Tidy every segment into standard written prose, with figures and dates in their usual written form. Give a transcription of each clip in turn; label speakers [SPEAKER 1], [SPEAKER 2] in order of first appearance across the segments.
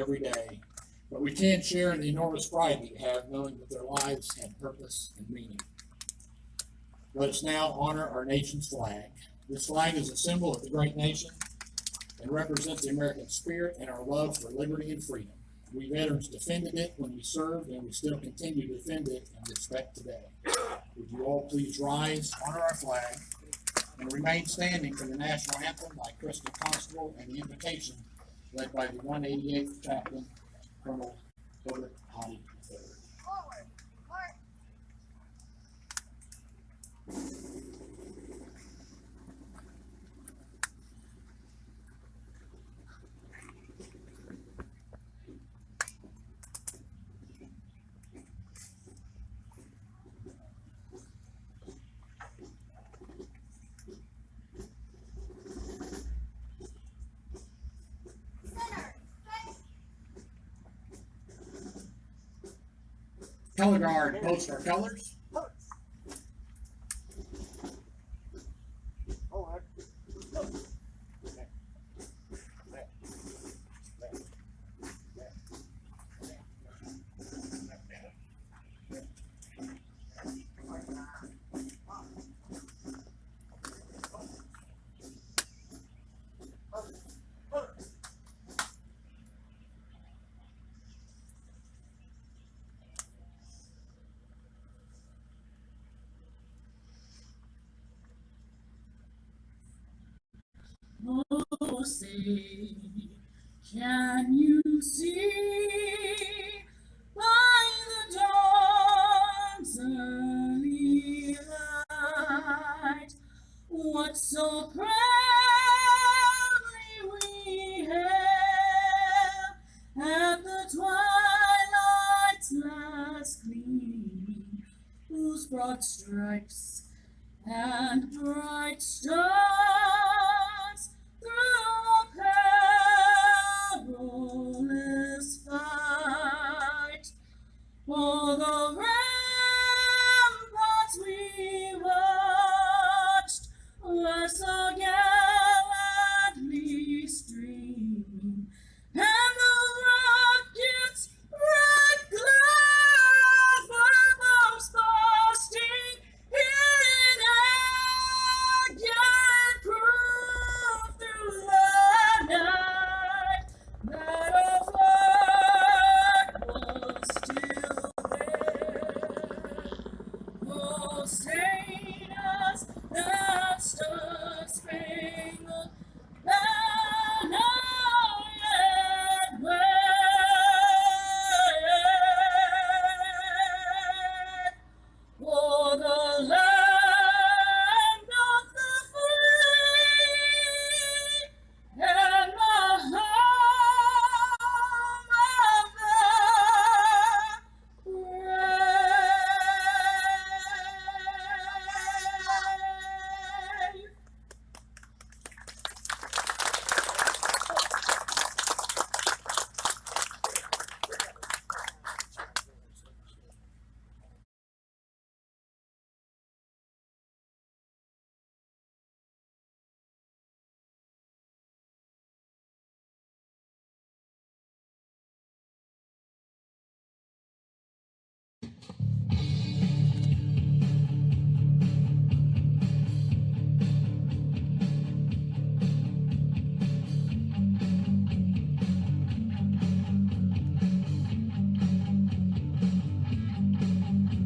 [SPEAKER 1] every day, but we can share in the enormous pride we have knowing that their lives had purpose and meaning. Let us now honor our nation's flag. This flag is a symbol of the great nation and represents the American spirit and our love for liberty and freedom. We veterans defended it when we served, and we still continue to defend it and respect today. Would you all please rise, honor our flag, and remain standing for the national anthem by Crystal Constable and the invocation led by the 188th Chaplain, Colonel Herbert Hottie III. Color guard, post our colors.
[SPEAKER 2] Oh, say, can you see by the dawn's early light what so proudly we hailed at the twilight's last gleam, whose broad stripes and bright stars through a perilous fight, o'er the ramparts we watched, were so gallantly streaming, and the rockets' red glare were bombs bursting in air, yet proof through the night that our flag was still there. Oh, sailors that stood spangled banner yet wave, for the land of the free and the home of the brave.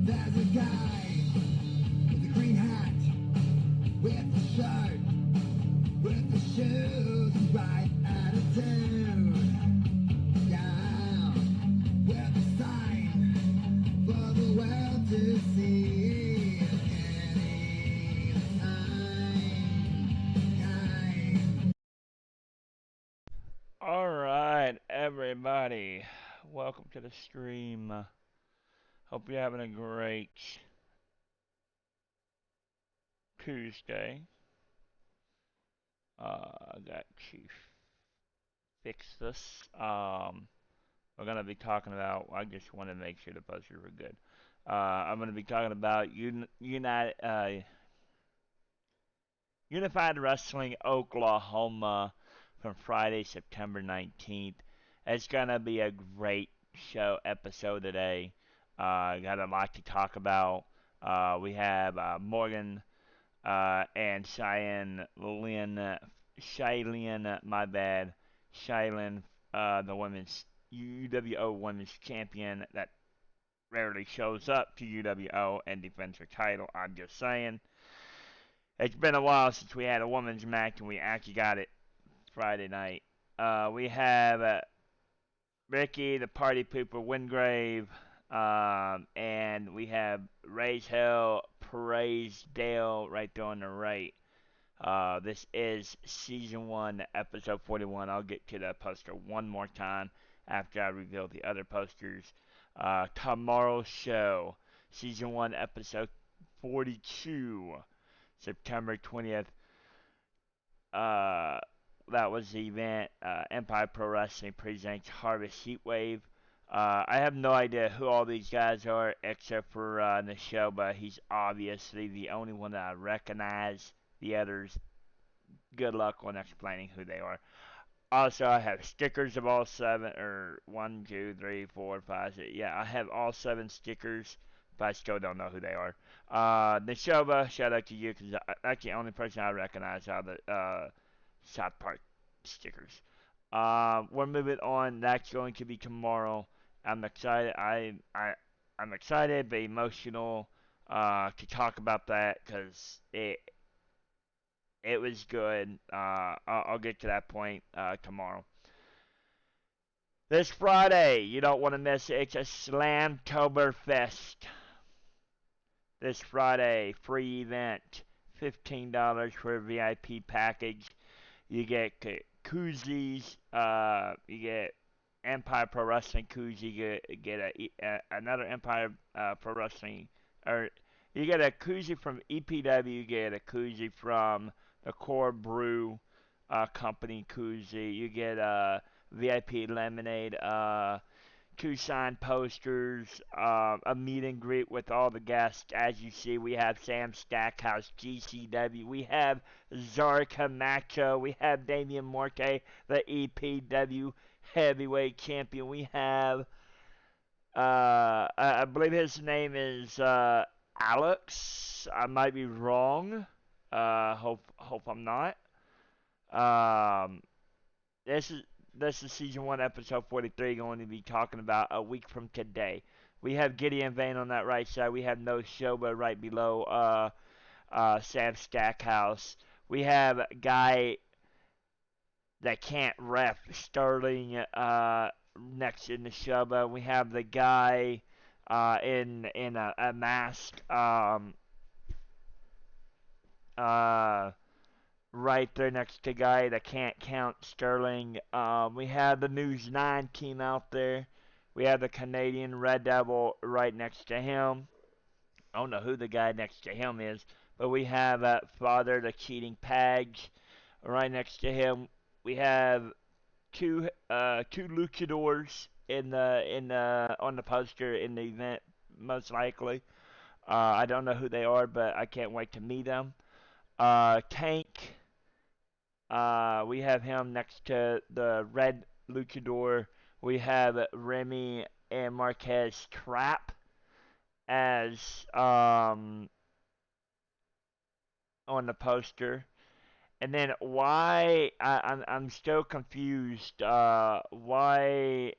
[SPEAKER 3] There's a guy with a green hat, with the shirt, with the shoes, right attitude. Yeah, with a sign for the world to see. Any sign.
[SPEAKER 4] All right, everybody, welcome to the stream. Hope you're having a great Tuesday. I got to fix this. We're gonna be talking about. I just want to make sure the buzzers were good. I'm gonna be talking about Unified Wrestling Oklahoma from Friday, September 19th. It's gonna be a great show episode today. Got a lot to talk about. We have Morgan and Cheyenne, my bad, Cheyenne, the women's UWO women's champion that rarely shows up to UWO and defends her title. I'm just saying. It's been a while since we had a women's match and we actually got it Friday night. We have Ricky, the party pooper Wingrave, and we have Raise Hell, Praise Dale right there on the right. This is season 1, episode 41. I'll get to the poster one more time after I reveal the other posters. Tomorrow's show, season 1, episode 42, September 20th. Uh, that was the event. Empire Pro Wrestling presents Harvest Heatwave. I have no idea who all these guys are except for the show, but he's obviously the only one that I recognize. The others, good luck on explaining who they are. Also, I have stickers of all 7, or 1, 2, 3, 4, 5, 6. Yeah, I have all 7 stickers, but I still don't know who they are. Nishova, shout out to you, because that's the only person I recognize out of the South Park stickers. We're moving on. That's going to be tomorrow. I'm excited. I'm excited, but emotional to talk about that because it was good. I'll get to that point tomorrow. This Friday, you don't want to miss it. It's a Slamtoberfest. This Friday, free event, $15 for a VIP package. You get koozies. You get Empire Pro Wrestling koozie. You get another Empire Pro Wrestling, or you get a koozie from EPW. You get a koozie from the Core Brew Company koozie. You get a VIP lemonade. 2 signed posters, a meet and greet with all the guests. As you see, we have Sam Stackhouse, GCW. We have Zara Camacho. We have Damian Morte, the EPW heavyweight champion. We have, I believe his name is Alex. I might be wrong. Hope I'm not. Um, this is this is season 1, episode 43. Going to be talking about a week from today. We have Gideon Vane on that right side. We have No Shoba right below Sam Stackhouse. We have a guy that can't ref, Sterling, next in the Shoba. We have the guy in a mask. Right there next to guy that can't count, Sterling. We have the News 9 team out there. We have the Canadian Red Devil right next to him. I don't know who the guy next to him is, but we have Father the Cheating Pags right next to him. We have two luchadors in the on the poster in the event, most likely. I don't know who they are, but I can't wait to meet them. Tank. We have him next to the red luchador. We have Remy and Marquez Trap as on the poster. And then why I'm still confused. Why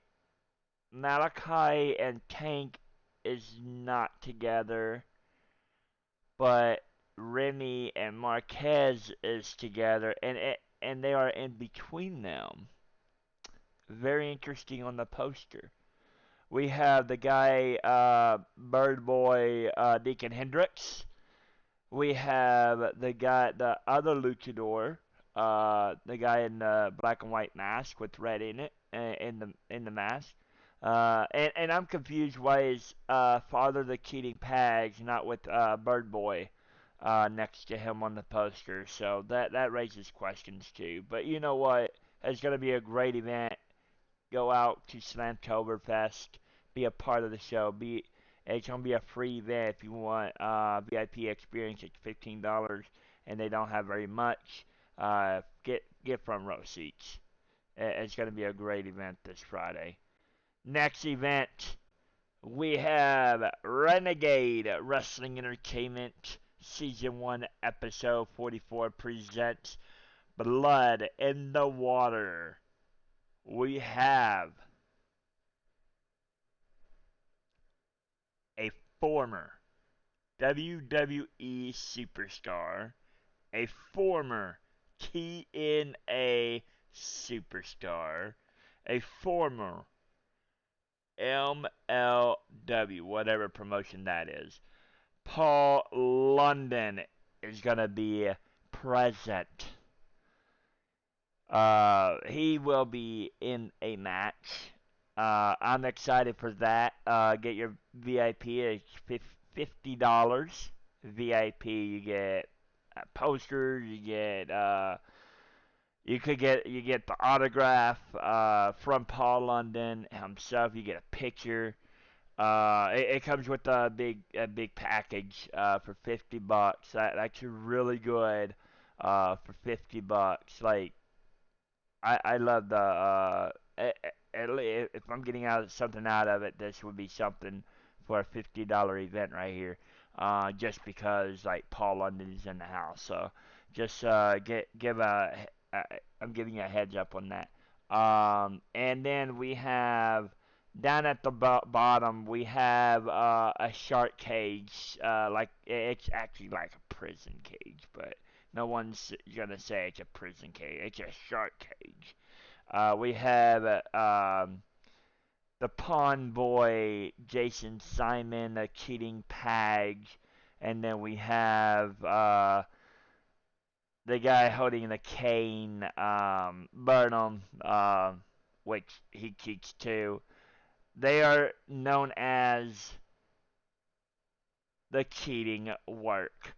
[SPEAKER 4] Malachi and Tank is not together, but Remy and Marquez is together, and they are in between them. Very interesting on the poster. We have the guy Bird Boy Deacon Hendricks. We have the other luchador, the guy in the black and white mask with red in it, in the mask. And I'm confused why is Father the Cheating Pags not with Bird Boy next to him on the poster. So that raises questions too. But you know what? It's gonna be a great event. Go out to Slamtoberfest, be a part of the show. It's gonna be a free event if you want VIP experience. It's $15, and they don't have very much. Get front row seats. It's going to be a great event this Friday. Next event, we have Renegade Wrestling Entertainment Season 1 Episode 44 presents Blood in the Water. We have a former WWE superstar, a former TNA superstar, a former MLW, whatever promotion that is. Paul London is going to be present. He will be in a match. I'm excited for that. Get your VIP at $50. VIP, you get posters, you get the autograph from Paul London himself. You get a picture. It comes with a big package for $50. That's really good for $50. Like I love the if I'm getting something out of it, this would be something for a $50 event right here. Just because like Paul London is in the house, so just uh, I'm giving you a heads up on that. And then we have down at the bottom we have a shark cage. Like it's actually like a prison cage, but no one's gonna say it's a prison cage. It's a shark cage. We have the Pawn Boy, Jason Simon, the Cheating Pag, and then we have the guy holding the cane, Burnham, which he cheats too. They are known as the Cheating Work.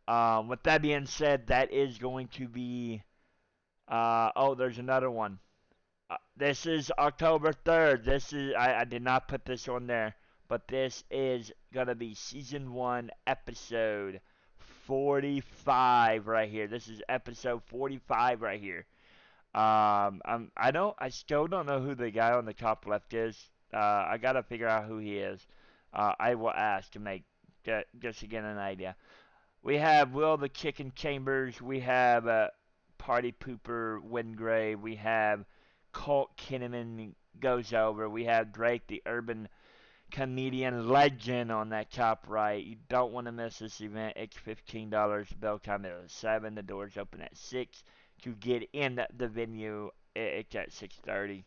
[SPEAKER 4] With that being said, that is going to be. Oh, there's another one. This is October 3rd. I did not put this on there, but this is gonna be season 1 episode 45 right here. This is episode 45 right here. I still don't know who the guy on the top left is. I gotta figure out who he is. I will ask to make just to get an idea. We have Will the Chicken Chambers. We have Party Pooper Wingrave. We have Colt Kinnaman goes over. We have Drake the Urban Comedian Legend on that top right. You don't want to miss this event. It's $15. Bell time is 7. The doors open at 6. To get in the venue, it's at 6:30.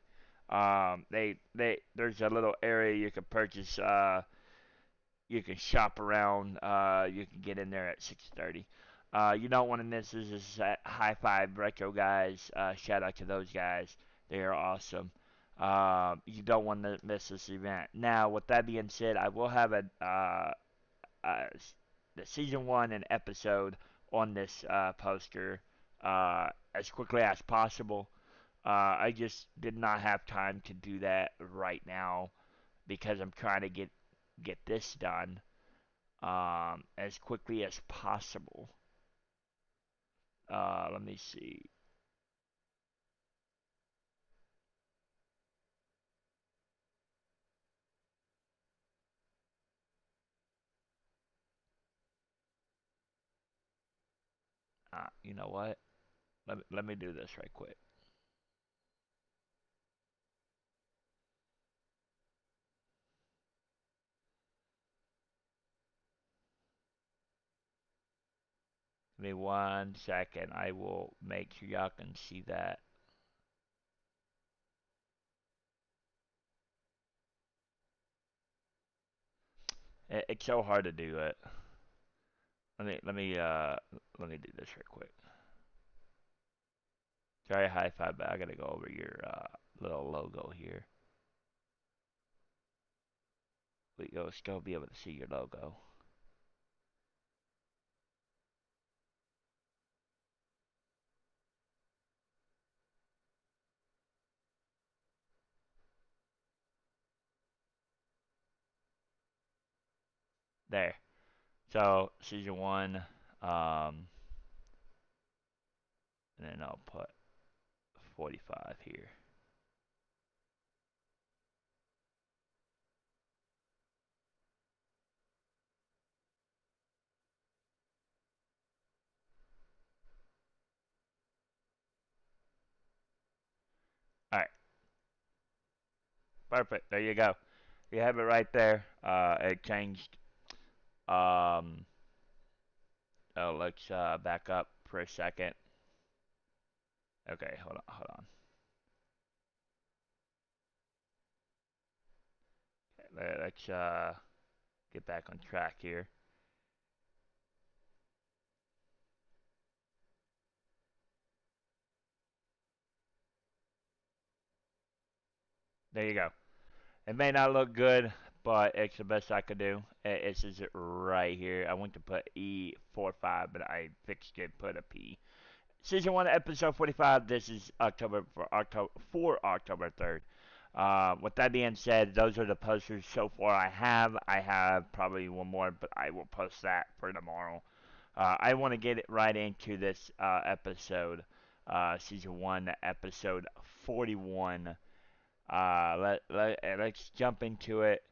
[SPEAKER 4] There's a little area you can purchase. You can shop around. You can get in there at 6:30. You don't want to miss this. This is High Five Retro guys. Shout out to those guys. They are awesome. You don't want to miss this event. Now, with that being said, I will have uh, the season 1 and episode on this poster as quickly as possible. I just did not have time to do that right now because I'm trying to get this done as quickly as possible. Let me see. You know what? Let me do this right quick. Give me 1 second. I will make sure y'all can see that. It's so hard to do it. Let me do this right quick. Sorry, high five, but I gotta go over your little logo here. You'll still be able to see your logo. There. So season 1, and then I'll put 45 here. Perfect. There you go. You have it right there. It changed. Um, oh, let's back up for a second. Okay, hold on, hold on. Let's get back on track here. There you go. It may not look good, but it's the best I could do. It says it right here. I went to put E45, but I fixed it, put a P. Season 1, episode 45. This is October 3rd. With that being said, those are the posters so far I have. I have probably one more, but I will post that for tomorrow. I want to get it right into this episode, season 1, episode 41. Let's jump into it.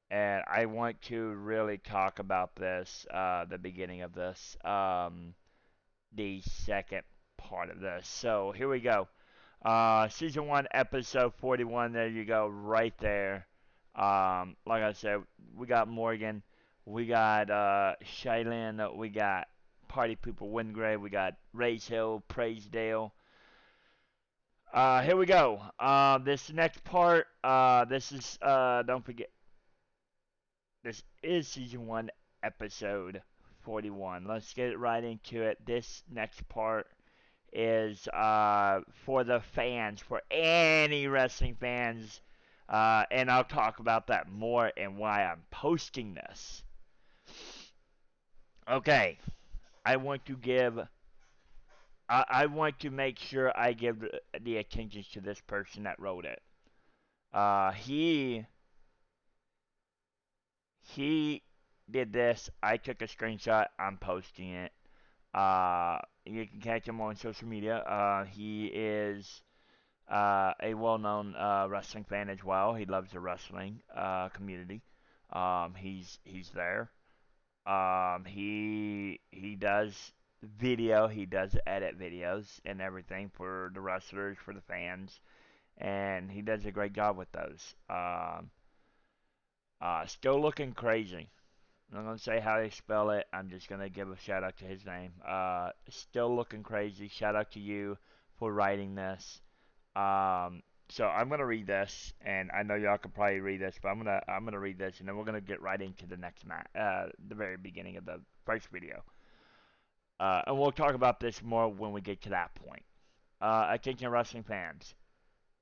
[SPEAKER 4] And I want to really talk about this, the beginning of this, the second part of this. So here we go. Season 1, episode 41. There you go, right there. Like I said, we got Morgan, we got Shailene, we got Party People Wingrave, we got Race Hill, Praisedale. Here we go. This next part, this is, don't forget, this is season 1, episode 41. Let's get right into it. This next part is for the fans, for any wrestling fans, and I'll talk about that more and why I'm posting this. Okay, I want to give. I want to make sure I give the attention to this person that wrote it. He did this. I took a screenshot. I'm posting it. You can catch him on social media. He is a well-known wrestling fan as well. He loves the wrestling community. He's there. He does video. He does edit videos and everything for the wrestlers, for the fans, and he does a great job with those. Still looking crazy. I'm not gonna say how they spell it. I'm just gonna give a shout out to his name. Still looking crazy. Shout out to you for writing this. So I'm gonna read this, and I know y'all could probably read this, but I'm gonna read this, and then we're gonna get right into the next the very beginning of the first video. And we'll talk about this more when we get to that point. Attention wrestling fans,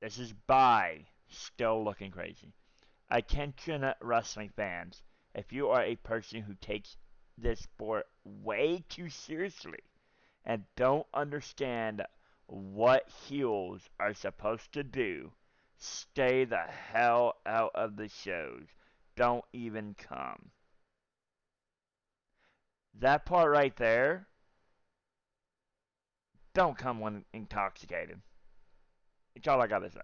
[SPEAKER 4] this is by Still Looking Crazy. Attention wrestling fans, if you are a person who takes this sport way too seriously and don't understand what heels are supposed to do, stay the hell out of the shows. Don't even come. That part right there, don't come when intoxicated. That's all I gotta say.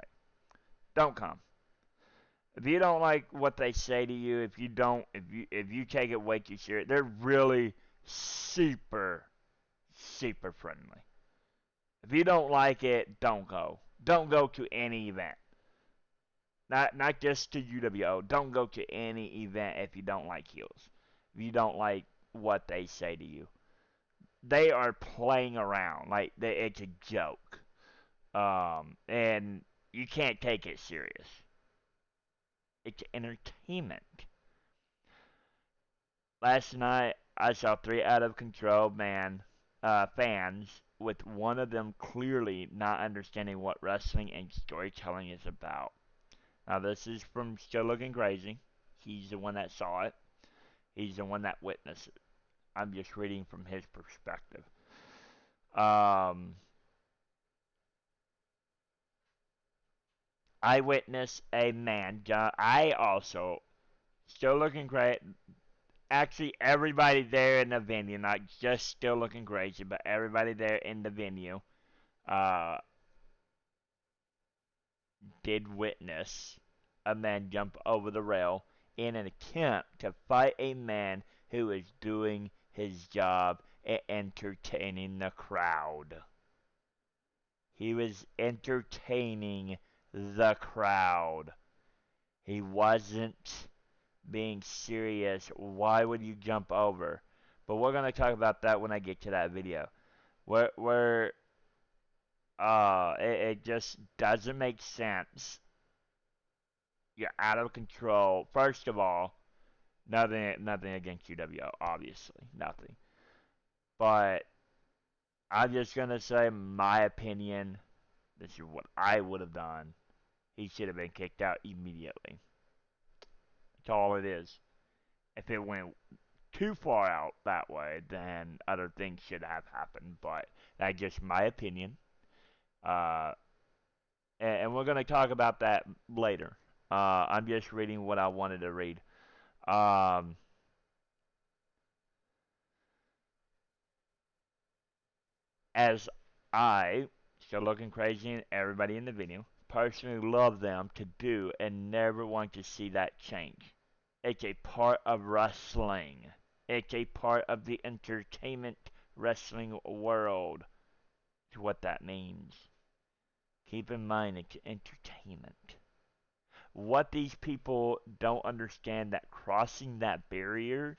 [SPEAKER 4] Don't come. If you don't like what they say to you, if you take it way too serious, they're really super super friendly. If you don't like it, don't go. Don't go to any event. Not just to UWO. Don't go to any event if you don't like heels. If you don't like what they say to you. They are playing around like it's a joke. And you can't take it serious. It's entertainment. Last night I saw three out of control fans, with one of them clearly not understanding what wrestling and storytelling is about. Now this is from Still Looking Crazy. He's the one that saw it. He's the one that witnessed it. I'm just reading from his perspective. Um, I witnessed a man. I also Still Looking Crazy. Actually, everybody there in the venue, not just Still Looking Crazy, but everybody there in the venue, uh, did witness a man jump over the rail in an attempt to fight a man who was doing his job at entertaining the crowd. He was entertaining the crowd. He wasn't being serious. Why would you jump over? But we're gonna talk about that when I get to that video. Where it just doesn't make sense. You're out of control. First of all, nothing against UWO, obviously, nothing. But I'm just gonna say my opinion. This is what I would have done. He should have been kicked out immediately. That's all it is. If it went too far out that way, then other things should have happened. But that's just my opinion. Uh, and we're gonna talk about that later. I'm just reading what I wanted to read. Um, as I, still looking crazy, and everybody in the video, personally love them to do and never want to see that change. It's a part of wrestling. It's a part of the entertainment wrestling world. Is what that means. Keep in mind, it's entertainment. What these people don't understand that crossing that barricade,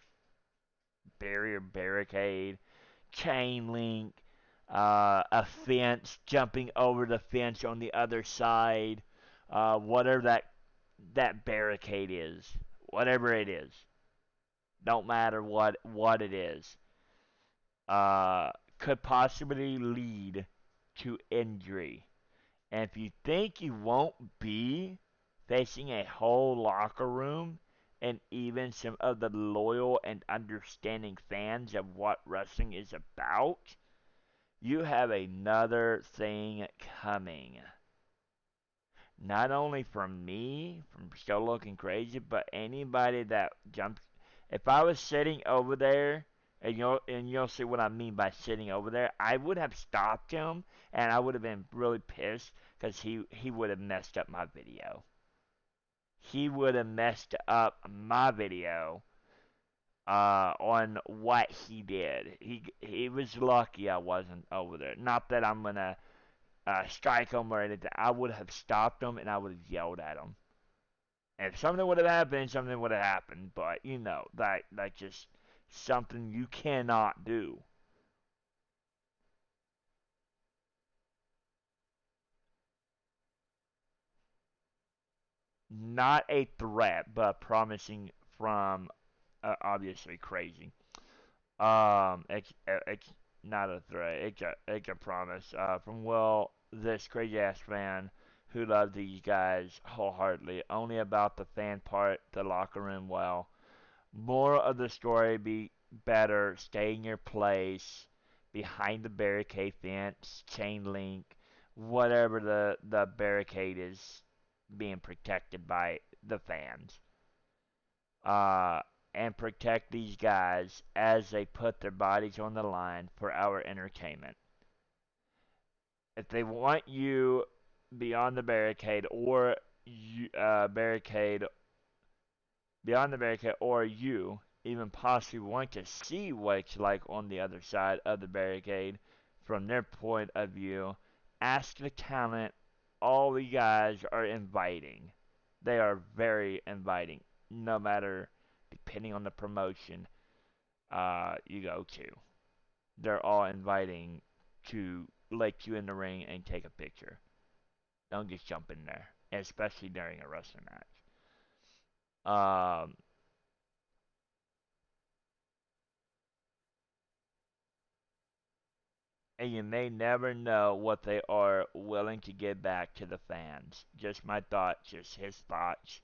[SPEAKER 4] chain link, a fence, jumping over the fence on the other side, whatever that barricade is, whatever it is, don't matter what it is, uh, could possibly lead to injury. And if you think you won't be facing a whole locker room and even some of the loyal and understanding fans of what wrestling is about, you have another thing coming. Not only from me, from Still Looking Crazy, but anybody that jumps. If I was sitting over there, and you'll see what I mean by sitting over there, I would have stopped him, and I would have been really pissed because he would have messed up my video. He would have messed up my video on what he did. He was lucky I wasn't over there. Not that I'm gonna strike him or anything. I would have stopped him and I would have yelled at him. And if something would have happened, something would have happened. But you know that's just something you cannot do. Not a threat, but promising from obviously crazy. It's not a threat. It's a promise. From this crazy ass fan who loved these guys wholeheartedly. Only about the fan part, the locker room. Well, more of the story. Be better. Stay in your place, behind the barricade fence, chain link, whatever the barricade is being protected by the fans. Uh, and protect these guys as they put their bodies on the line for our entertainment. If they want you beyond the barricade or barricade beyond the barricade, or you even possibly want to see what it's like on the other side of the barricade from their point of view, ask the talent. All the guys are inviting. They are very inviting, no matter depending on the promotion you go to. They're all inviting to let you in the ring and take a picture. Don't just jump in there, especially during a wrestling match. Um, and you may never know what they are willing to give back to the fans. Just my thoughts, just his thoughts,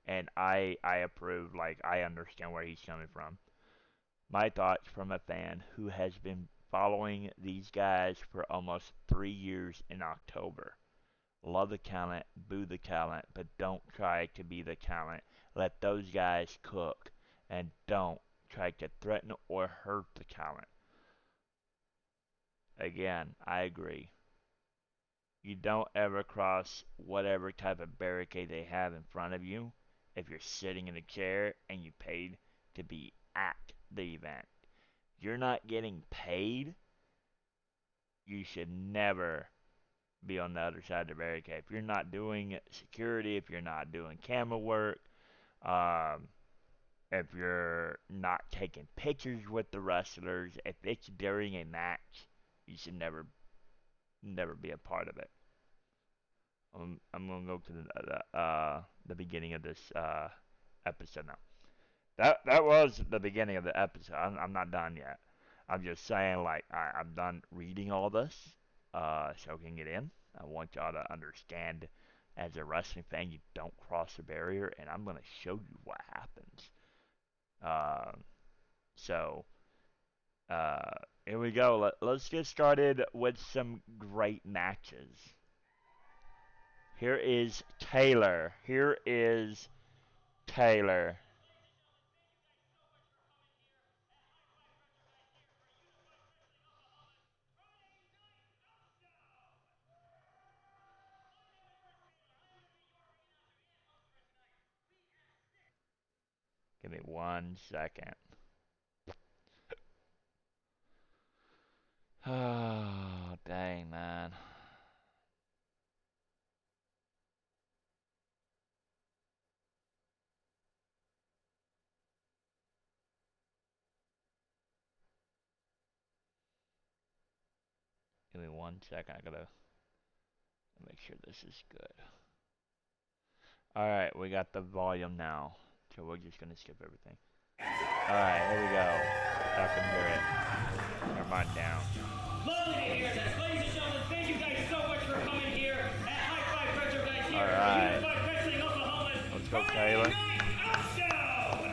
[SPEAKER 4] and I approve. Like I understand where he's coming from. My thoughts from a fan who has been following these guys for almost 3 years in October. Love the talent, boo the talent, but don't try to be the talent. Let those guys cook, and don't try to threaten or hurt the talent. Again, I agree. You don't ever cross whatever type of barricade they have in front of you if you're sitting in a chair and you paid to be at the event. You're not getting paid, you should never be on the other side of the barricade. If you're not doing security, if you're not doing camera work, um, if you're not taking pictures with the wrestlers, if it's during a match, you should never be a part of it. I'm gonna go to the beginning of this episode now. That was the beginning of the episode. I'm not done yet. I'm just saying, like, I'm done reading all this, soaking it in. I want y'all to understand, as a wrestling fan, you don't cross a barrier, and I'm gonna show you what happens. So, uh, here we go. Let's get started with some great matches. Here is Taylor. Here is Taylor. Give me 1 second. Oh, dang, man. Give me 1 second. I gotta make sure this is good. Alright, we got the volume now. So we're just gonna skip everything. Alright, here we go. I can hear it. Turn mine down.
[SPEAKER 5] Lovely to hear that. Ladies and gentlemen, thank you guys so much for coming here at High Five Retro Guys here
[SPEAKER 4] Alright.
[SPEAKER 5] at Unified Wrestling Oklahoma.
[SPEAKER 4] Let's go, Taylor.
[SPEAKER 5] Talkshow!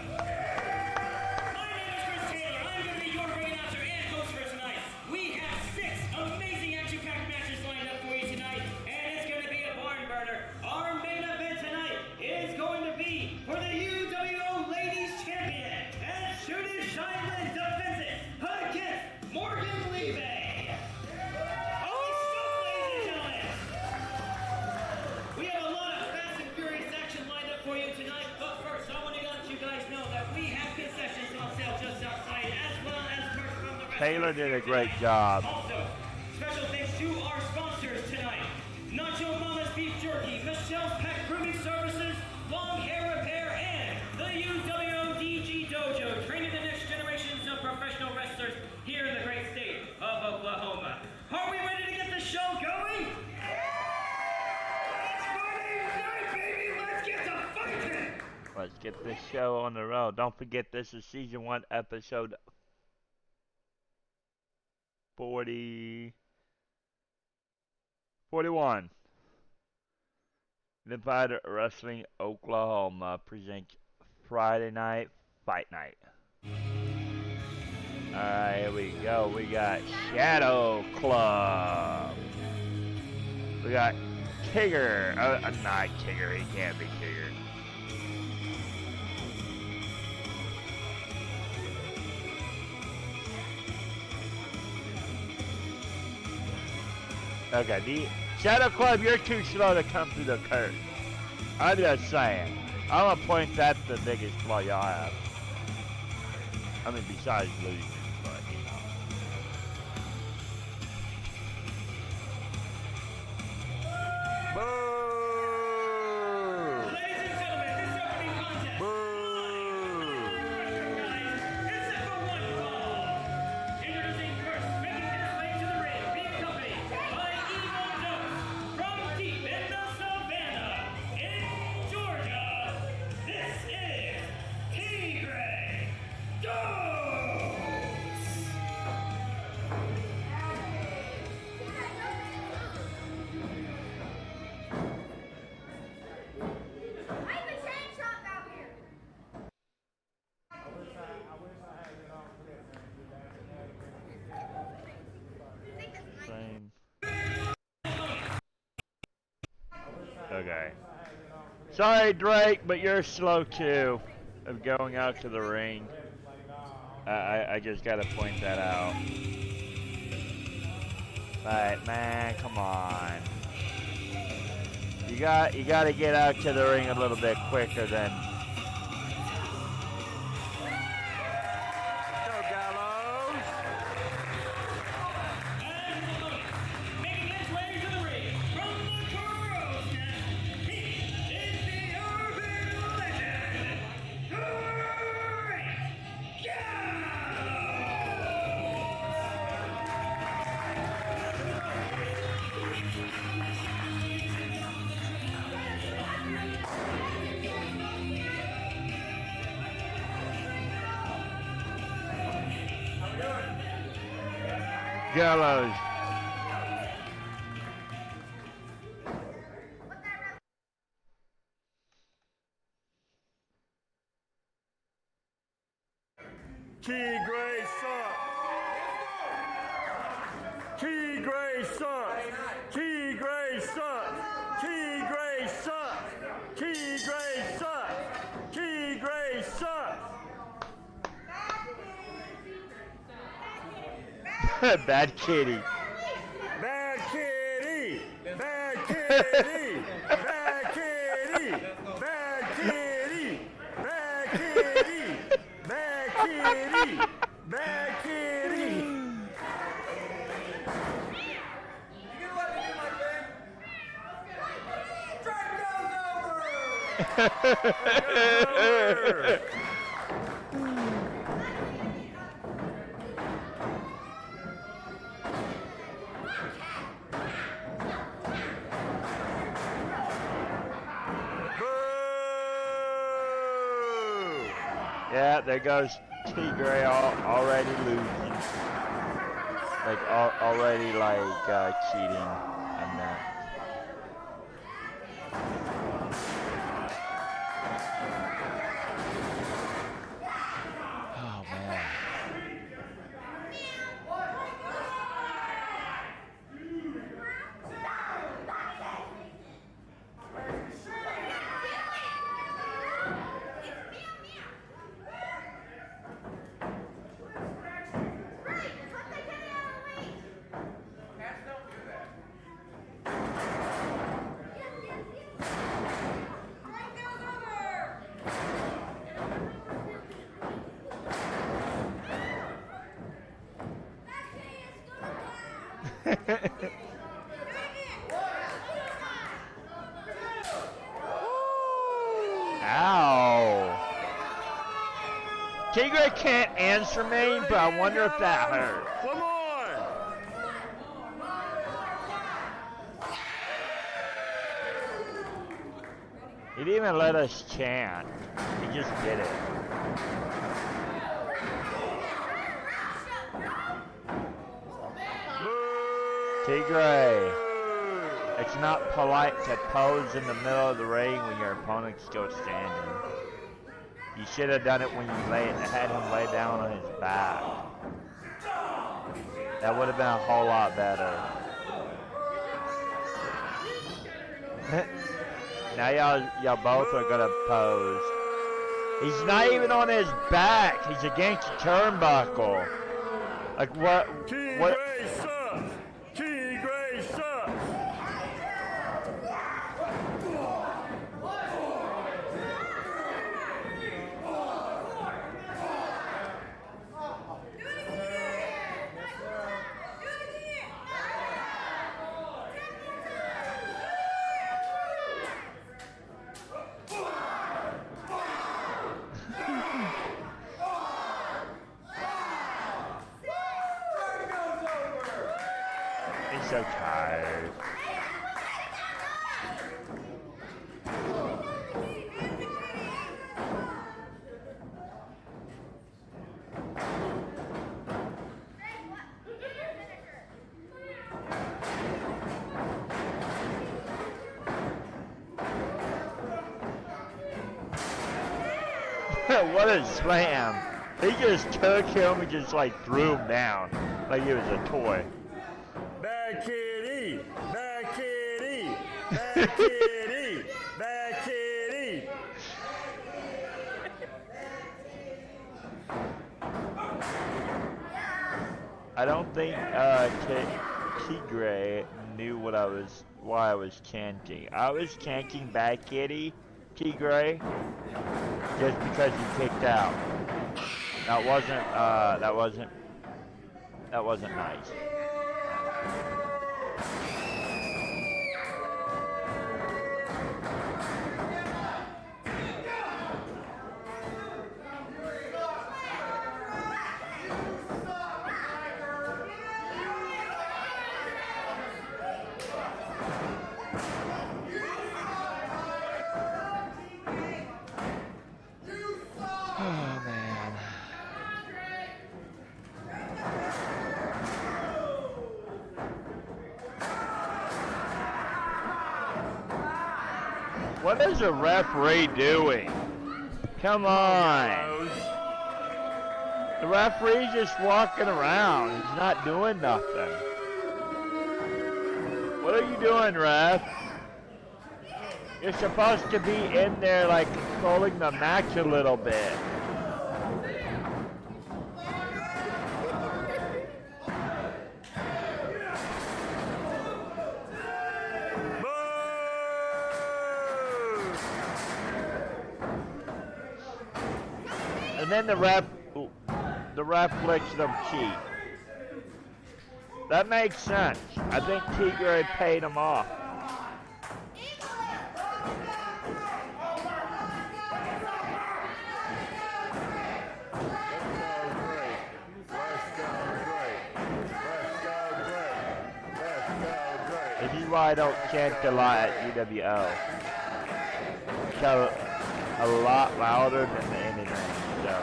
[SPEAKER 5] My name is Chris Taylor. I'm going to be your ring announcer and host for tonight. We have 6 amazing action-packed matches lined up for you tonight, and it's going to be a barn burner. Our main event tonight is going to be for the UWO Ladies Champion, and Shooter Shineland defends it against Morgan Levy. Holy stuff, ladies and gentlemen! We have a lot of fast and furious action lined up for you tonight, but first I want to let you guys know that we have concessions on sale just outside, as well as merch from the rest
[SPEAKER 4] Taylor
[SPEAKER 5] of the
[SPEAKER 4] did a great job.
[SPEAKER 5] Also, special thanks to our sponsors tonight. Nacho Mama's Beef Jerky, Michelle's Pet Grooming Services, Long Hair Repair, and the UWO DG Dojo, training the next generations of professional wrestlers here in the great state of Oklahoma. Are we ready to get the show going? It's Friday night, baby! Let's get to fighting!
[SPEAKER 4] Let's get this show on the road. Don't forget, this is season 1, episode 41. Unified Wrestling Oklahoma presents Friday Night Fight Night. Alright, here we go. We got Shadow Club. We got Tigger. Not Tigger. He can't be Tigger. Okay, the Shadow Club, you're too slow to come through the curve. I'm just saying. I'm gonna point that's the biggest flaw y'all have. I mean, besides losing, but you know. Boo!
[SPEAKER 5] Ladies and gentlemen, this opening contest.
[SPEAKER 4] Boo!
[SPEAKER 5] It's set for one fall. Introducing first, making his way to the ring, being accompanied by Evil Dose from deep in the savannah in Georgia. This is Tigre Dose.
[SPEAKER 2] I have a train truck out here.
[SPEAKER 4] Same. Okay. Sorry, Drake, but you're slow too of going out to the ring. I just gotta point that out. But man, come on. You gotta get out to the ring a little bit quicker than. Go Gallows!
[SPEAKER 5] Making his way to the ring,
[SPEAKER 4] Gallows.
[SPEAKER 6] Tigray sucks. Tigray sucks. Tigray sucks. Tigray sucks. Tigray sucks. Tigray sucks.
[SPEAKER 4] Bad kitty.
[SPEAKER 6] Bad kitty. Bad kitty. Bad kitty. Bad kitty. Bad kitty. Bad kitty. Bad kitty.
[SPEAKER 3] You gonna let me do my thing? Track goes over!
[SPEAKER 6] Boo!
[SPEAKER 4] Yeah, there goes Tigray already losing. Like, already, like, cheating on that. Oh, man. Ow. Tigray can't answer me, but I wonder if that hurt.
[SPEAKER 6] Come on!
[SPEAKER 4] He didn't even let us chant. He just did it. Tigray, it's not polite to pose in the middle of the ring when your opponent's still standing. You should have done it when you had him lay down on his back. That would have been a whole lot better. Now y'all both are gonna pose. He's not even on his back. He's against the turnbuckle. Like what?
[SPEAKER 6] Tigray sucks! Tigray sucks!
[SPEAKER 4] He's so tired. What a slam. He just took him and just like threw him down like he was a toy.
[SPEAKER 6] Bad kitty! Bad kitty! Bad kitty! Bad kitty!
[SPEAKER 4] I don't think Tigray knew why I was chanting. I was chanting "Bad Kitty," Tigray, just because he kicked out. That wasn't nice. Oh man. What is the referee doing? Come on. The referee's just walking around. He's not doing nothing. What are you doing, ref? You're supposed to be in there, like, controlling the match a little bit. And then the ref lets them cheat. That makes sense. I think Tigre paid him off. This is why I don't chant a lot at UWO. So, a lot louder than the internet, so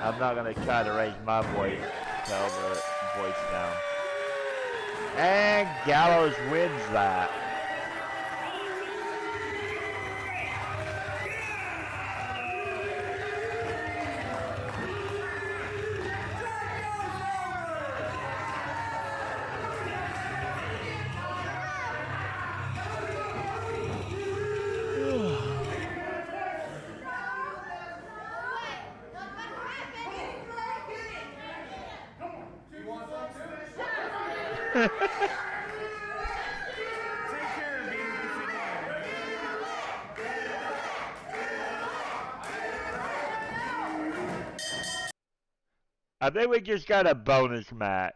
[SPEAKER 4] I'm not gonna try to raise my voice to tell the voice down. And Gallows wins that. I think we just got a bonus match.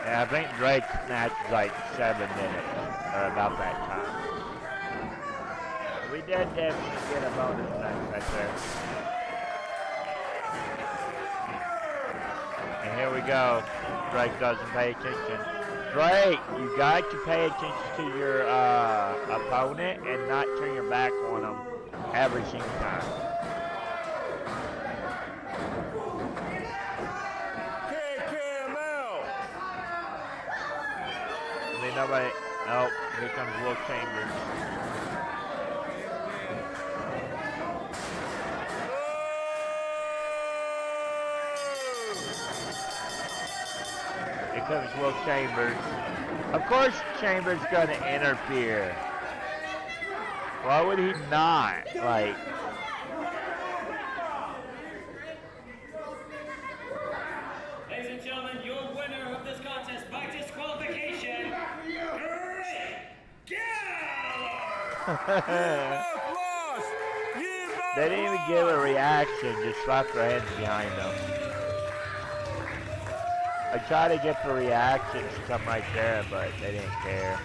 [SPEAKER 4] Yeah, I think Drake's match is like 7 minutes, or about that time. We did definitely get a bonus match right there. And here we go. Drake doesn't pay attention. Drake, you got to pay attention to your opponent and not turn your back on them every single time.
[SPEAKER 6] Kick him out.
[SPEAKER 4] Ain't nobody. Oh, here comes Will Chambers. Here comes Will Chambers. Of course, Chambers gonna interfere. Why would he not? Like.
[SPEAKER 5] Ladies and gentlemen, your winner of this contest by disqualification, Drake Gallows!
[SPEAKER 4] They didn't even give a reaction, just slapped their hands behind them. I tried to get the reaction to come right there, but they didn't care.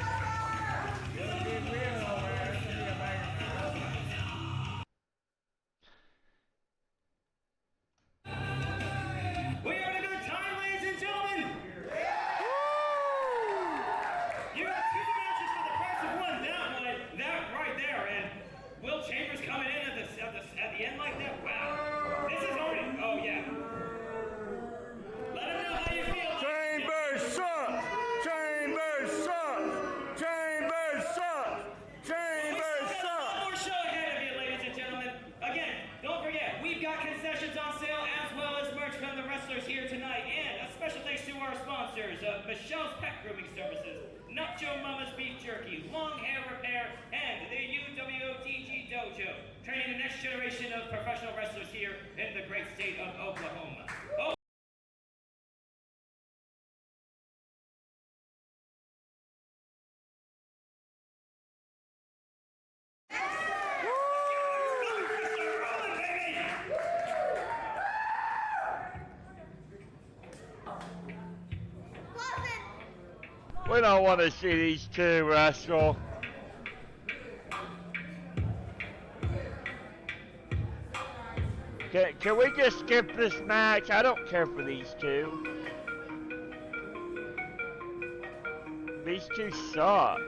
[SPEAKER 5] We are at a good time, ladies and gentlemen! You got 2 matches for the price of 1. That right there, and Will Chambers coming in at the end like that? Wow. This is already, oh yeah. Let him know how you feel.
[SPEAKER 6] Chambers sucks! Chambers sucks! Chambers sucks! Chambers
[SPEAKER 5] One
[SPEAKER 6] sucks!
[SPEAKER 5] more show ahead of you, ladies and gentlemen. Again, don't forget, we've got concessions on sale as well as merch from the wrestlers here tonight. And a special thanks to our sponsors, Michelle's Pet Grooming Services, Nacho Mama's Beef Jerky, Long Hair Repair, and the UWO Dojo, training the next generation of professional wrestlers here in the great state of Oklahoma. Oh.
[SPEAKER 4] We don't want to see these two wrestle. Can we just skip this match? I don't care for these two. These two suck.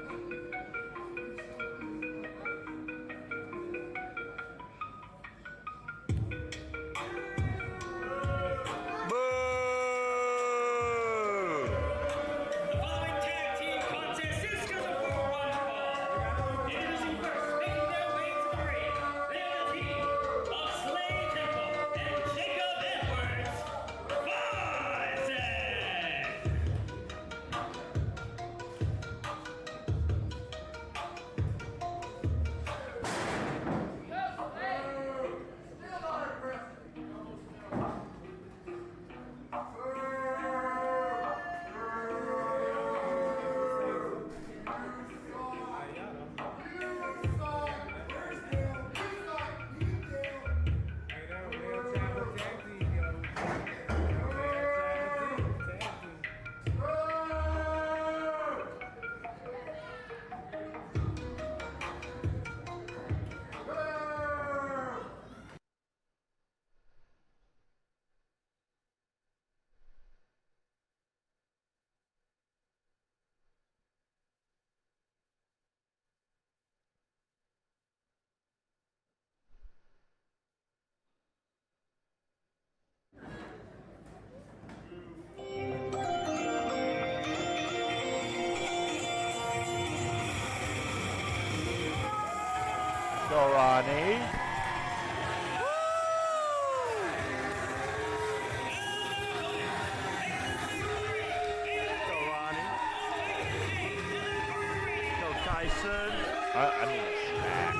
[SPEAKER 4] I mean a snack.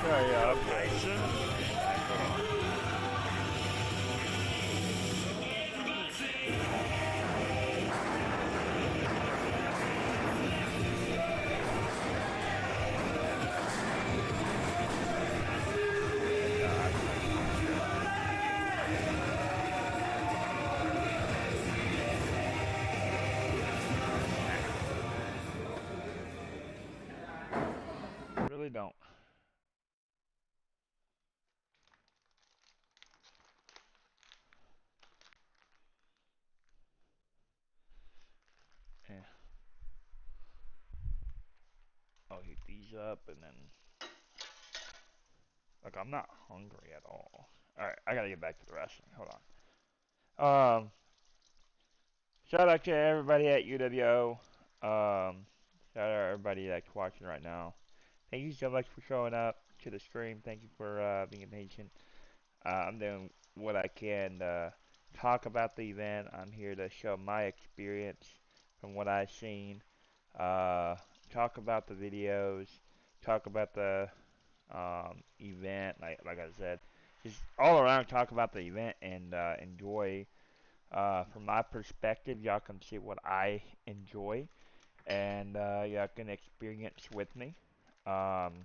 [SPEAKER 4] Okay, Bryson. Really don't. Yeah. I'll heat these up and then. Look, I'm not hungry at all. Alright, I gotta get back to the wrestling. Hold on. Shout out to everybody at UWO. Shout out to everybody that's watching right now. Thank you so much for showing up to the stream. Thank you for being patient. I'm doing what I can to talk about the event. I'm here to show my experience from what I've seen. Uh, talk about the videos. Talk about the event. Like I said, just all around talk about the event and enjoy. From my perspective, y'all can see what I enjoy, and y'all can experience with me. Um,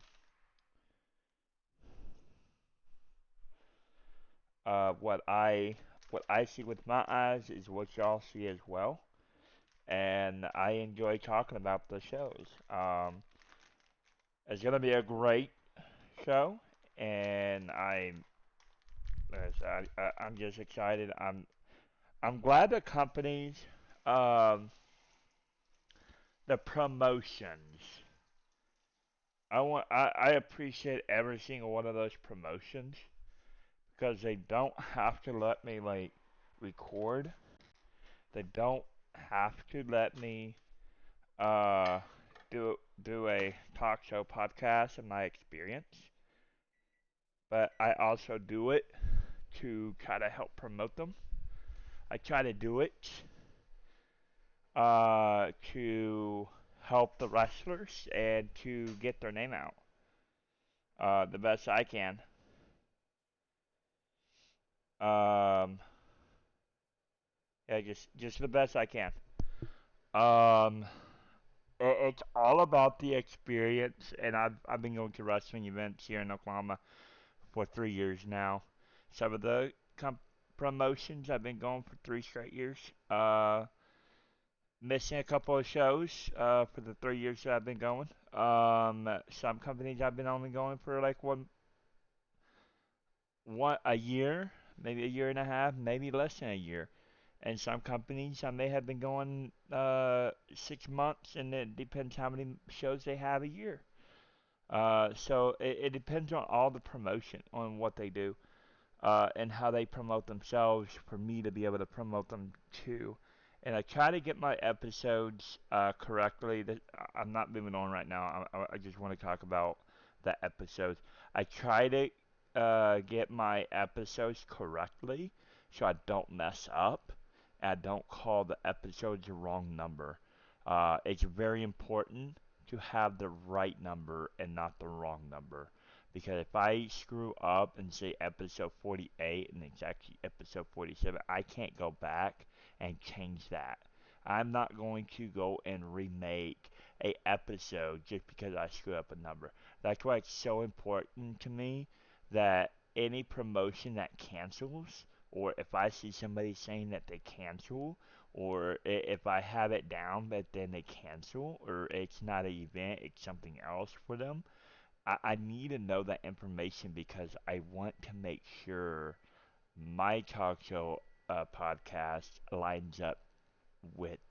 [SPEAKER 4] uh, what I what I see with my eyes is what y'all see as well, and I enjoy talking about the shows. It's gonna be a great show, and I'm just excited. I'm glad the companies, um, the promotions. I appreciate every single one of those promotions because they don't have to let me like record. They don't have to let me uh do a talk show podcast in my experience, but I also do it to try to help promote them. I try to do it to help the wrestlers and to get their name out the best I can. Um, yeah, just the best I can. Um, it's all about the experience, and I've been going to wrestling events here in Oklahoma for 3 years now. Some of the promotions I've been going for 3 straight years. Missing a couple of shows for the 3 years that I've been going. Some companies I've been only going for like one a year, maybe a year and a half, maybe less than a year. And some companies I may have been going 6 months, and it depends how many shows they have a year. So it depends on all the promotion on what they do and how they promote themselves for me to be able to promote them too. And I try to get my episodes correctly. I'm not moving on right now. I just want to talk about the episodes. I try to get my episodes correctly so I don't mess up and I don't call the episodes the wrong number. It's very important to have the right number and not the wrong number. Because if I screw up and say episode 48 and it's actually episode 47, I can't go back and change that. I'm not going to go and remake a episode just because I screw up a number. That's why it's so important to me that any promotion that cancels, or if I see somebody saying that they cancel, or if I have it down but then they cancel, or it's not an event, it's something else for them, I need to know that information because I want to make sure my talk show podcast lines up with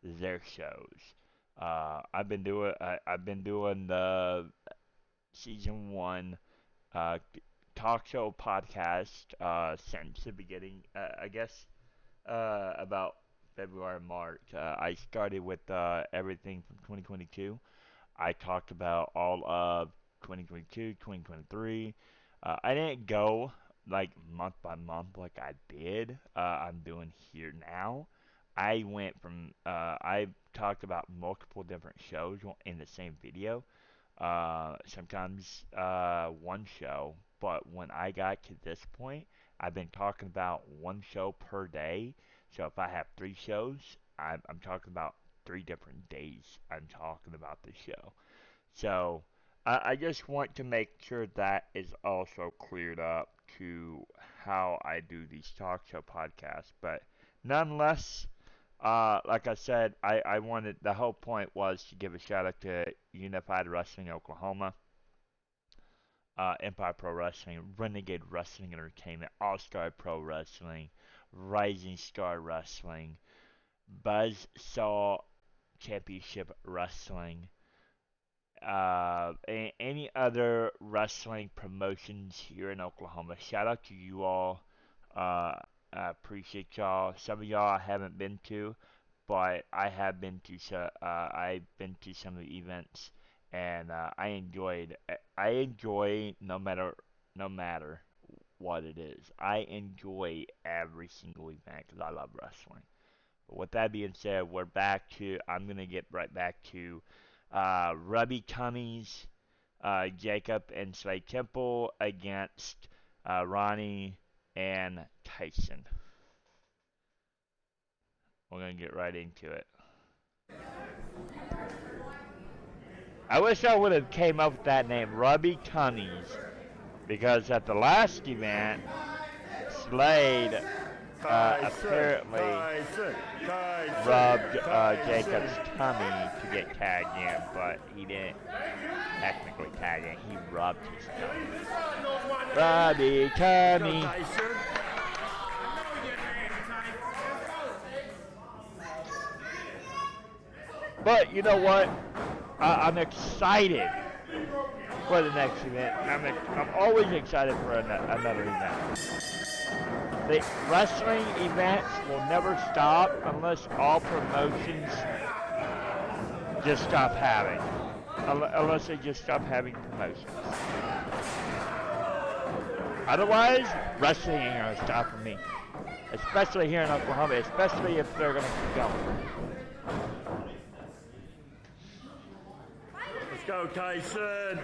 [SPEAKER 4] their shows. I've been doing the season one uh, talk show podcast since the beginning. I guess about February, March. I started with everything from 2022. I talked about all of 2022, 2023. I didn't go like month by month like I did. I'm doing here now. I went from I talked about multiple different shows in the same video. Sometimes one show, but when I got to this point, I've been talking about one show per day. So if I have three shows, I'm talking about 3 different days. I'm talking about the show. So I just want to make sure that is also cleared up to how I do these talk show podcasts. But nonetheless, like I said, I wanted the whole point was to give a shout out to Unified Wrestling Oklahoma, Empire Pro Wrestling, Renegade Wrestling Entertainment, All Star Pro Wrestling, Rising Star Wrestling, Buzzsaw Championship Wrestling, any other wrestling promotions here in Oklahoma. Shout out to you all. I appreciate y'all. Some of y'all I haven't been to, but I have been to. I've been to some of the events, and I enjoyed. I enjoy no matter what it is. I enjoy every single event because I love wrestling. But with that being said, we're back to. I'm gonna get right back to Rubby Tummies, Jacob and Slay Temple against Ronnie and Tyson. We're gonna get right into it. I wish I would have came up with that name, Rubby Tummies, because at the last event, Slade apparently rubbed Jacob's tummy to get tagged in, but he didn't technically tag in. He rubbed his tummy. Rubby tummy. But you know what? I'm excited for the next event. I'm always excited for another event. The wrestling events will never stop unless all promotions just stop having. Unless they just stop having promotions. Otherwise, wrestling ain't gonna stop for me. Especially here in Oklahoma, especially if they're gonna keep going.
[SPEAKER 6] Let's go, Tyson.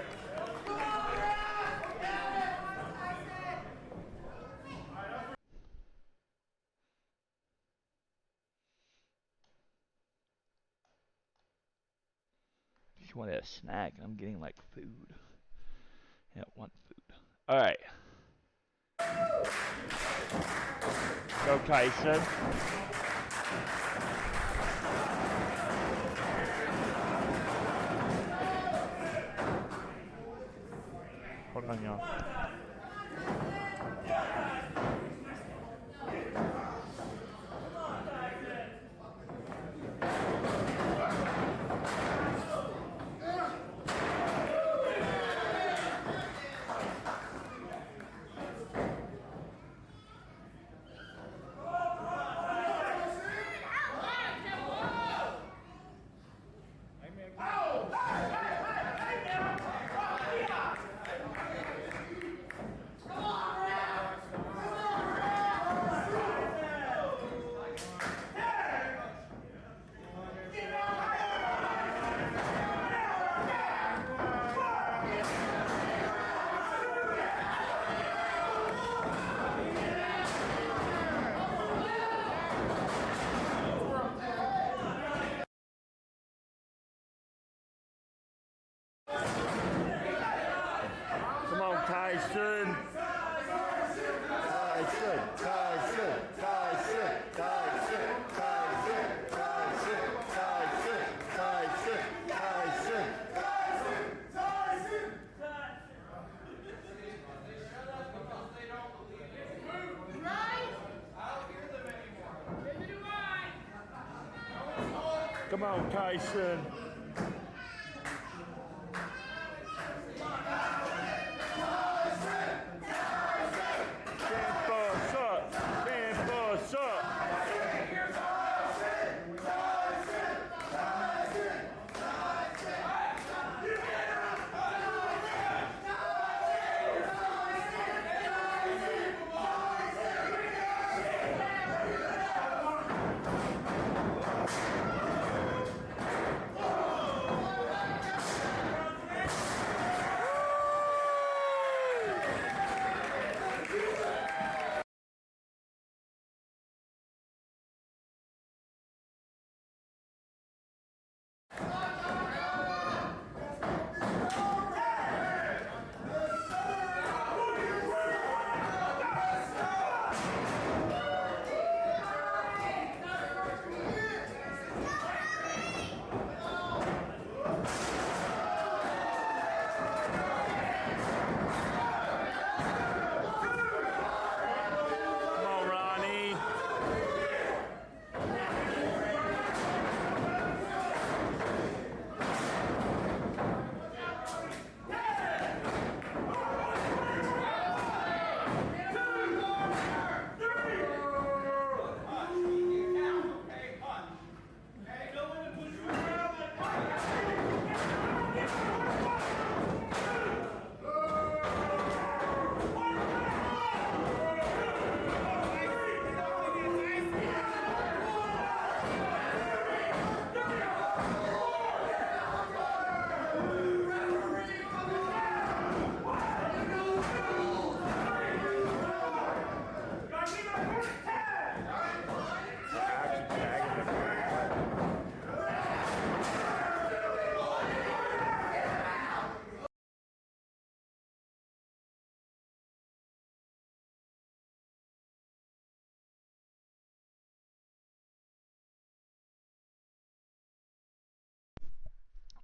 [SPEAKER 4] Just wanted a snack, and I'm getting like food. I don't want food. Alright. Go, Tyson. Hold on, y'all.
[SPEAKER 6] Come on, Tyson. Tyson, Tyson, Tyson, Tyson, Tyson, Tyson, Tyson, Tyson, Tyson. Come on, Tyson.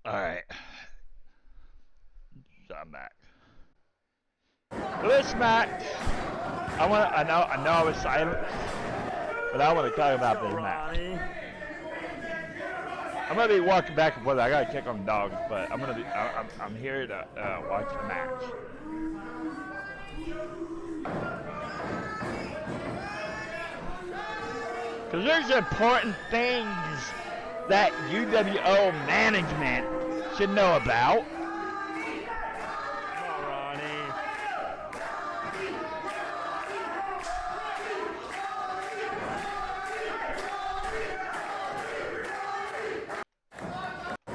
[SPEAKER 4] Alright. So I'm back. For this match, I know I was silent, but I want to talk about this match.
[SPEAKER 6] Ronnie.
[SPEAKER 4] I'm gonna be walking back and forth. I gotta check on the dogs, but I'm here to watch the match. Cause there's important things that UWO management should know about.
[SPEAKER 6] Come on, Ronnie.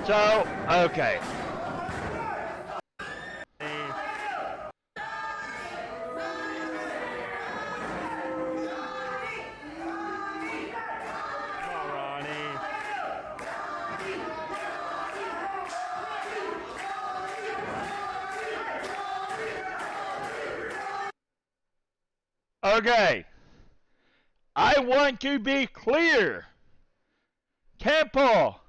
[SPEAKER 4] So, okay.
[SPEAKER 6] Come on, Ronnie.
[SPEAKER 4] Okay. I want to be clear. Temple,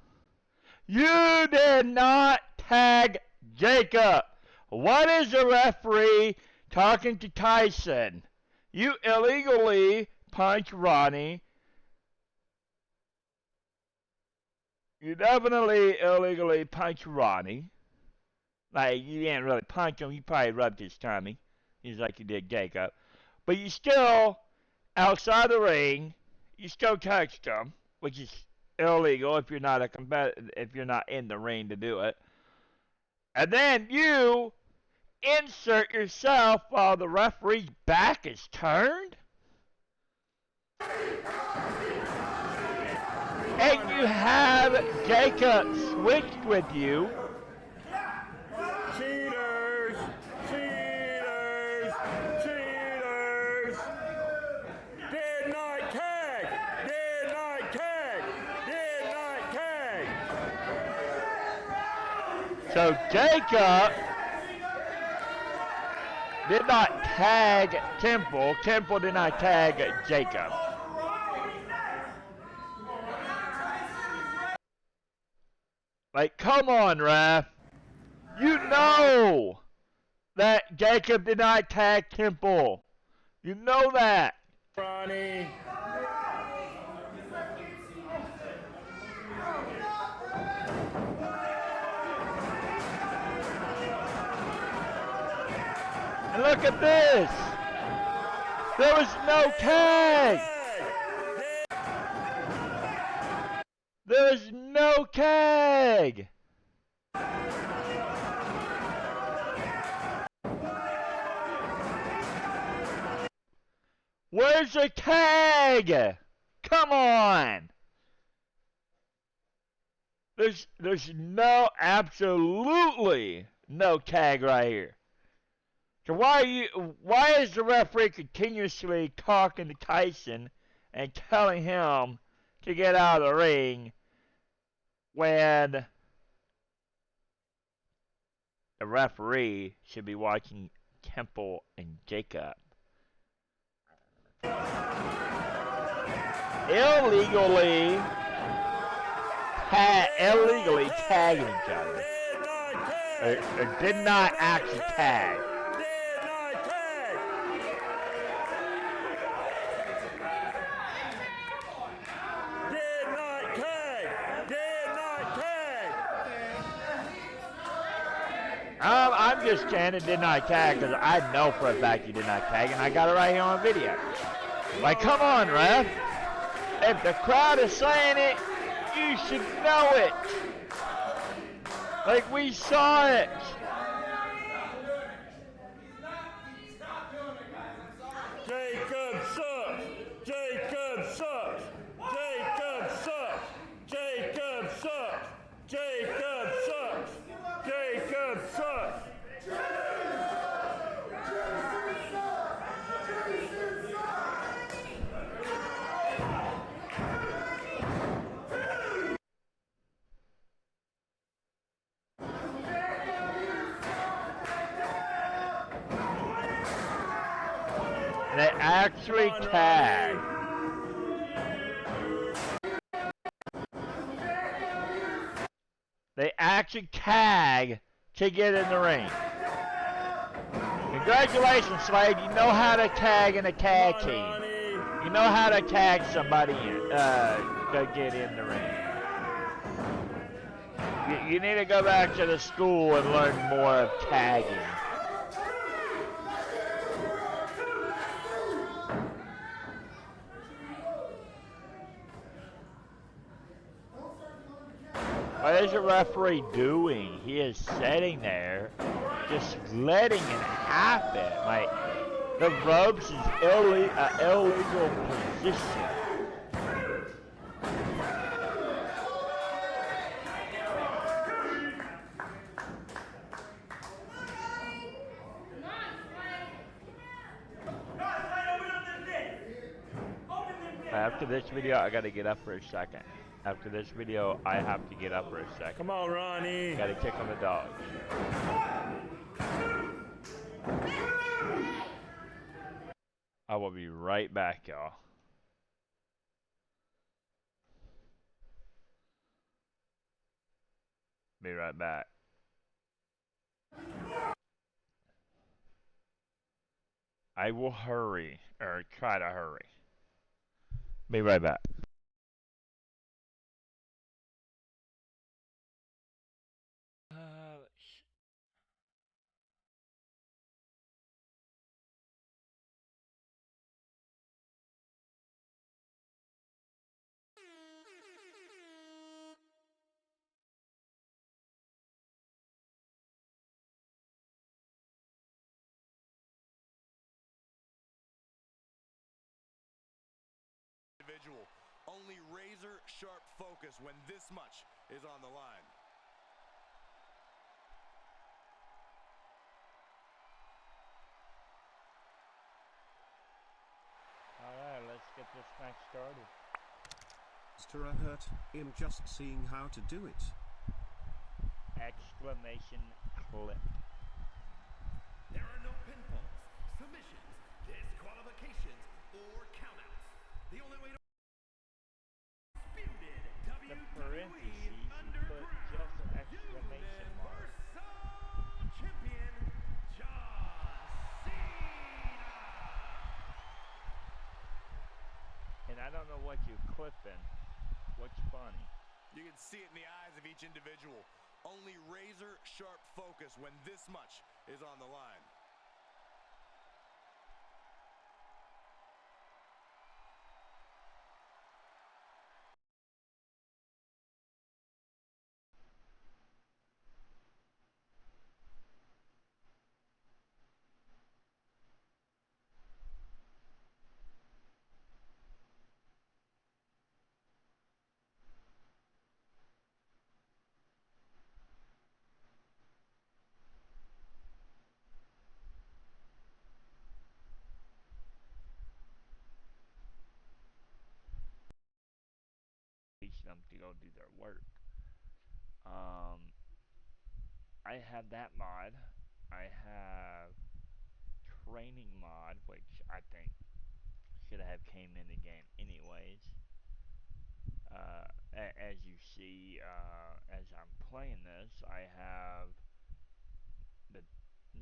[SPEAKER 4] you did not tag Jacob. What is the referee talking to Tyson? You illegally punched Ronnie. You definitely illegally punched Ronnie. Like, you didn't really punch him. You probably rubbed his tummy. Just like you did Jacob. But you still, outside the ring, you still touched him, which is illegal if you're not if you're not in the ring to do it. And then you insert yourself while the referee's back is turned. And you have Jacob switched with you.
[SPEAKER 6] Cheaters! Cheaters! Cheaters! Did not tag! Did not tag! Did not tag!
[SPEAKER 4] So Jacob did not tag Temple. Temple did not tag Jacob. Like, come on, ref. You know that Jacob did not tag Temple. You know that.
[SPEAKER 6] Ronnie.
[SPEAKER 4] And look at this. There was no tag. There is no tag. Where's the tag? Come on. There's no, absolutely no tag right here. So why is the referee continuously talking to Tyson and telling him to get out of the ring when the referee should be watching Temple and Jacob illegally tagging each other? Or did not actually tag. I'm just saying it did not tag because I know for a fact you did not tag, and I got it right here on video. Like, come on, ref. If the crowd is saying it, you should know it. Like, we saw it.
[SPEAKER 6] Jacob sucks! Jacob sucks! Jacob sucks! Jacob sucks! Jacob sucks! Jacob sucks!
[SPEAKER 4] They actually tagged. They actually tag to get in the ring. Congratulations, Slade. You know how to tag in a tag team. You know how to tag somebody to get in the ring. You need to go back to the school and learn more of tagging. What is the referee doing? He is sitting there, just letting it happen. Like, the ropes is illegal position. After this video, I gotta get up for a second. After this video, I have to get up for a second.
[SPEAKER 6] Come on, Ronnie.
[SPEAKER 4] Gotta kick on the dogs. I will be right back, y'all. Be right back. I will hurry, or try to hurry. Be right back.
[SPEAKER 7] Individual. Only razor sharp focus when this much is on the line.
[SPEAKER 4] Alright, let's get this match started.
[SPEAKER 8] Hurt him just seeing how to do it.
[SPEAKER 4] Exclamation clip.
[SPEAKER 9] There are no pinfalls, submissions, disqualifications, or countouts. The only way to disputed
[SPEAKER 4] The
[SPEAKER 9] WWE
[SPEAKER 4] parentheses, you put
[SPEAKER 9] Underground
[SPEAKER 4] just an exclamation mark.
[SPEAKER 9] Universal Champion John Cena.
[SPEAKER 4] And I don't know what you're clipping. What's funny?
[SPEAKER 7] You can see it in the eyes of each individual. Only razor sharp focus when this much is on the line.
[SPEAKER 4] Teach them to go do their work. I have that mod. I have training mod, which I think should have came in the game anyways. As you see, as I'm playing this, I have the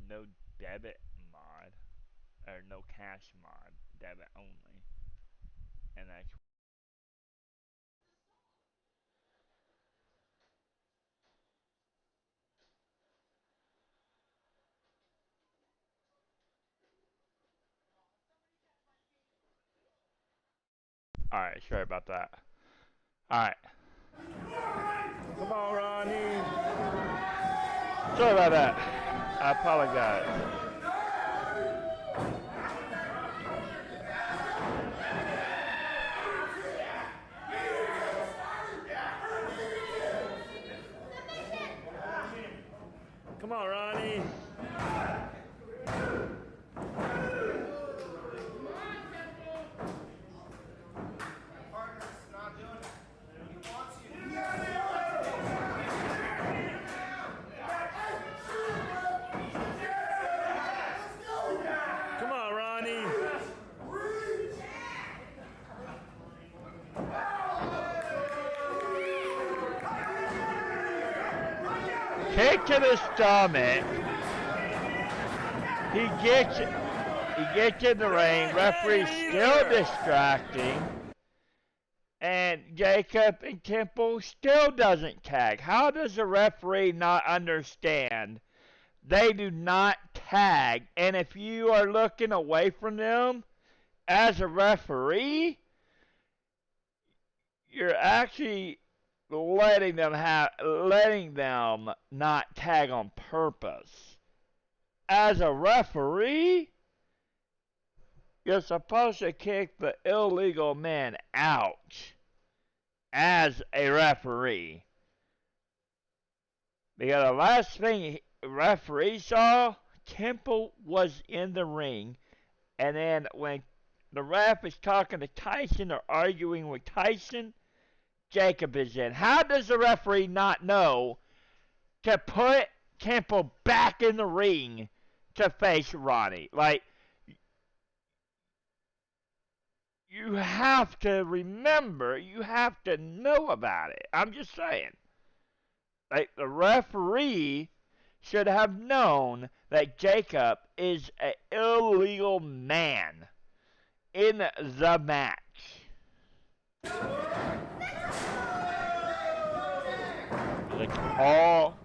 [SPEAKER 4] no debit mod, or no cash mod, debit only, and that's alright. Sorry about that. Alright.
[SPEAKER 6] Come on, Ronnie.
[SPEAKER 4] Sorry about that. I apologize.
[SPEAKER 6] Come on, Ronnie. Come on, Ronnie.
[SPEAKER 4] kick to the stomach. He gets in the ring. Referee still distracting. And Jacob and Temple still doesn't tag. How does the referee not understand? They do not tag. And if you are looking away from them as a referee, you're actually letting them not tag on purpose. As a referee, you're supposed to kick the illegal man out as a referee. Because the last thing referee saw, Temple was in the ring, and then when the ref is talking to Tyson or arguing with Tyson, Jacob is in. How does the referee not know to put Temple back in the ring to face Ronnie? Like, you have to remember, you have to know about it. I'm just saying. Like, the referee should have known that Jacob is an illegal man in the match. They call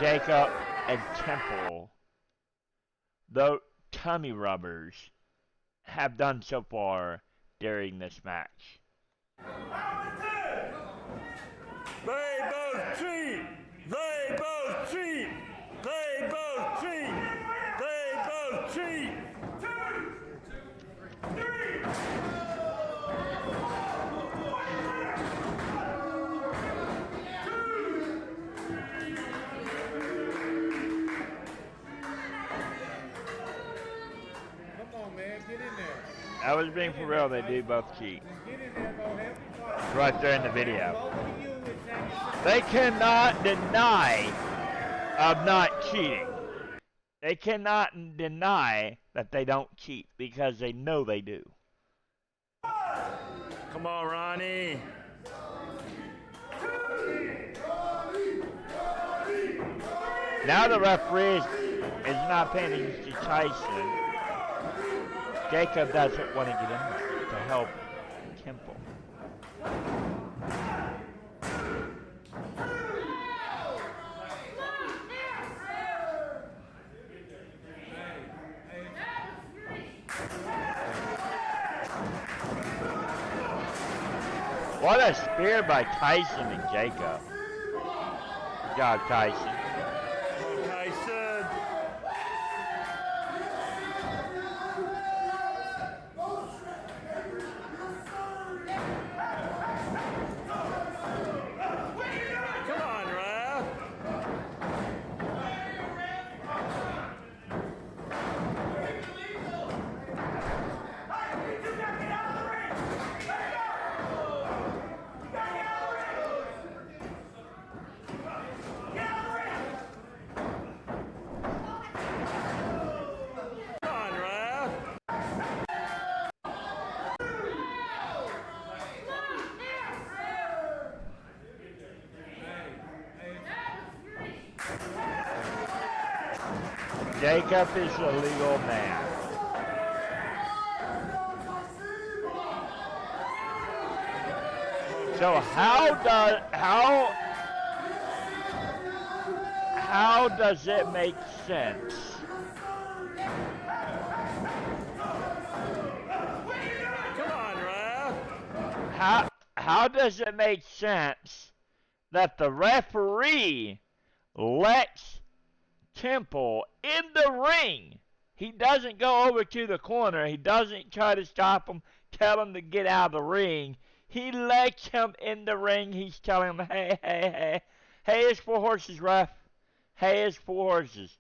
[SPEAKER 4] Jacob and Temple the tummy rubbers have done so far during this match.
[SPEAKER 6] They both cheat! They both cheat! They both cheat! They both cheat! 2, 3!
[SPEAKER 3] Come on, man, get in there.
[SPEAKER 4] I was being for real, they do both cheat.
[SPEAKER 3] Get in there, go help me fight.
[SPEAKER 4] Right there in the video.
[SPEAKER 3] Over to you and Sammy.
[SPEAKER 4] They cannot deny of not cheating. They cannot deny that they don't cheat because they know they do.
[SPEAKER 6] Come on, Ronnie.
[SPEAKER 4] Now the referee is not paying attention to Tyson. Jacob doesn't want to get in there to help Temple. What a spear by Tyson and Jacob. Good job, Tyson.
[SPEAKER 6] Tyson. Come on, Raf. Come on, Raf.
[SPEAKER 4] Jacob is a legal man. So how does it make sense?
[SPEAKER 6] Come on, Raf.
[SPEAKER 4] How does it make sense that the referee lets Temple in the ring? He doesn't go over to the corner. He doesn't try to stop him, tell him to get out of the ring. He lets him in the ring. He's telling him, hey, it's 4 horses, ref. Hey, it's 4 horses.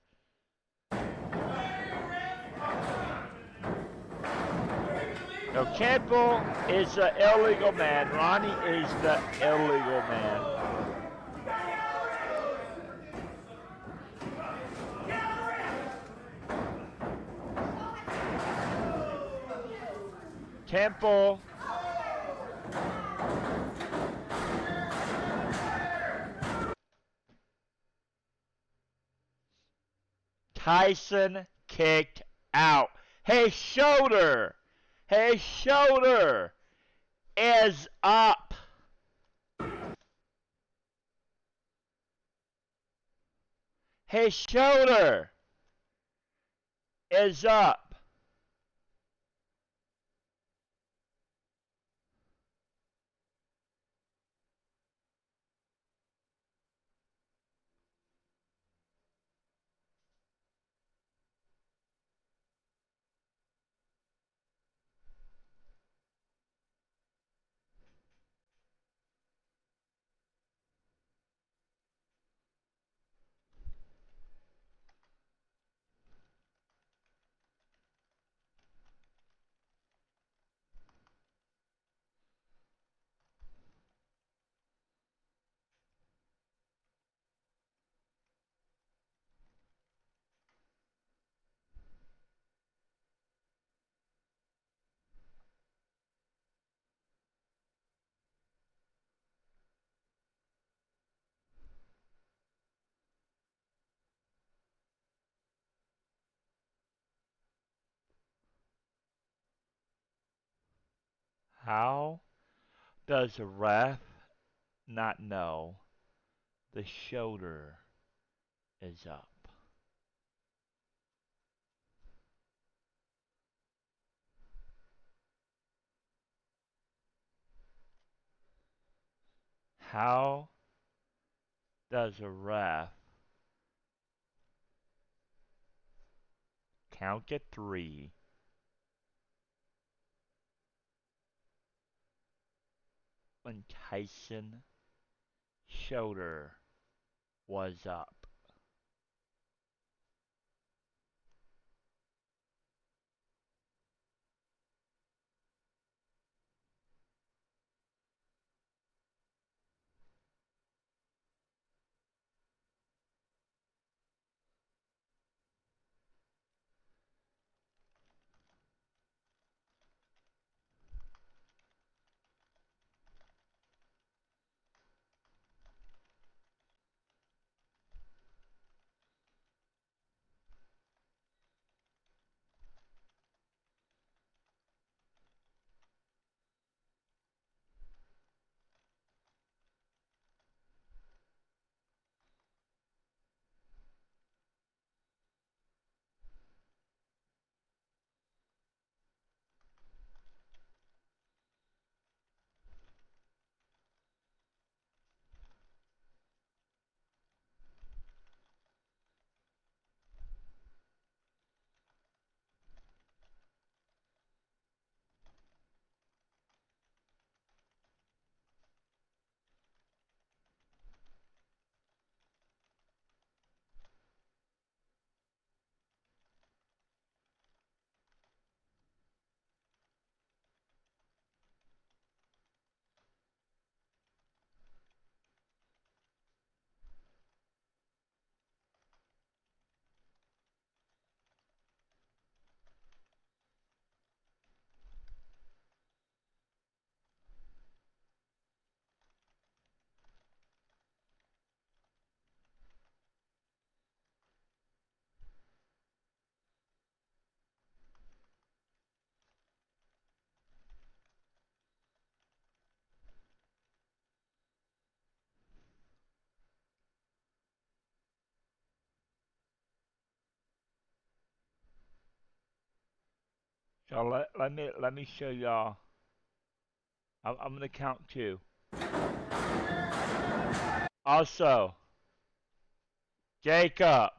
[SPEAKER 4] So Temple is the illegal man. Ronnie is the illegal man. Temple. Tyson kicked out. His shoulder is up. His shoulder is up. How does a ref not know the shoulder is up? How does a ref count to 3 when Tyson shoulder was up? So let me show y'all. I'm gonna count 2. Also, Jacob,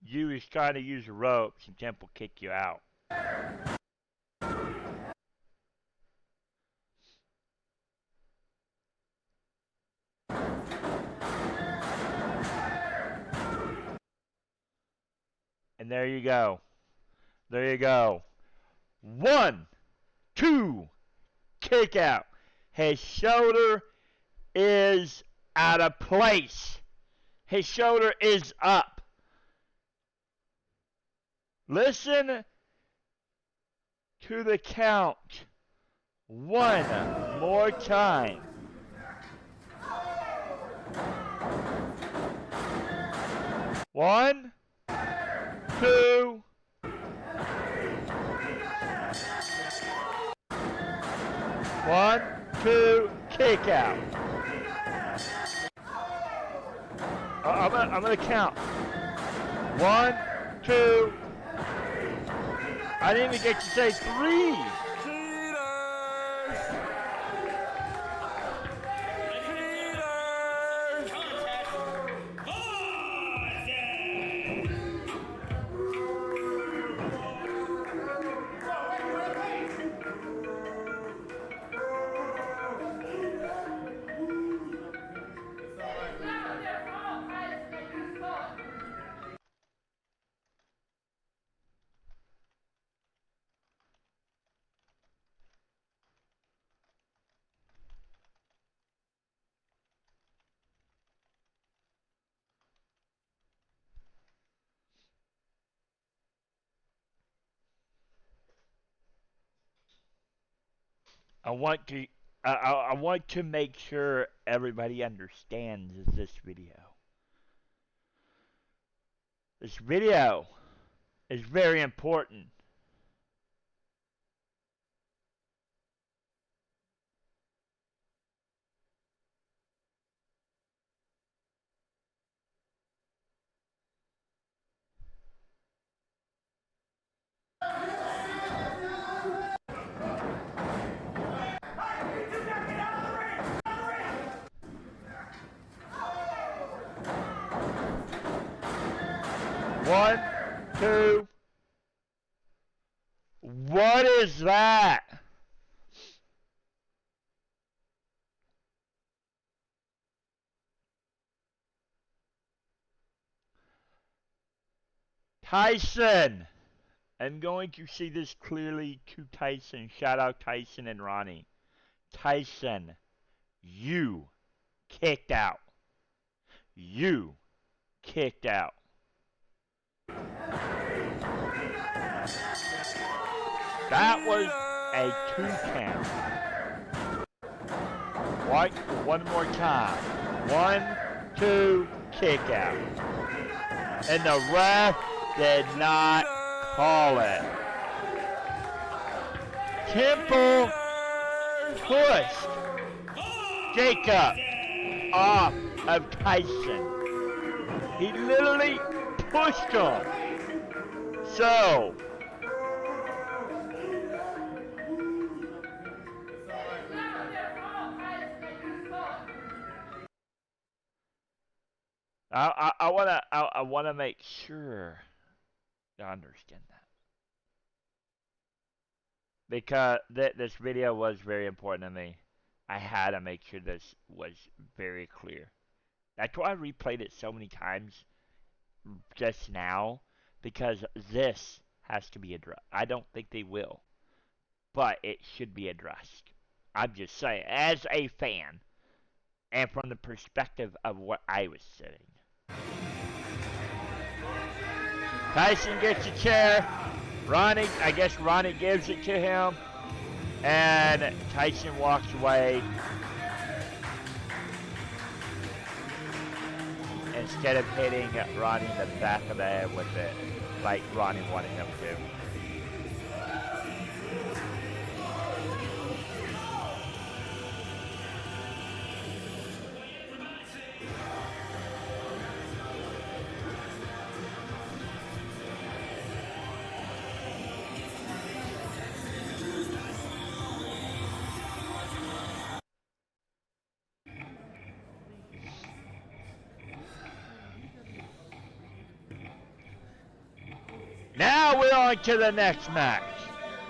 [SPEAKER 4] you is trying to use the ropes and Temple kick you out. And there you go. There you go. 1, 2, kick out. His shoulder is out of place. His shoulder is up. Listen to the count one more time. 1, 2. 1, 2, kick out. I'm gonna count. 1, 2. I didn't even get to say 3. I want to I want to make sure everybody understands this video. This video is very important. One, two. What is that? Tyson. I'm going to see this clearly to Tyson. Shout out Tyson and Ronnie. Tyson, you kicked out. You kicked out. That was a 2 count. What? One more time. 1, 2, kick out. And the ref did not call it. Temple pushed Jacob off of Tyson. He literally pushed him. So, I wanna make sure you understand that, because this video was very important to me. I had to make sure this was very clear. That's why I replayed it so many times just now, because this has to be addressed. I don't think they will, but it should be addressed. I'm just saying, as a fan, and from the perspective of what I was sitting. Tyson gets a chair. I guess Ronnie gives it to him. And Tyson walks away. Instead of hitting Ronnie in the back of the head with it, like Ronnie wanted him to. Now we're on to the next match.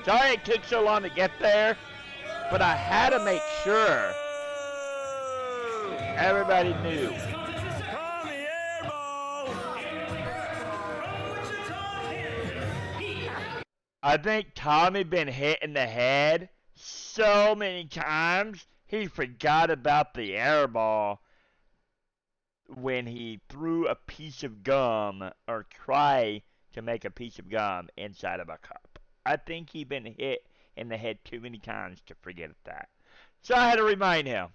[SPEAKER 4] Sorry it took so long to get there, but I had to make sure everybody knew. I think Tommy been hit in the head so many times, he forgot about the air ball when he threw a piece of gum or tried to make a piece of gum inside of a cup. I think he been hit in the head too many times to forget that. So I had to remind him.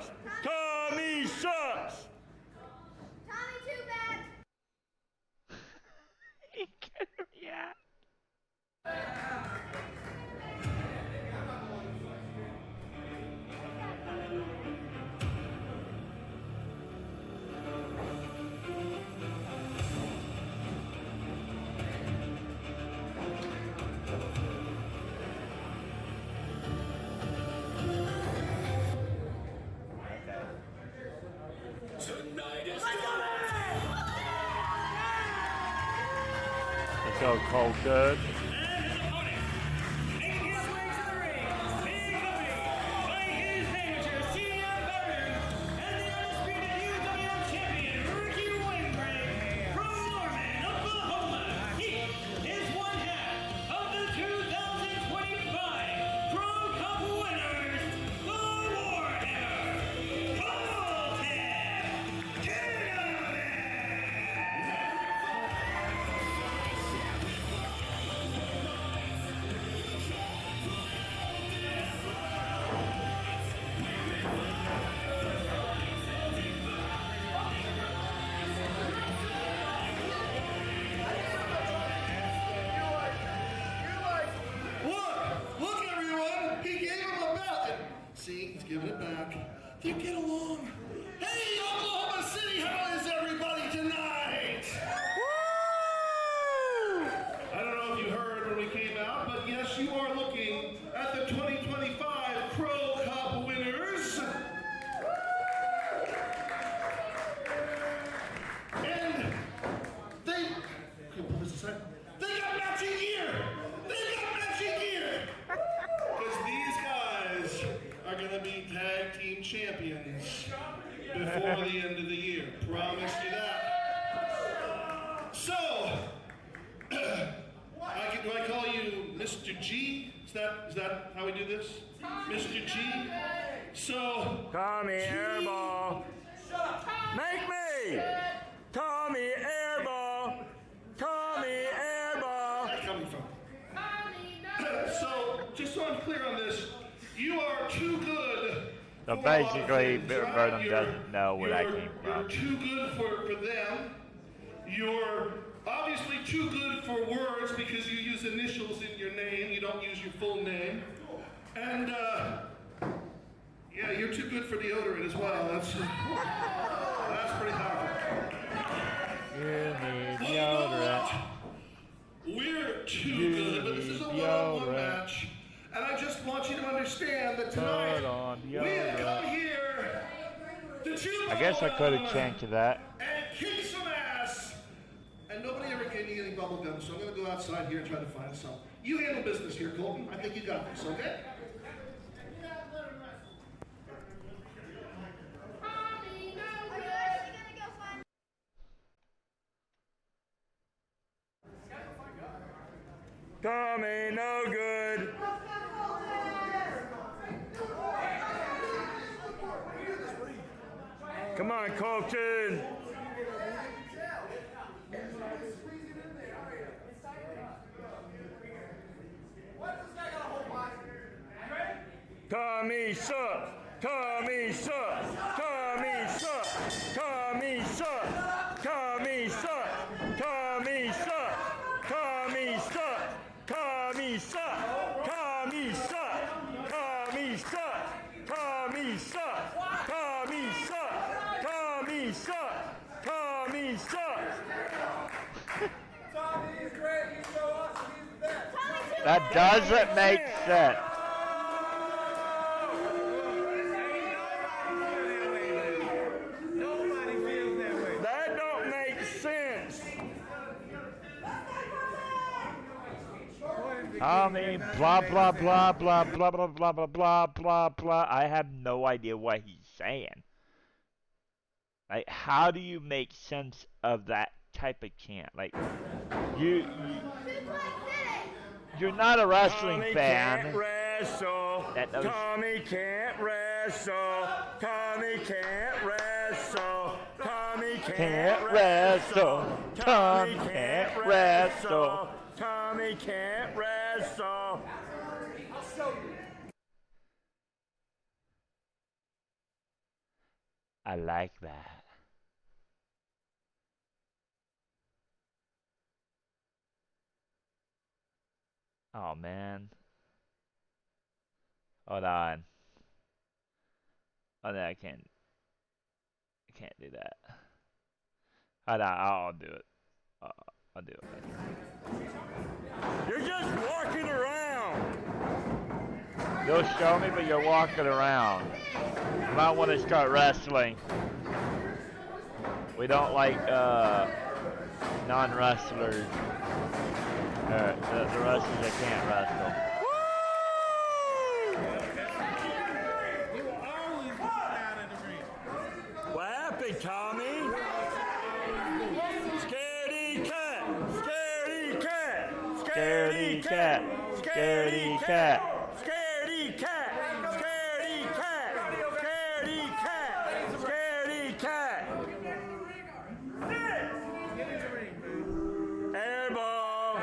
[SPEAKER 6] sucks. Tommy sucks.
[SPEAKER 2] Tommy too bad.
[SPEAKER 4] Yeah. Let's go, Colton.
[SPEAKER 5] Making his way to the ring, being accompanied by his manager, senior veteran, and the undisputed UWO champion, Ricky Wingrave, from Norman, Oklahoma. He is one half of the 2025 Pro Cup winners, the Warhammer, Colton Kennedy.
[SPEAKER 9] Look, everyone! He gave him a belt. See, he's giving it back. They get along. Hey, Oklahoma City, how is everybody tonight? Woo! I don't know if you heard when we came out, but yes, you are looking at the 2025 Pro Cup winners. And they got matching gear! They got matching gear! Because these guys are going to be tag team champions before the end of the year. Promise you that. So, do I call you Mr. G? Is that how we do this? Mr. G? So,
[SPEAKER 6] Tommy airball. Make me. Tommy airball. Tommy airball.
[SPEAKER 9] where's that coming from? So, just so I'm clear on this, you are too good.
[SPEAKER 4] So
[SPEAKER 9] for a lot of
[SPEAKER 4] basically,
[SPEAKER 9] things, right?
[SPEAKER 4] Burnham
[SPEAKER 9] You're-
[SPEAKER 4] doesn't know where that
[SPEAKER 9] you're-
[SPEAKER 4] came
[SPEAKER 9] You're
[SPEAKER 4] from.
[SPEAKER 9] too good for them. You're obviously too good for words because you use initials in your name. You don't use your full name. And, yeah, you're too good for deodorant as well. That's pretty powerful.
[SPEAKER 4] You need
[SPEAKER 9] Well, you know
[SPEAKER 4] deodorant.
[SPEAKER 9] what? We're too
[SPEAKER 4] You
[SPEAKER 9] good, but this is a
[SPEAKER 4] need
[SPEAKER 9] one-on-one
[SPEAKER 4] deodorant.
[SPEAKER 9] match. And I just want you to understand that
[SPEAKER 4] Put
[SPEAKER 9] tonight,
[SPEAKER 4] on
[SPEAKER 9] we have come
[SPEAKER 4] deodorant.
[SPEAKER 9] here to chew
[SPEAKER 4] I guess I could have
[SPEAKER 9] bubblegum
[SPEAKER 4] changed to that.
[SPEAKER 9] and kick some ass. And nobody ever gave me any bubble gum, so I'm going to go outside here and try to find some. You handle business here, Colton. I think you got this, okay?
[SPEAKER 2] Are you actually gonna go find?
[SPEAKER 6] Tommy, no good. Come on, Colton. Tommy sucks. Tommy sucks. Tommy sucks. Tommy sucks. Tommy sucks. Tommy sucks. Tommy sucks. Tommy sucks. Tommy sucks. Tommy sucks. Tommy sucks. Tommy sucks. Tommy sucks. Tommy sucks.
[SPEAKER 4] That doesn't make sense.
[SPEAKER 3] Nobody feels that way.
[SPEAKER 6] That don't make sense.
[SPEAKER 4] Tommy, blah blah blah blah blah blah blah blah blah blah blah. I have no idea what he's saying. Like, how do you make sense of that type of chant? Like, you you're not a wrestling
[SPEAKER 6] Tommy
[SPEAKER 4] fan.
[SPEAKER 6] can't wrestle.
[SPEAKER 4] That knows-
[SPEAKER 6] Tommy can't wrestle. Tommy can't wrestle. Tommy
[SPEAKER 4] Can't wrestle. Tommy can't wrestle.
[SPEAKER 6] Tommy can't wrestle.
[SPEAKER 4] I like that. Oh man. Hold on. Oh no, I can't do that. Hold on, I'll do it. I'll do it later.
[SPEAKER 6] You're just walking around.
[SPEAKER 4] You'll show me, but you're walking around. You might want to start wrestling. We don't like non-wrestlers. The wrestlers that can't wrestle.
[SPEAKER 3] You will always be out of the ring.
[SPEAKER 6] What happened, Tommy? Scaredy cat! Scaredy cat!
[SPEAKER 4] Scaredy cat! Scaredy cat!
[SPEAKER 6] Scaredy cat! Scaredy cat! Scaredy cat! Scaredy cat!
[SPEAKER 3] Get in the ring, man.
[SPEAKER 6] Airball!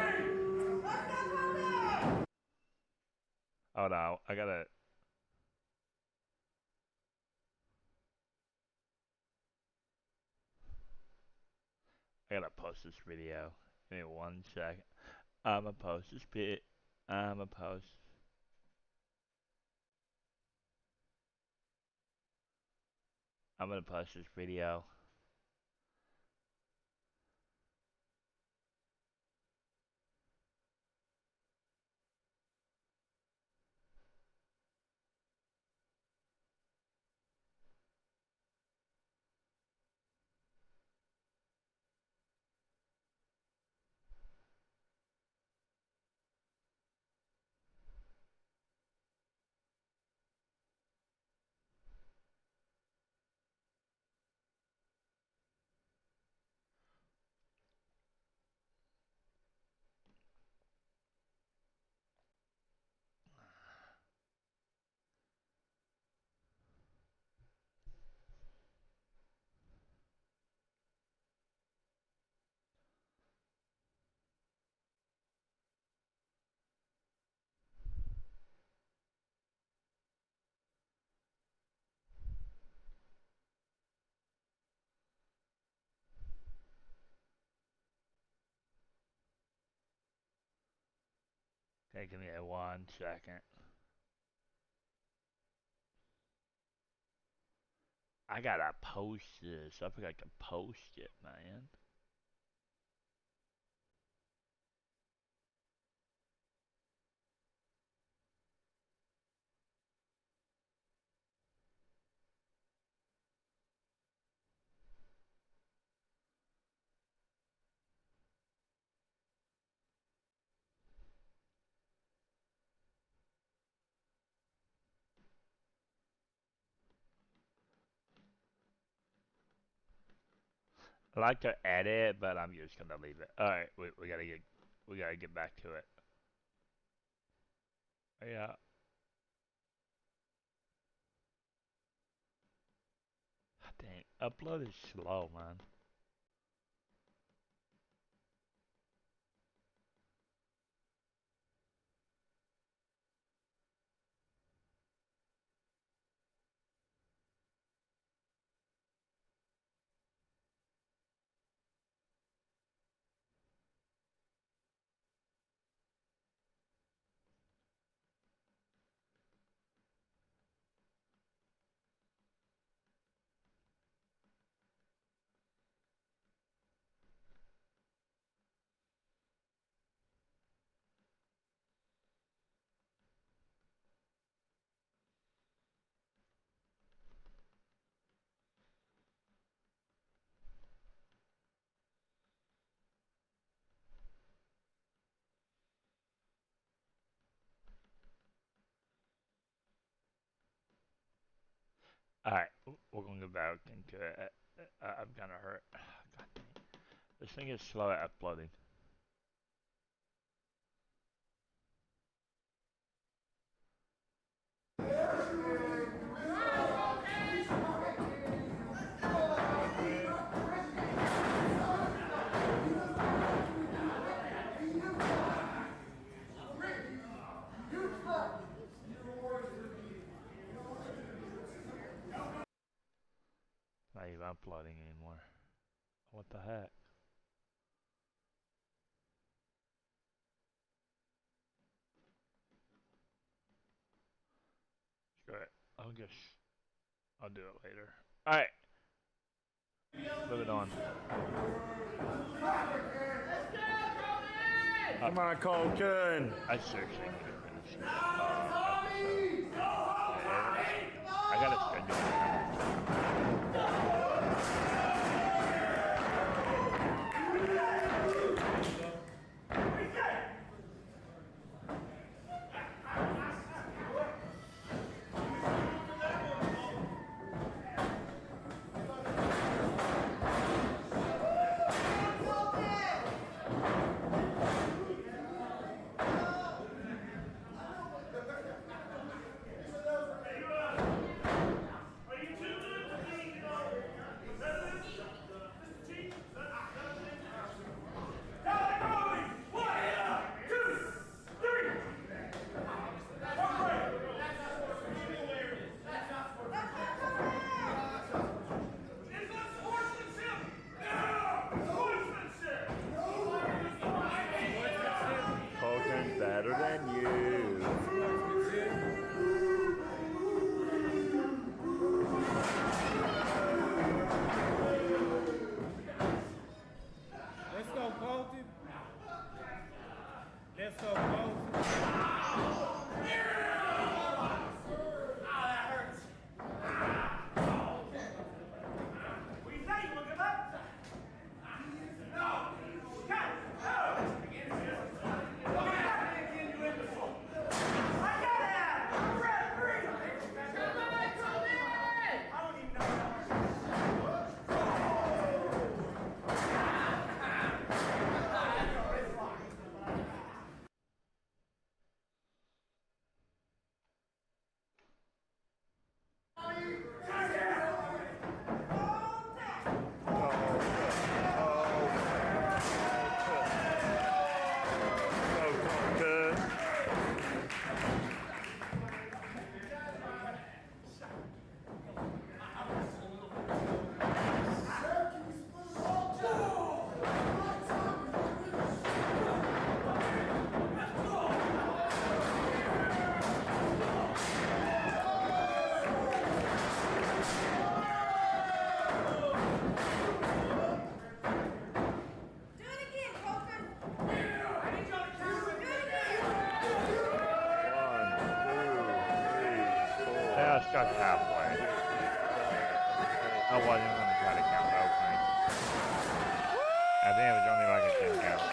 [SPEAKER 4] Oh no, I gotta post this video. Give me 1 second. I'ma post this bit. I'ma post. I'm gonna post this video. Okay, give me 1 second. I gotta post this. I forgot to post it, man. I like to edit, but I'm just gonna leave it. All right, we gotta get back to it. Yeah. Dang, upload is slow, man. All right, we're gonna go back into it. I'm gonna hurt. God dang. This thing is slow at uploading.
[SPEAKER 10] not even uploading anymore. What the heck? Screw it. I'll do it later. Alright. Moving on.
[SPEAKER 6] Come on, Colton.
[SPEAKER 10] I seriously can't finish this episode. I gotta schedule
[SPEAKER 6] Colton's better than you.
[SPEAKER 3] Let's go, Colton. Let's go, Colton.
[SPEAKER 2] Do it again, Colton. I need y'all to count. Do it again.
[SPEAKER 6] 1, 2, 3, 4.
[SPEAKER 10] Yeah, I stuck halfway. I wasn't gonna try to count the opening. I think it was only like a 10 count.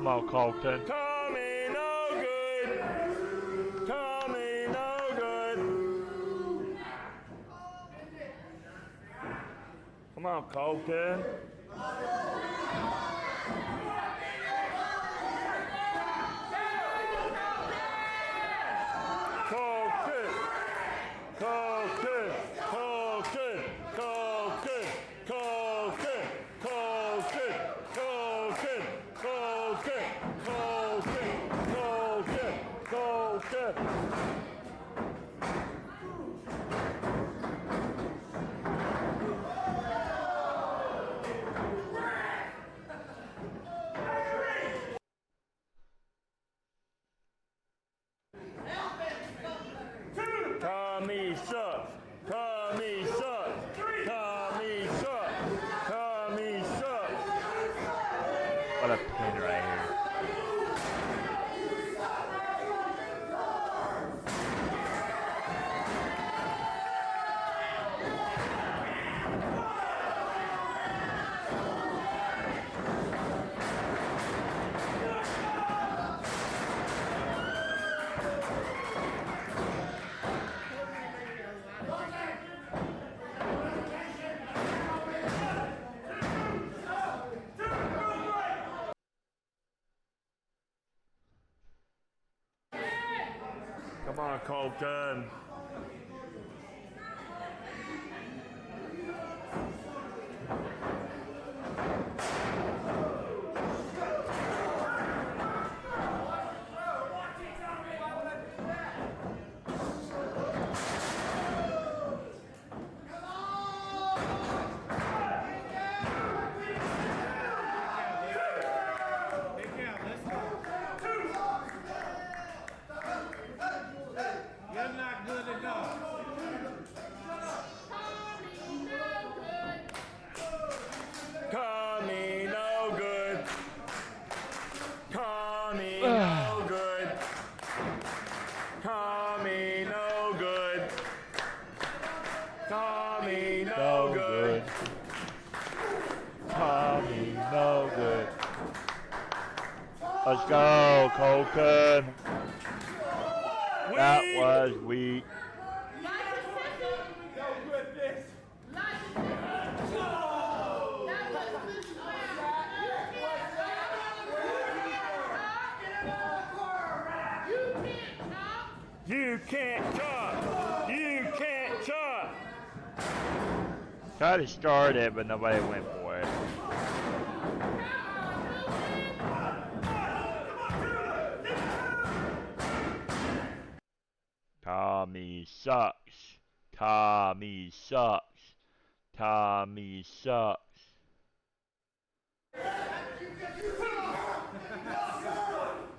[SPEAKER 10] Come on, Colton.
[SPEAKER 6] Tommy, no good. Tommy, no good. Come on, Colton. Colton. Colton. Colton. Colton. Colton. Colton. Colton. Colton. Colton. Colton. Tommy sucks. Tommy sucks. Tommy sucks. Tommy sucks.
[SPEAKER 10] What a pin right here.
[SPEAKER 6] Come on, Colton.
[SPEAKER 3] You're not good enough.
[SPEAKER 6] Tommy, no good. Tommy, no good. Tommy, no good. Tommy, no
[SPEAKER 10] No
[SPEAKER 6] good.
[SPEAKER 10] good. Tommy, no good. Let's go, Colton. That was weak.
[SPEAKER 6] You can't talk. You can't talk.
[SPEAKER 10] Tried to start it, but nobody went for it. Tommy sucks. Tommy sucks. Tommy sucks.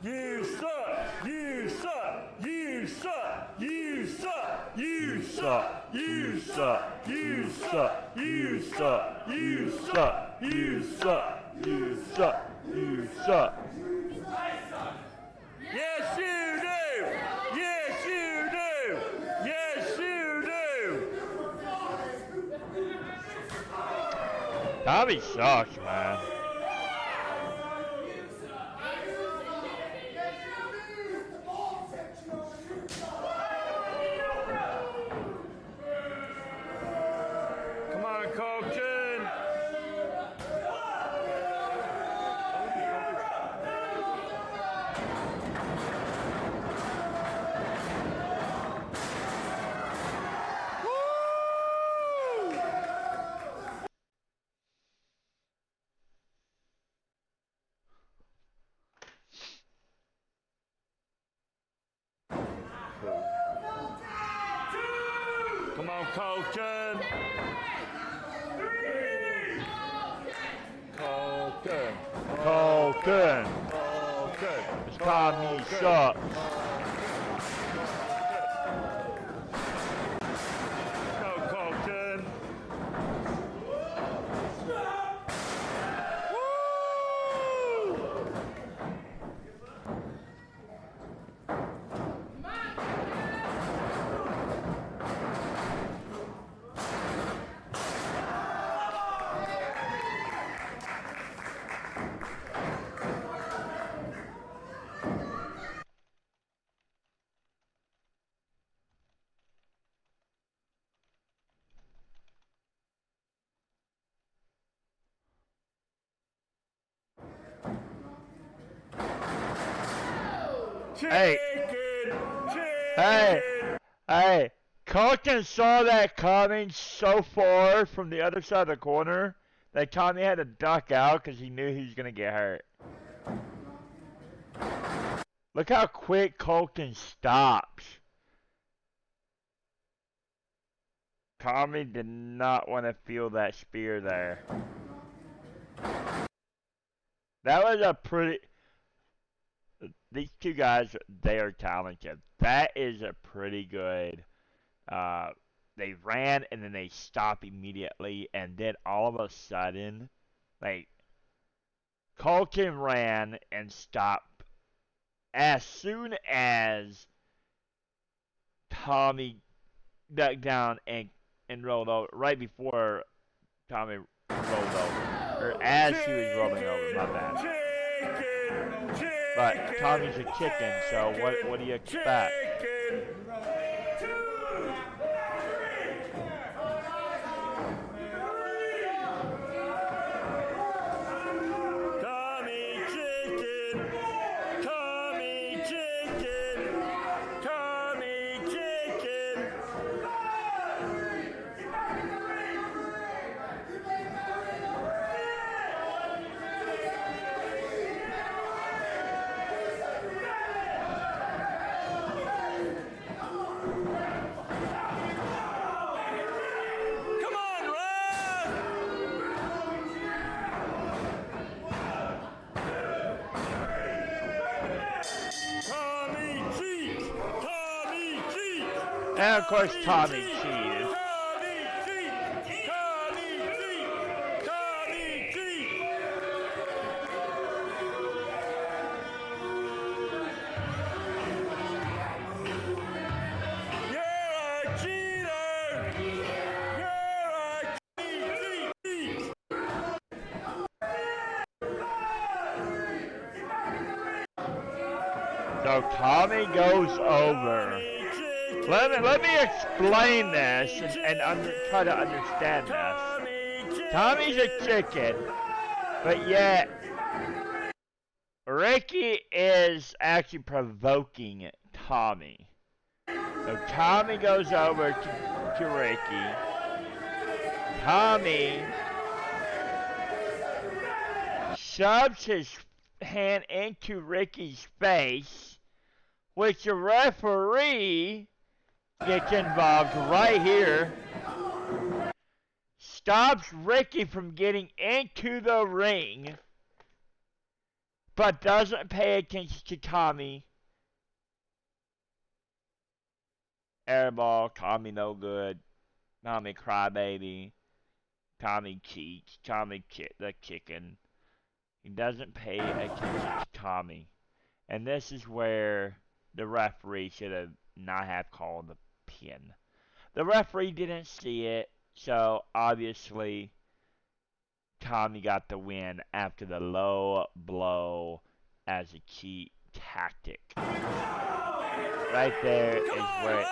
[SPEAKER 6] You suck. You suck. You suck. You suck. You suck. You suck. You suck. You suck. You suck. You suck.
[SPEAKER 10] You suck. You suck.
[SPEAKER 6] Yes, you do. Yes, you do. Yes, you do.
[SPEAKER 10] Tommy sucks, man.
[SPEAKER 6] Come on, Colton. Come on, Colton. Colton.
[SPEAKER 10] Colton.
[SPEAKER 6] Colton.
[SPEAKER 10] Tommy sucks.
[SPEAKER 6] Go, Colton.
[SPEAKER 4] Hey. Hey. Hey. Colton saw that coming so far from the other side of the corner that Tommy had to duck out because he knew he was going to get hurt. Look how quick Colton stops. Tommy did not want to feel that spear there. That was a pretty... These two guys, they are talented. That is a pretty good... they ran and then they stopped immediately, and then all of a sudden, like, Colton ran and stopped as soon as Tommy ducked down and rolled over, right before Tommy rolled over, or as he was rolling over, my bad. But Tommy's a chicken, so what do you expect? And of course, Tommy cheated. So Tommy goes over. Let me explain this and try to understand this. Tommy's a chicken, but yet Ricky is actually provoking Tommy. So Tommy goes over to Ricky. Tommy shoves his hand into Ricky's face, which the referee gets involved right here. Stops Ricky from getting into the ring, but doesn't pay attention to Tommy. Airball, Tommy no good. Tommy crybaby. Tommy cheats. Tommy the chicken. He doesn't pay attention to Tommy. And this is where the referee should have not have called the pin. The referee didn't see it, so obviously Tommy got the win after the low blow as a key tactic. Right there is where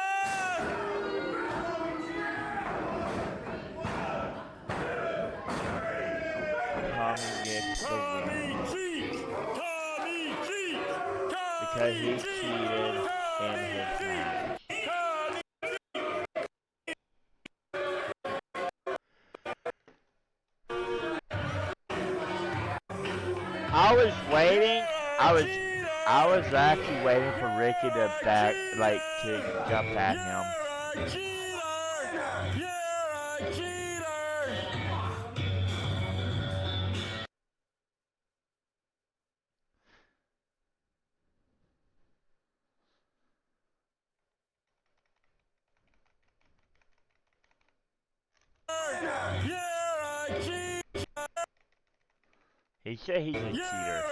[SPEAKER 4] Tommy gets the win. Because he cheated in his match. I was waiting. I was actually waiting for Ricky to to jump at him. He said he's a cheater.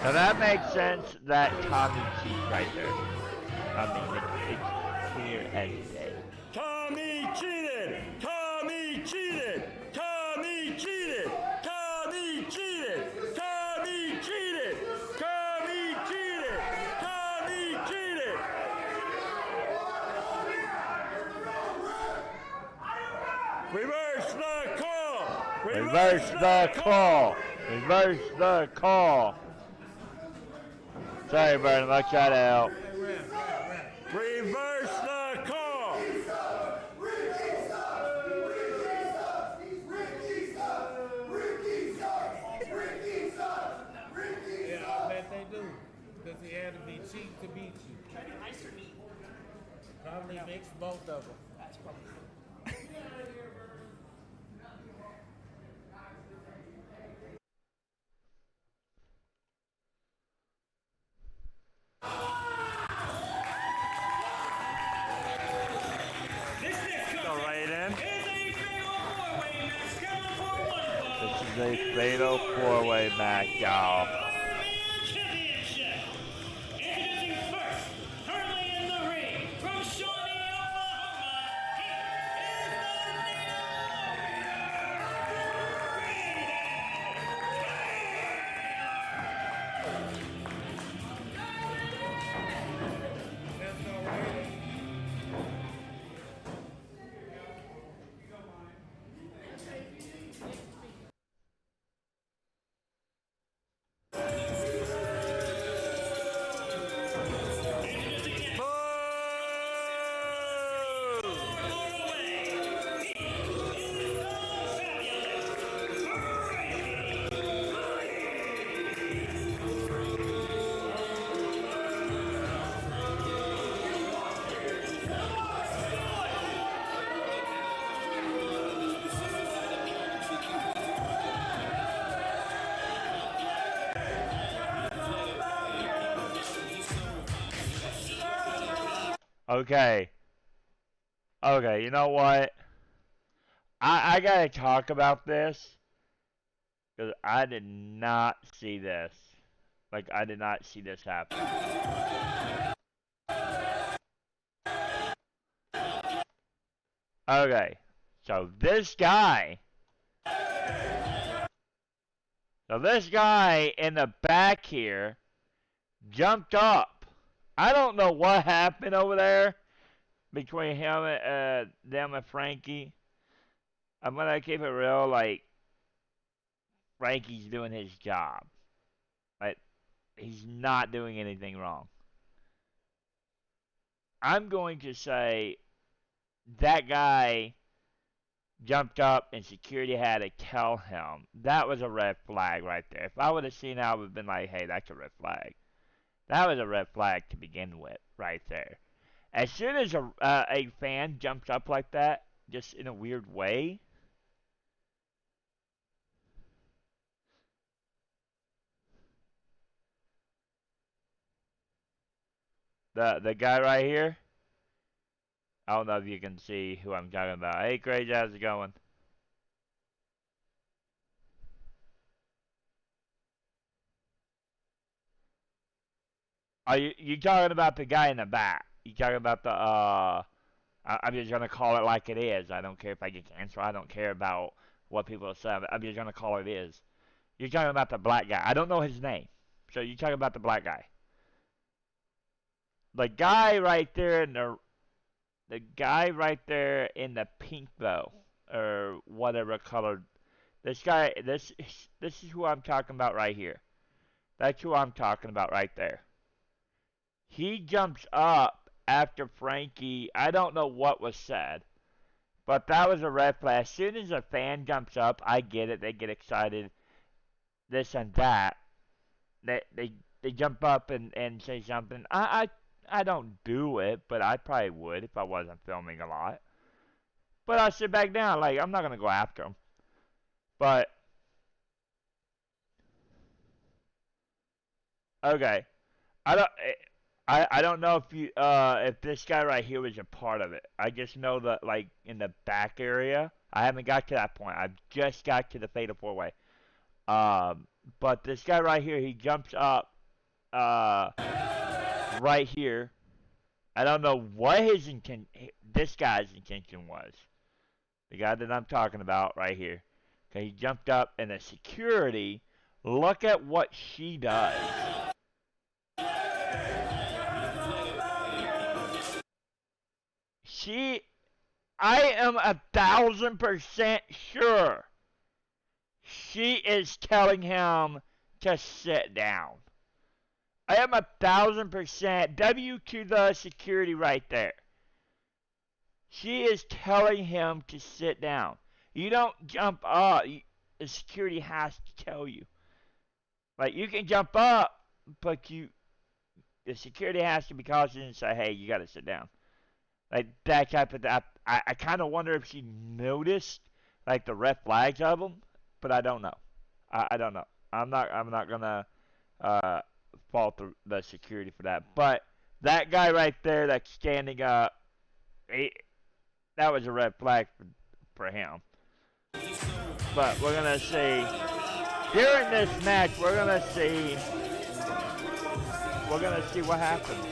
[SPEAKER 4] Now that makes sense that Tommy cheats right there. I mean, it's clear as day.
[SPEAKER 6] Tommy cheated! Tommy cheated! Tommy cheated! Tommy cheated! Tommy cheated! Tommy cheated! Tommy cheated!
[SPEAKER 4] Reverse the call. Reverse the call. Sorry, Vernon. I'll try to help.
[SPEAKER 6] Reverse the call.
[SPEAKER 3] Yeah, I bet they do. Because he had to be cheap to beat you. Probably mix both of them. That's probably.
[SPEAKER 5] This next
[SPEAKER 6] Go right in.
[SPEAKER 5] is a fatal four-way match,
[SPEAKER 4] This is a fatal four-way match, y'all.
[SPEAKER 5] scheduled for one fall. Ironman Championship. Introducing first, currently in the ring, from Shawnee, Oklahoma, he
[SPEAKER 4] Okay. Okay, you know what? I gotta talk about this. Because I did not see this. Like, I did not see this happen. Okay. So this guy in the back here jumped up. I don't know what happened over there between him and them and Frankie. I'm gonna keep it real, like Frankie's doing his job. Like he's not doing anything wrong. I'm going to say that guy jumped up and security had to tell him. That was a red flag right there. If I would have seen that, I would have been like, hey, that's a red flag. That was a red flag to begin with, right there. As soon as a fan jumps up like that, just in a weird way, the guy right here, I don't know if you can see who I'm talking about. Hey, Crazy, how's it going? Are you talking about the guy in the back? You talking about the I'm just gonna call it like it is. I don't care if I get canceled. I don't care about what people say. I'm just gonna call it is. You're talking about the black guy. I don't know his name. So you're talking about the black guy. The guy right there in the guy right there in the pink though, or whatever color. This guy, this is who I'm talking about right here. That's who I'm talking about right there. He jumps up after Frankie. I don't know what was said, but that was a red flag. As soon as a fan jumps up, I get it. They get excited, this and that. They jump up and say something. I don't do it, but I probably would if I wasn't filming a lot. But I sit back down, like I'm not gonna go after him. But okay, I don't. I don't know if this guy right here was a part of it. I just know that like in the back area, I haven't got to that point. I've just got to the fatal four way. But this guy right here, he jumps up right here. I don't know what this guy's intention was. The guy that I'm talking about right here. Okay, he jumped up and the security, look at what she does. I am 1,000% sure She is telling him to sit down. I am 1,000% W to the security right there. She is telling him to sit down. You don't jump up. The security has to tell you. Like, you can jump up, but the security has to be cautious and say, hey, you got to sit down. Like, that type of, I kind of wonder if she noticed, like, the red flags of them, but I don't know. I don't know. I'm not gonna fault the security for that. But that guy right there that's standing up, that was a red flag for him. But we're gonna see during this match. We're gonna see what happens.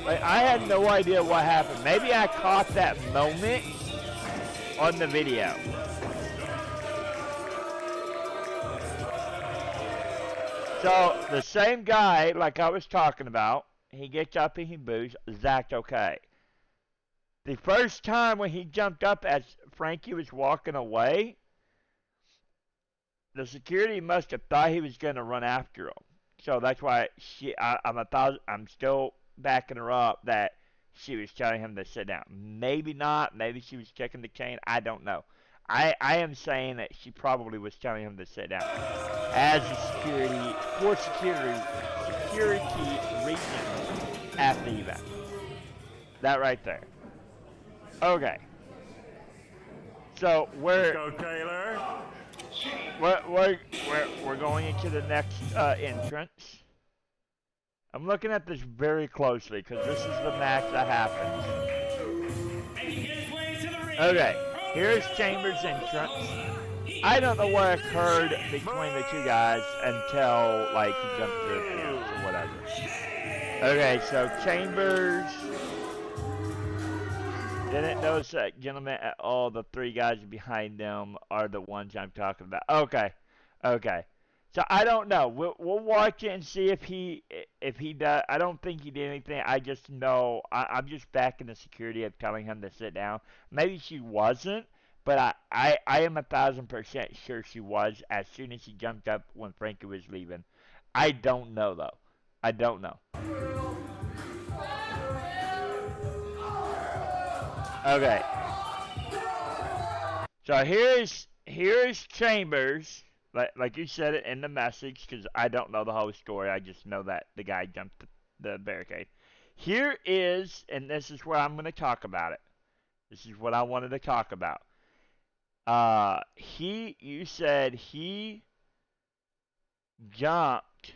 [SPEAKER 4] Like, I had no idea what happened. Maybe I caught that moment on the video. So the same guy, like I was talking about, he gets up and he boos. That's okay. The first time when he jumped up as Frankie was walking away, the security must have thought he was going to run after him. So that's why I'm still backing her up that she was telling him to sit down. Maybe not. Maybe she was checking the chain. I don't know. I am saying that she probably was telling him to sit down. As for security reasons at the event. That right there. Okay. So
[SPEAKER 6] Let's go, Taylor.
[SPEAKER 4] We're going into the next entrance. I'm looking at this very closely because this is the match that happens. Okay, here's Chambers' entrance. I don't know what occurred between the two guys until like he jumped to the fence or whatever. Okay, so Chambers didn't notice that gentleman at all. The three guys behind them are the ones I'm talking about. Okay. So I don't know. We'll watch it and see if he does. I don't think he did anything. I just know I'm just backing the security of telling him to sit down. Maybe she wasn't, but I am 1,000% sure she was as soon as he jumped up when Frankie was leaving. I don't know though. I don't know. Okay. So here's Chambers, like you said it in the message, because I don't know the whole story. I just know that the guy jumped the barricade. Here is, and this is where I'm going to talk about it. This is what I wanted to talk about. You said he jumped.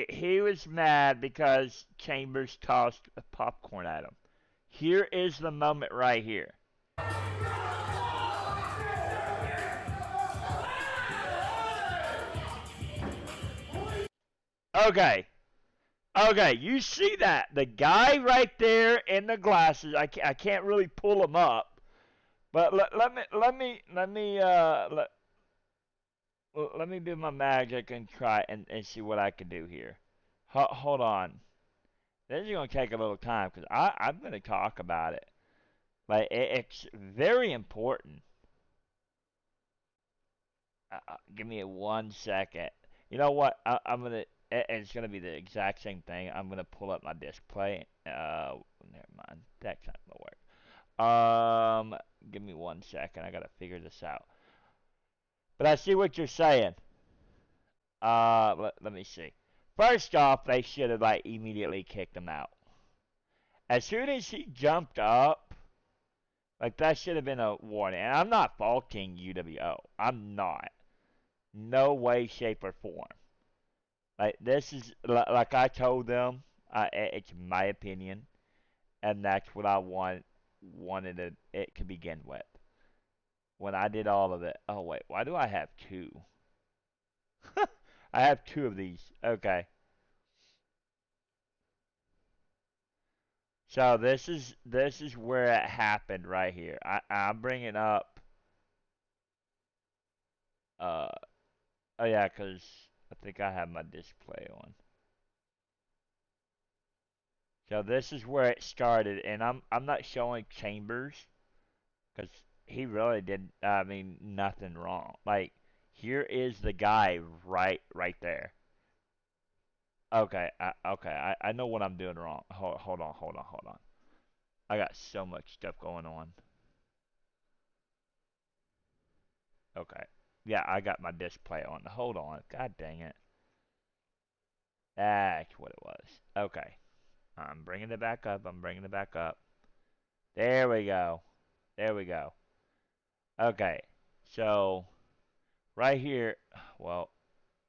[SPEAKER 4] He was mad because Chambers tossed a popcorn at him. Here is the moment right here. Okay, you see that? The guy right there in the glasses, I can't really pull him up, but let me do my magic and try and see what I can do here. Hold on. This is going to take a little time because I'm going to talk about it. Like, it's very important. Give me 1 second. You know what? I'm going to, it's going to be the exact same thing. I'm going to pull up my display. Never mind. That's not going to work. Give me 1 second. I got to figure this out. But I see what you're saying. Let me see. First off, they should have like immediately kicked him out. As soon as he jumped up, like that should have been a warning. And I'm not faulting UWO. I'm not. No way, shape, or form. Like this is like I told them. It's my opinion, and that's what I wanted it to begin with. When I did all of it. Oh wait, why do I have two? I have two of these. Okay. So this is where it happened right here. I'm bringing up. Oh yeah, 'cause I think I have my display on. So this is where it started, and I'm not showing Chambers. Because he really did, I mean, nothing wrong. Like, here is the guy right there. Okay, I know what I'm doing wrong. Hold on. I got so much stuff going on. Okay. Yeah, I got my display on. Hold on. God dang it. That's what it was. Okay. I'm bringing it back up. There we go. Okay. So, right here, well,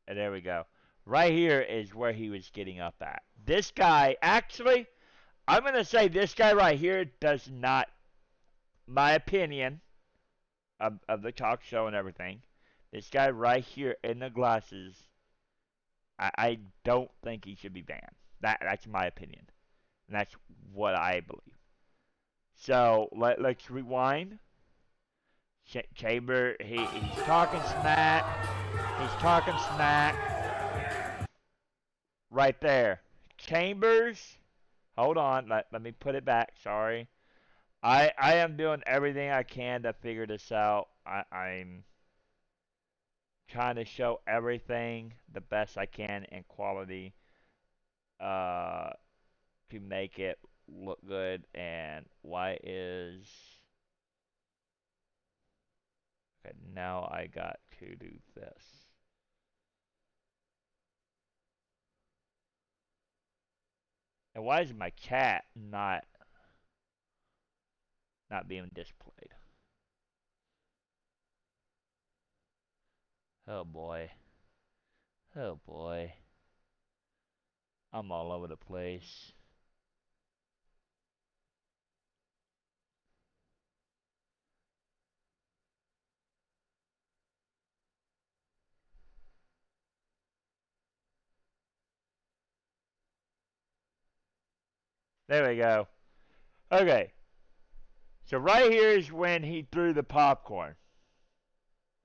[SPEAKER 4] there we go. Right here is where he was getting up at. This guy, actually, I'm going to say this guy right here does not, my opinion of the talk show and everything, this guy right here in the glasses, I don't think he should be banned. That's my opinion. And that's what I believe. So, let's rewind. Chamber, he's talking smack. He's talking smack. Right there. Chambers, hold on. Let me put it back. Sorry. I am doing everything I can to figure this out. I'm trying to show everything the best I can in quality uh, to make it look good. And why is... Okay, now I got to do this. And why is my cat not being displayed? Oh boy. Oh boy. I'm all over the place. There we go. Okay. So right here is when he threw the popcorn.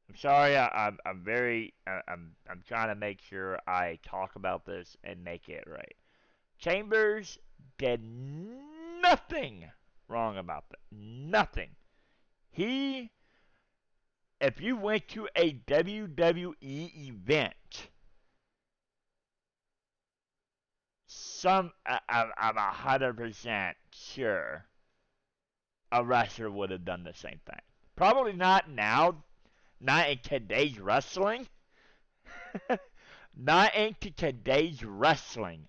[SPEAKER 4] I'm sorry. I'm very. I'm trying to make sure I talk about this and make it right. Chambers did nothing wrong about that. Nothing. He, if you went to a WWE event, I'm 100% sure a wrestler would have done the same thing. Probably not now, not in today's wrestling. Not into today's wrestling.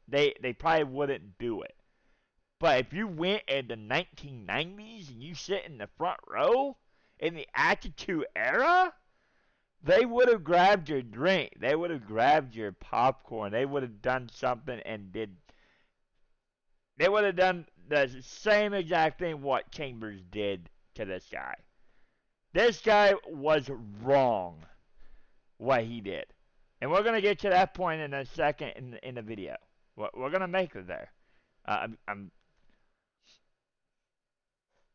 [SPEAKER 4] They probably wouldn't do it. But if you went in the 1990s and you sit in the front row in the Attitude Era, they would have grabbed your drink. They would have grabbed your popcorn. They would have done something and did. They would have done the same exact thing what Chambers did to this guy. This guy was wrong what he did. And we're going to get to that point in a second in the video. We're going to make it there. I'm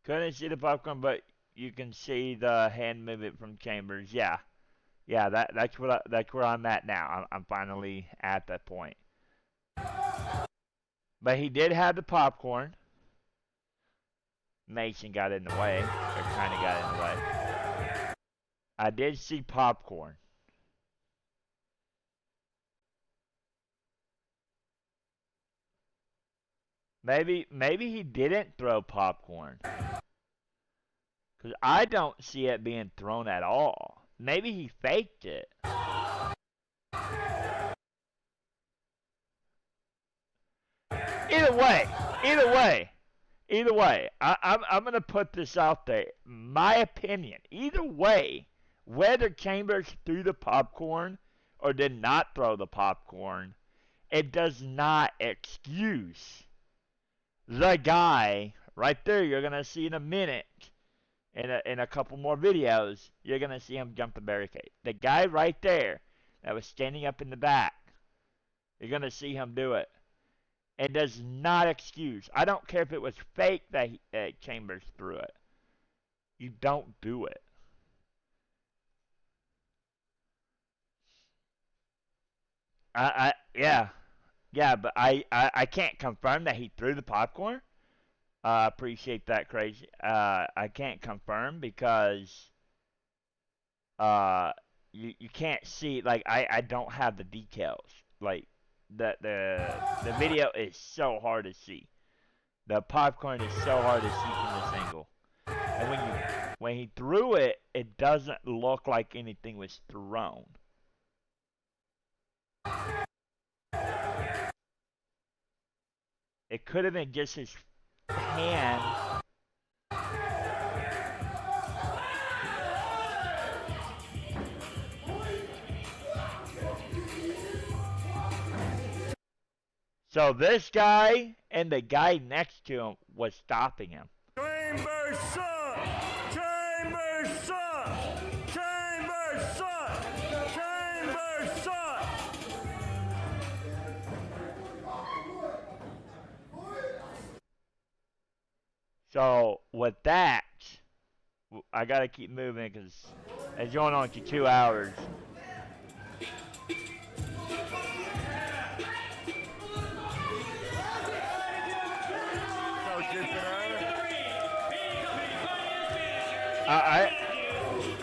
[SPEAKER 4] couldn't see the popcorn, but you can see the hand movement from Chambers. Yeah, that's where I'm at now. I'm finally at that point. But he did have the popcorn. Mason got in the way, or kind of got in the way. I did see popcorn. Maybe he didn't throw popcorn. Because I don't see it being thrown at all. Maybe he faked it. Either way, I'm going to put this out there. My opinion, either way, whether Chambers threw the popcorn or did not throw the popcorn, it does not excuse the guy right there. You're going to see in a minute, in a couple more videos, you're going to see him jump the barricade. The guy right there that was standing up in the back, you're going to see him do it. It does not excuse. I don't care if it was fake that Chambers threw it. You don't do it. Yeah, but I can't confirm that he threw the popcorn. I appreciate that, Crazy. I can't confirm because uh, you can't see. Like I don't have the details. Like the video is so hard to see. The popcorn is so hard to see from this angle. And when he threw it, it doesn't look like anything was thrown. It could have been just his hand. So this guy and the guy next to him was stopping him.
[SPEAKER 6] Chambers suck! Chambers suck! Chambers suck! Chambers suck!
[SPEAKER 4] So with that, I gotta keep moving because it's going on to 2 hours.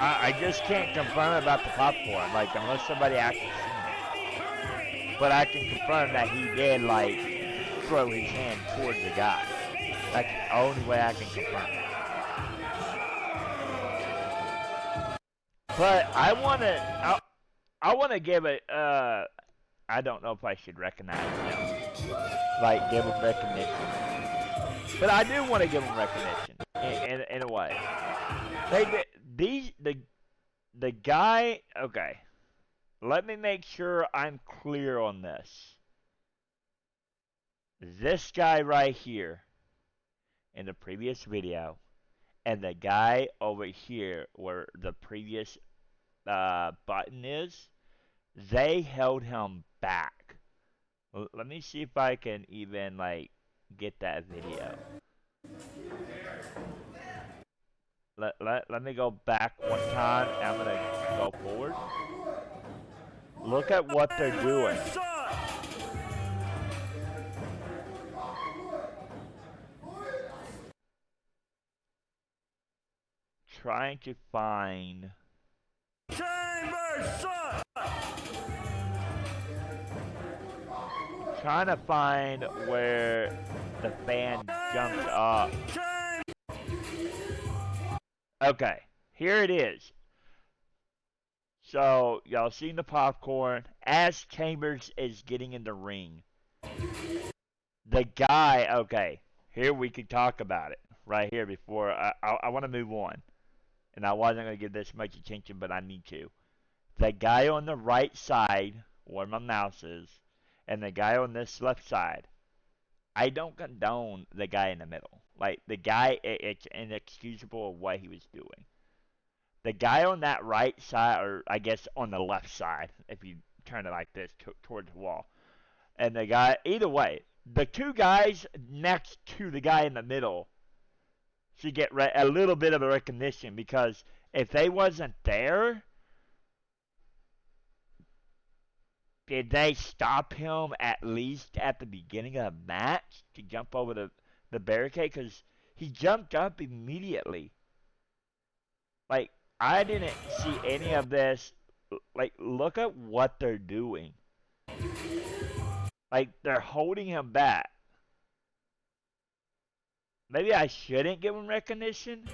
[SPEAKER 4] I just can't confirm about the popcorn, like unless somebody actually seen it. But I can confirm that he did like throw his hand towards the guy. That's the only way I can confirm it. But I wanna give it I don't know if I should recognize him. Like give him recognition. But I do want to give him recognition in a way. The guy, okay. Let me make sure I'm clear on this. This guy right here in the previous video and the guy over here where the previous button is, they held him back. Let me see if I can even like get that video. Let me go back one time. I'm gonna go forward. Look at what they're doing. Trying to find. Trying to find where the fan jumped up. Okay, here it is. So, y'all seen the popcorn as Chambers is getting in the ring. The guy, okay, here we can talk about it right here before I want to move on. And I wasn't going to give this much attention, but I need to. The guy on the right side, where my mouse is, and the guy on this left side, I don't condone the guy in the middle. Like, the guy, it's inexcusable of what he was doing. The guy on that right side, or I guess on the left side, if you turn it like this, towards the wall. And the guy, either way, the two guys next to the guy in the middle should get a little bit of a recognition, because if they wasn't there, did they stop him at least at the beginning of the match to jump over the barricade? Because he jumped up immediately. Like, I didn't see any of this. Like, look at what they're doing. Like, they're holding him back. Maybe I shouldn't give him recognition?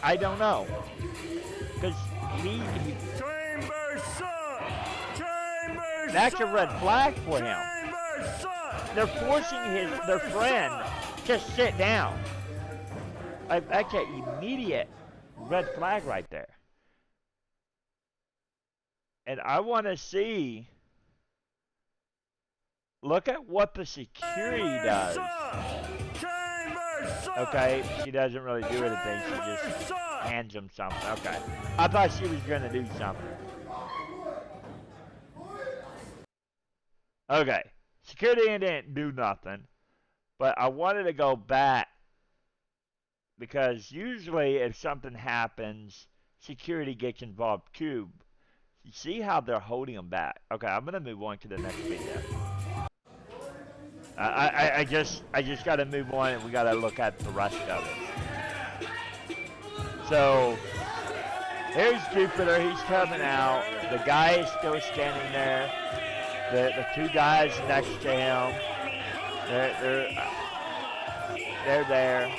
[SPEAKER 4] I don't know. Because he that's a red flag for him. They're forcing their friend to sit down. Like, that's an immediate red flag right there. And I want to see. Look at what the security does. Okay, she doesn't really do anything. She just hands him something. Okay. I thought she was going to do something. Okay. Security didn't do nothing. But I wanted to go back. Because usually if something happens, security gets involved too. You see how they're holding him back. Okay, I'm going to move on to the next video. I just gotta move on and we gotta look at the rest of it. So here's Jupiter, he's coming out. The guy is still standing there. The two guys next to him, they're there.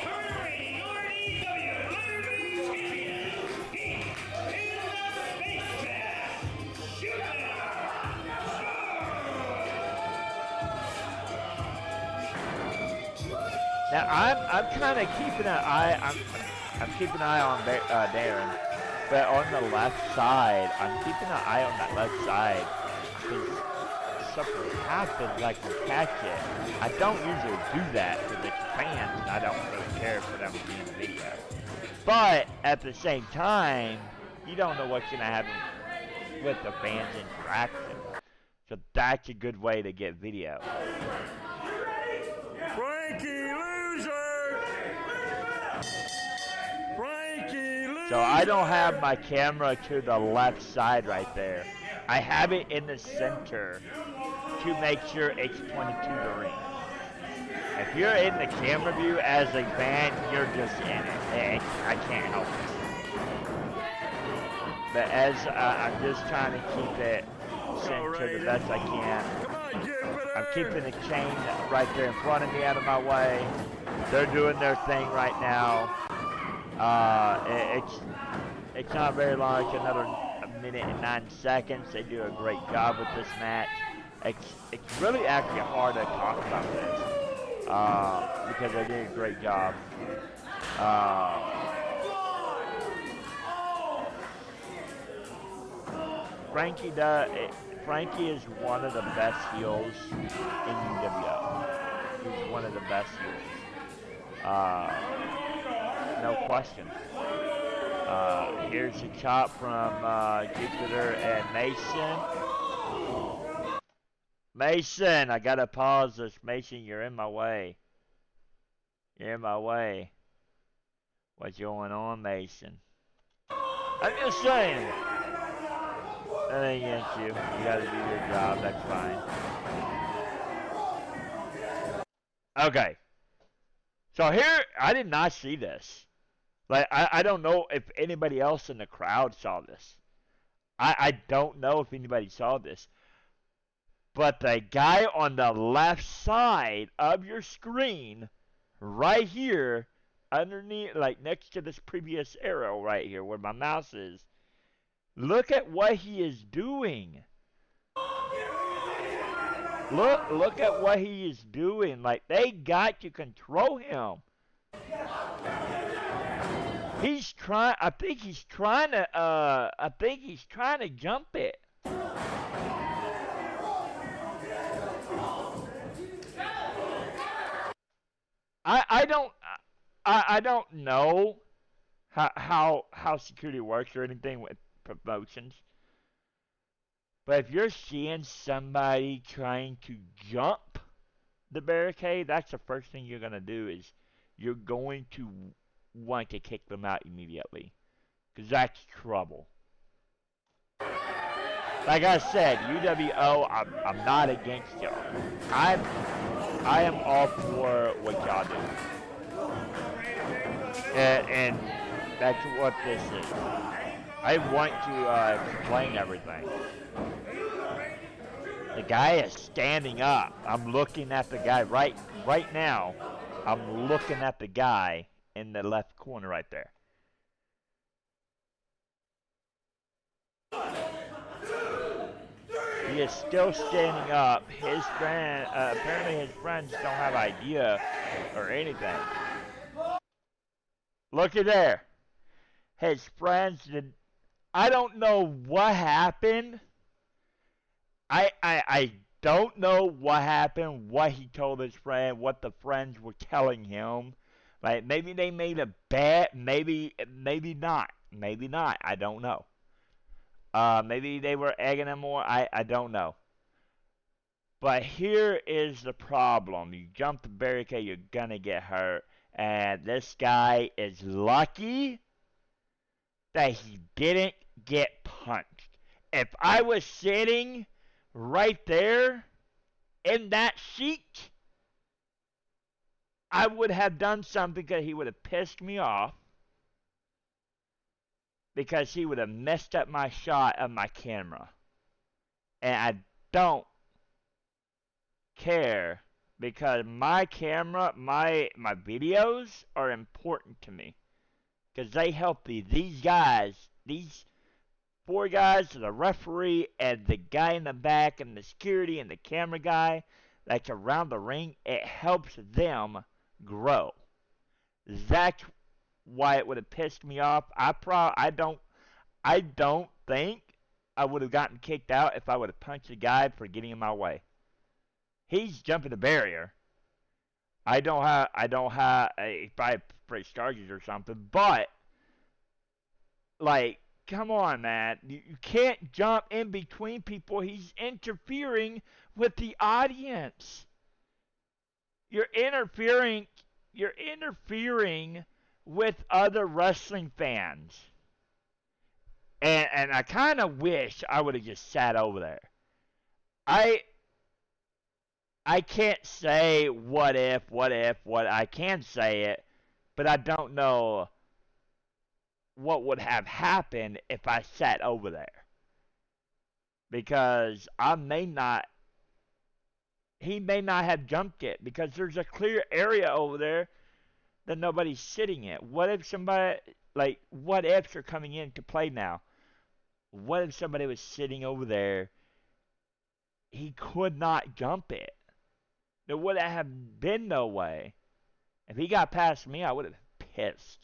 [SPEAKER 4] Now I'm kind of keeping an eye. I'm keeping an eye on Darren, but on the left side, I'm keeping an eye on that left side because something happens, I can catch it. I don't usually do that because it's fans, and I don't really care for them to be in the video. But at the same time, you don't know what's gonna happen with the fans' interaction, so that's a good way to get video.
[SPEAKER 6] Frankie loser! Frankie loser!
[SPEAKER 4] So I don't have my camera to the left side right there. I have it in the center to make sure it's 22 to ring. If you're in the camera view as a fan, you're just in it. I can't help it. But as I'm just trying to keep it centered the best I can. I'm keeping the chain right there in front of me out of my way. They're doing their thing right now. It's not very long. It's another minute and 9 seconds. They do a great job with this match. It's really actually hard to talk about this because they did a great job. Frankie is one of the best heels in UWO. He's one of the best heels. No question. Here's a chop from Jupiter and Mason. Mason, I gotta pause this. Mason, you're in my way. You're in my way. What's going on, Mason? I'm just saying. That ain't against you. You gotta do your job. That's fine. Okay. So here, I did not see this. Like, I don't know if anybody else in the crowd saw this. I don't know if anybody saw this. But the guy on the left side of your screen, right here, underneath, like next to this previous arrow right here where my mouse is, look at what he is doing. Look at what he is doing. Like, they got to control him. He's trying, I think he's trying to jump it. I don't know how security works or anything with promotions. But if you're seeing somebody trying to jump the barricade, that's the first thing you're going to do is you're going to want to kick them out immediately. Because that's trouble. Like I said, UWO, I'm not against y'all. I am all for what y'all do. And that's what this is. I want to explain everything. The guy is standing up. I'm looking at the guy right now. I'm looking at the guy in the left corner right there. He is still standing up. His friend, apparently his friends don't have idea or anything. Look at there. His friends did. I don't know what happened. I don't know what happened, what he told his friend, what the friends were telling him. Like, maybe they made a bet, maybe not. Maybe not. I don't know. Maybe they were egging him more. I don't know. But here is the problem. You jump the barricade, you're gonna get hurt. And this guy is lucky that he didn't get punched. If I was sitting right there in that seat, I would have done something that he would have pissed me off because he would have messed up my shot of my camera. And I don't care because my camera, my videos are important to me because they help these guys, these four guys, the referee and the guy in the back and the security and the camera guy that's around the ring. It helps them grow. That's why it would have pissed me off. I don't think I would have gotten kicked out if I would have punched the guy for getting in my way. He's jumping the barrier. I don't have a probably press charges or something, but like, come on, man. You can't jump in between people. He's interfering with the audience. You're interfering with other wrestling fans. And I kind of wish I would have just sat over there. I can't say what I can say it, but I don't know what would have happened if I sat over there. Because he may not have jumped it because there's a clear area over there that nobody's sitting in. What if what ifs are coming into play now? What if somebody was sitting over there? He could not jump it. There would have been no way. If he got past me, I would have been pissed.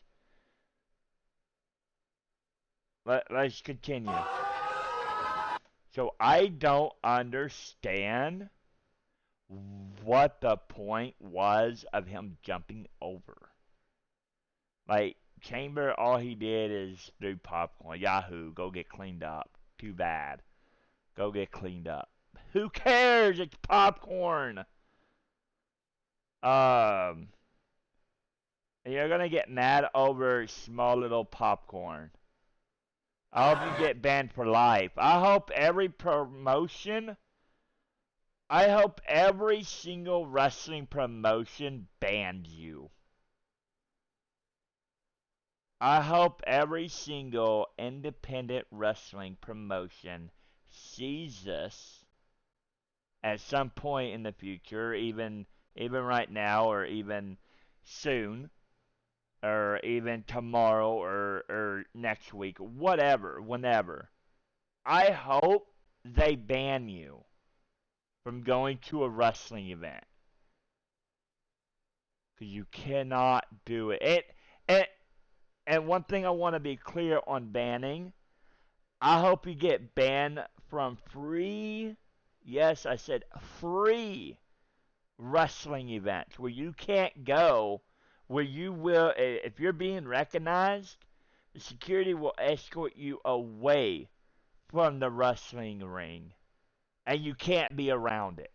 [SPEAKER 4] Let's continue. So I don't understand what the point was of him jumping over. Like, Chamber, all he did is do popcorn. Yahoo, go get cleaned up. Too bad. Go get cleaned up. Who cares? It's popcorn. You're gonna get mad over small little popcorn. I hope you get banned for life. I hope every single wrestling promotion bans you. I hope every single independent wrestling promotion sees this at some point in the future, even right now or even soon or even tomorrow or next week, whatever, whenever. I hope they ban you from going to a wrestling event. Because you cannot do it. And one thing I want to be clear on banning, I hope you get banned from free, yes, I said free wrestling events where you can't go, where you will, if you're being recognized, the security will escort you away from the wrestling ring. And you can't be around it.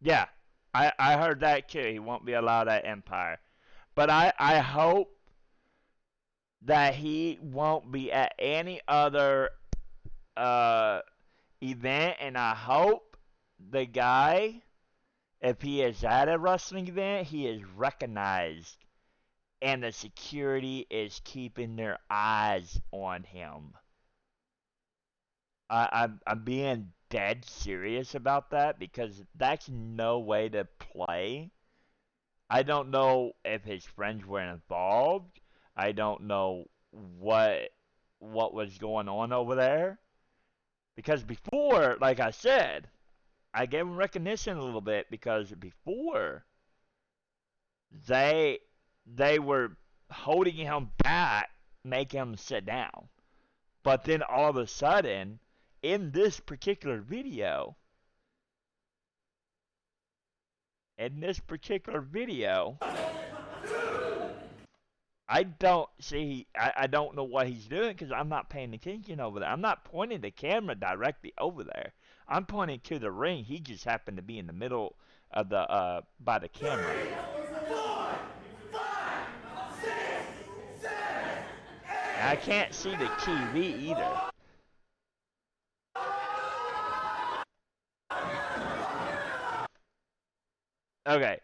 [SPEAKER 4] Yeah, I heard that too. He won't be allowed at Empire. But I hope that he won't be at any other event, and I hope the guy, if he is at a wrestling event, he is recognized, and the security is keeping their eyes on him. I'm being dead serious about that because that's no way to play. I don't know if his friends were involved. I don't know what was going on over there. Because before, like I said, I gave him recognition a little bit because before they were holding him back, making him sit down. But then all of a sudden, in this particular video, I don't know what he's doing because I'm not paying attention over there. I'm not pointing the camera directly over there. I'm pointing to the ring. He just happened to be in the middle of the by the camera.
[SPEAKER 6] 3, 4, 5, 6, 7, 8.
[SPEAKER 4] I can't see the TV either. Okay.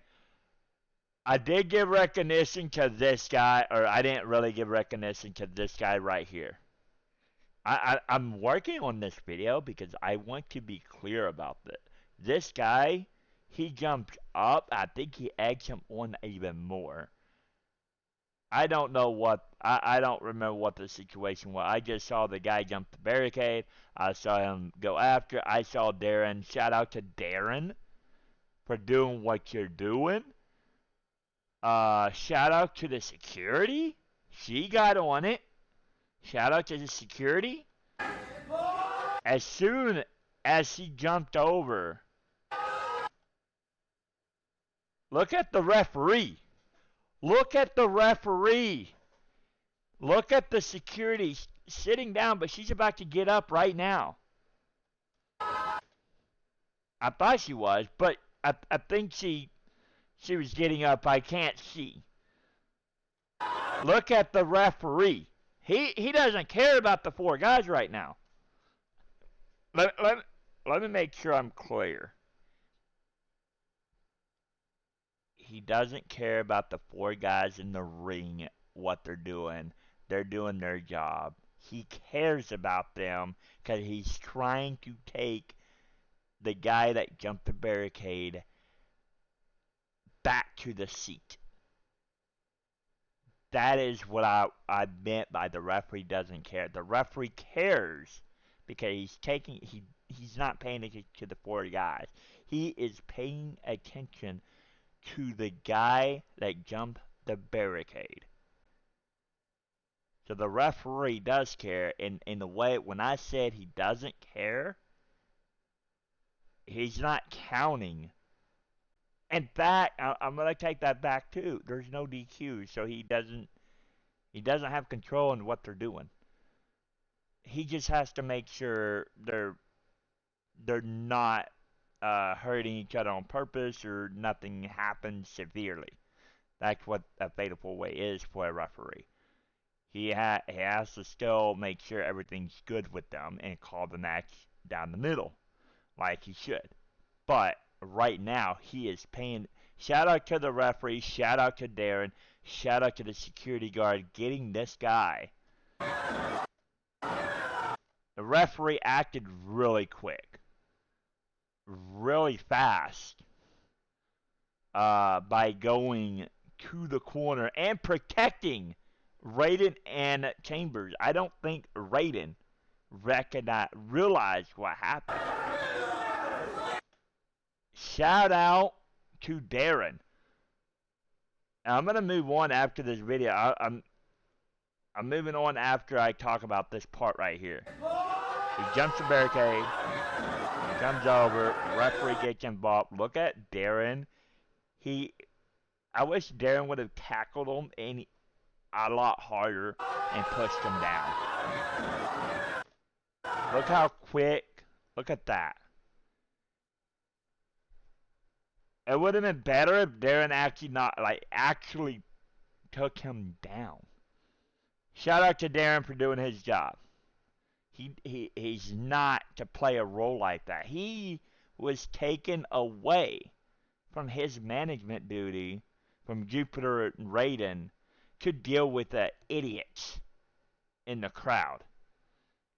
[SPEAKER 4] I did give recognition to this guy, or I didn't really give recognition to this guy right here. I'm working on this video because I want to be clear about this. This guy, he jumped up. I think he egged him on even more. I don't know what, I don't remember what the situation was. I just saw the guy jump the barricade. I saw him go after. I saw Darren. Shout out to Darren for doing what you're doing. Shout out to the security. She got on it. Shout out to the security. As soon as he jumped over, look at the referee. Look at the referee. Look at the security sitting down, but she's about to get up right now. I thought she was, but I think she was getting up. I can't see. Look at the referee. He doesn't care about the 4 guys right now. Let me make sure I'm clear. He doesn't care about the 4 guys in the ring, what they're doing. They're doing their job. He cares about them because he's trying to take the guy that jumped the barricade back to the seat. That is what I meant by the referee doesn't care. The referee cares because he's not paying attention to the 4 guys. He is paying attention to the guy that jumped the barricade. So the referee does care, and in the way when I said he doesn't care, he's not counting. In fact, I'm gonna take that back too. There's no DQ, so he doesn't have control on what they're doing. He just has to make sure they're not hurting each other on purpose or nothing happens severely. That's what a fatal 4-way is for a referee. He has to still make sure everything's good with them and call the match down the middle, like he should. But right now, he is paying. Shout out to the referee. Shout out to Darren. Shout out to the security guard getting this guy. The referee acted really quick, really fast, by going to the corner and protecting Raiden and Chambers. I don't think Raiden realized what happened. Shout out to Darren. Now, I'm gonna move on after this video. I'm moving on after I talk about this part right here. He jumps the barricade. He comes over. Referee gets involved. Look at Darren. I wish Darren would have tackled him a lot harder and pushed him down. Look how quick. Look at that. It would have been better if Darren actually took him down. Shout out to Darren for doing his job. He's not to play a role like that. He was taken away from his management duty from Jupiter and Raiden to deal with the idiots in the crowd.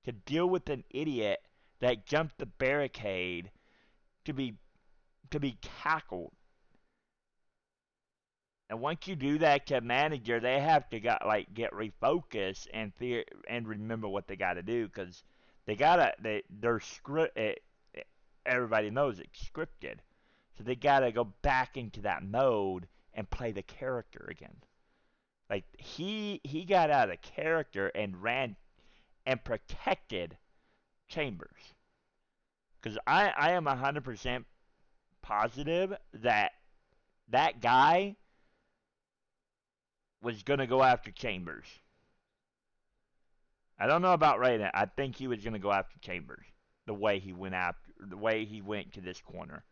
[SPEAKER 4] To deal with an idiot that jumped the barricade to be tackled. And once you do that to a manager, they have to get refocused and remember what they got to do because they're script. Everybody knows it's scripted, so they got to go back into that mode and play the character again. Like he got out of character and ran and protected Chambers because I am 100% positive that guy was gonna go after Chambers. I don't know about Raiden. I think he was gonna go after Chambers. The way he went to this corner,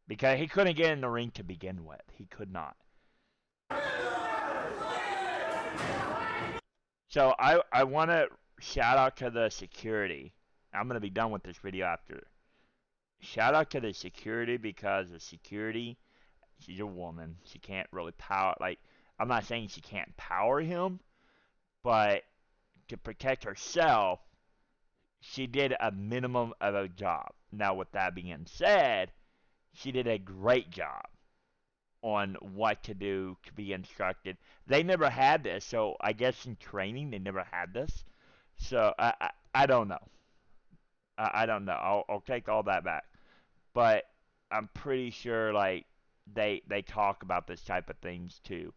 [SPEAKER 4] because he couldn't get in the ring to begin with. He could not. So I want to shout out to the security. I'm gonna be done with this video after. Shout out to the security because the security She's a woman. She can't really power. Like, I'm not saying she can't power him, but to protect herself, she did a minimum of a job. Now, with that being said, she did a great job on what to do to be instructed. They never had this, so I guess in training they never had this. So I don't know. I don't know. I'll take all that back. But I'm pretty sure like they talk about this type of things too,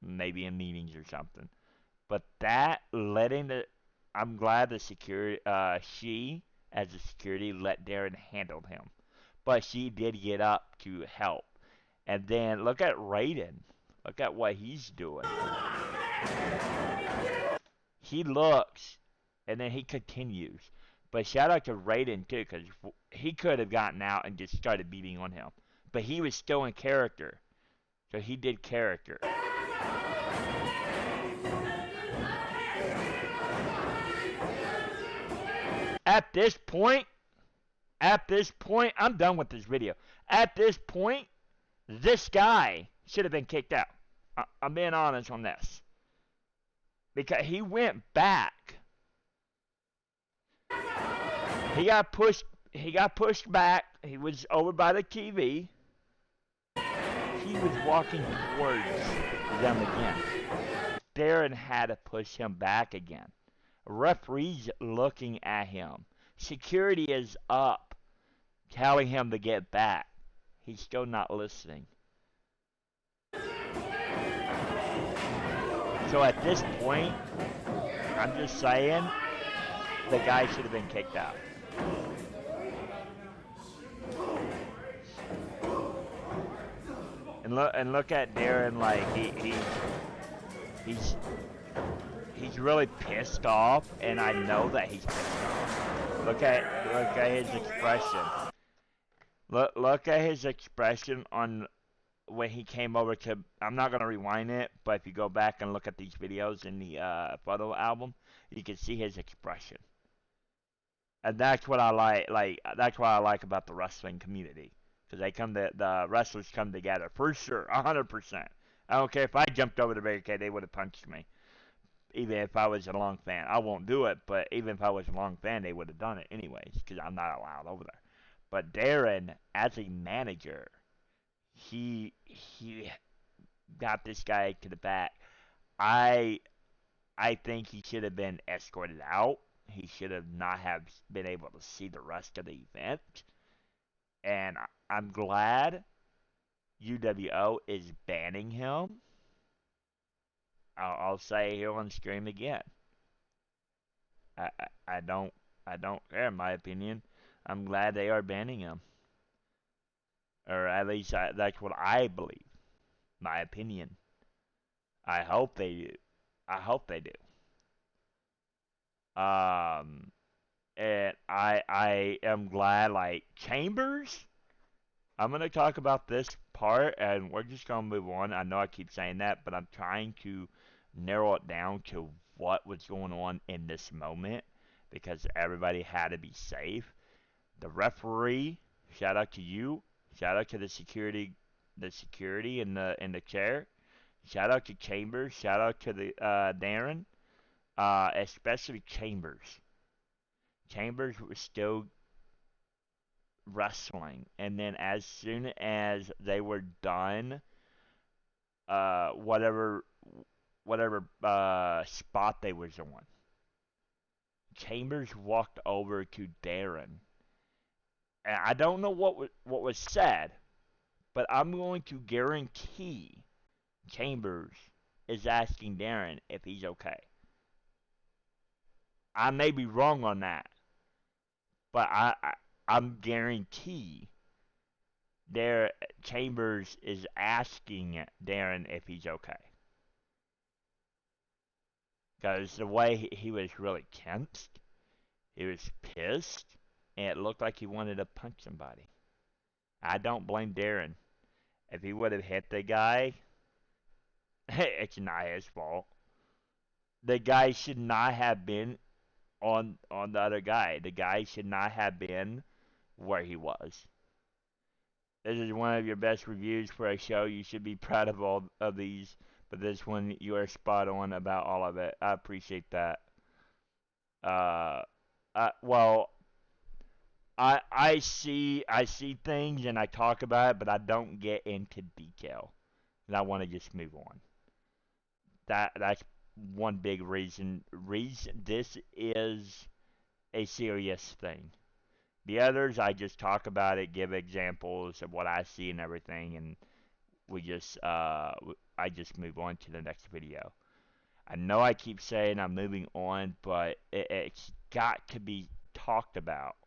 [SPEAKER 4] maybe in meetings or something. But that letting the I'm glad the security she as a security let Darren handle him. But she did get up to help. And then look at Raiden. Look at what he's doing. He looks, and then he continues. But shout out to Raiden too, because he could have gotten out and just started beating on him. But he was still in character, so he did character. At this point, I'm done with this video. At this point, this guy should have been kicked out. I'm being honest on this. Because he went back. He got pushed back. He was over by the TV. He was walking towards them again. Darren had to push him back again. Referee's looking at him. Security is up, telling him to get back. He's still not listening. So at this point, I'm just saying, the guy should have been kicked out. And look at Darren, like he's really pissed off, and I know that he's pissed off. Look at his expression. Look at his expression on when he came over to. I'm not gonna rewind it, but if you go back and look at these videos in the photo album, you can see his expression. And that's what I like that's what I like about the wrestling community, because the wrestlers come together for sure, 100%. I don't care if I jumped over the barricade, they would have punched me. Even if I was a Long fan, I won't do it. But even if I was a Long fan, they would have done it anyways, because I'm not allowed over there. But Darren, as a manager, he got this guy to the back. I think he should have been escorted out. He should have not have been able to see the rest of the event. And I'm glad UWO is banning him. I'll say here on stream again. I don't care, in my opinion. I'm glad they are banning him. Or at least that's what I believe. My opinion. I hope they do. I hope they do. And I am glad, like, Chambers. I'm gonna talk about this part, and we're just gonna move on. I know I keep saying that, but I'm trying to narrow it down to what was going on in this moment, because everybody had to be safe. The referee, shout out to you. Shout out to the security in the chair. Shout out to Chambers. Shout out to the Darren. Especially Chambers. Chambers was still wrestling, and then as soon as they were done, whatever spot they was on, Chambers walked over to Darren, and I don't know what was said, but I'm going to guarantee Chambers is asking Darren if he's okay. I may be wrong on that, but I'm guarantee Chambers is asking Darren if he's okay. Because the way he was really tensed, he was pissed, and it looked like he wanted to punch somebody. I don't blame Darren. If he would have hit the guy, it's not his fault. The guy should not have been on the other guy. The guy should not have been where he was. This is one of your best reviews for a show. You should be proud of all of these, but this one you are spot on about all of it. I appreciate that. Uh, well, I see things and I talk about it, but I don't get into detail, and I want to just move on. That's one big reason. This is a serious thing. The others, I just talk about it, give examples of what I see and everything, and I just move on to the next video. I know I keep saying I'm moving on, but it's got to be talked about.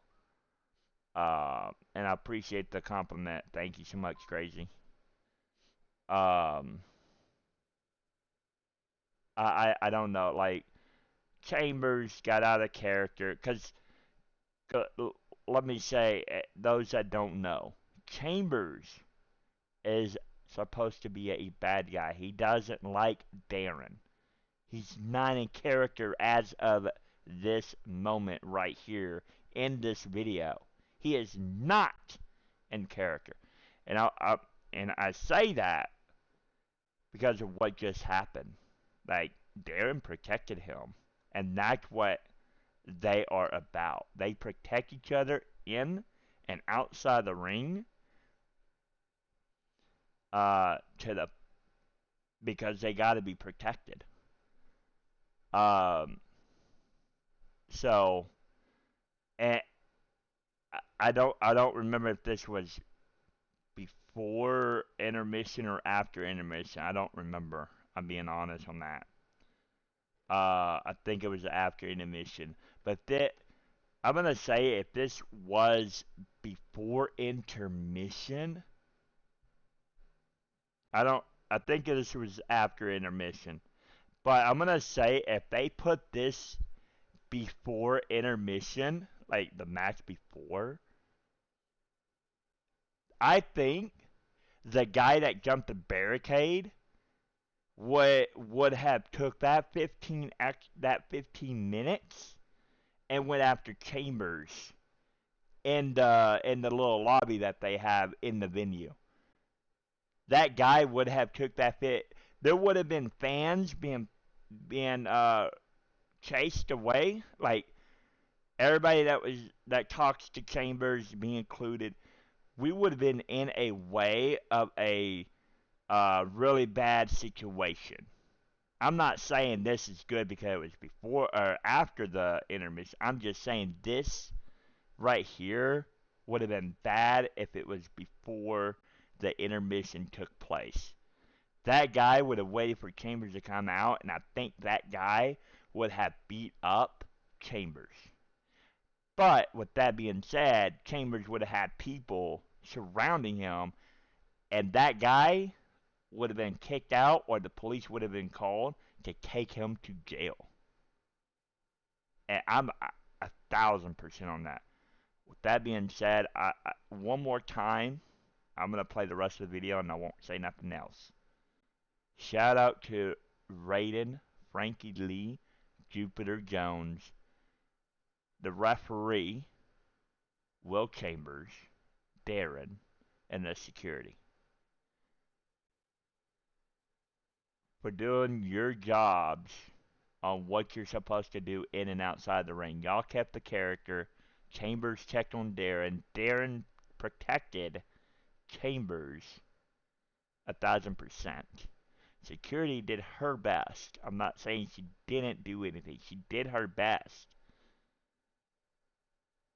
[SPEAKER 4] And I appreciate the compliment. Thank you so much, Crazy. Um, I don't know, like Chambers got out of character because let me say, those that don't know, Chambers is supposed to be a bad guy. He doesn't like Darren. He's not in character as of this moment right here in this video. He is not in character. And I say that because of what just happened. Like, Darren protected him. And that's what they are about. They protect each other in and outside the ring to the because they got to be protected. Um, so and I don't remember if this was before intermission or after intermission. I don't remember. I'm being honest on that. I think it was after intermission. But I'm gonna say if this was before intermission, I don't. I think this was after intermission. But I'm gonna say if they put this before intermission, like the match before, I think the guy that jumped the barricade would have took that 15 minutes and went after Chambers in the little lobby that they have in the venue. That guy would have took that fit. There would have been fans being chased away, like everybody that talks to Chambers, me included. We would have been in a way of a really bad situation. I'm not saying this is good because it was before or after the intermission. I'm just saying this right here would have been bad if it was before the intermission took place. That guy would have waited for Chambers to come out, and I think that guy would have beat up Chambers. But with that being said, Chambers would have had people surrounding him, and that guy would have been kicked out, or the police would have been called to take him to jail. And I'm 1,000% on that. With that being said, one more time, I'm gonna play the rest of the video, and I won't say nothing else. Shout out to Raiden, Frankie Lee, Jupiter Jones, the referee, Will Chambers, Darren, and the security for doing your jobs on what you're supposed to do in and outside the ring. Y'all kept the character. Chambers checked on Darren. Darren protected Chambers 1,000%. Security did her best. I'm not saying she didn't do anything. She did her best.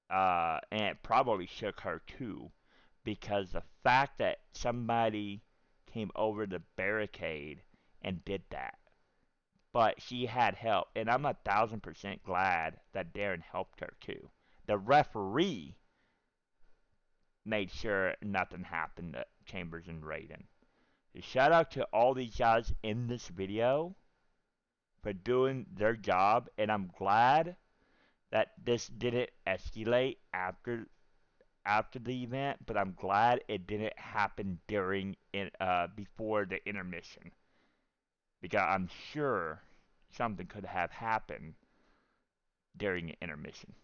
[SPEAKER 4] And it probably shook her too, because the fact that somebody came over the barricade and did that. But she had help, and I'm 1,000% glad that Darren helped her too. The referee made sure nothing happened to Chambers and Raiden. Shout out to all these guys in this video for doing their job, and I'm glad that this didn't escalate after the event, but I'm glad it didn't happen before the intermission, because I'm sure something could have happened during the intermission.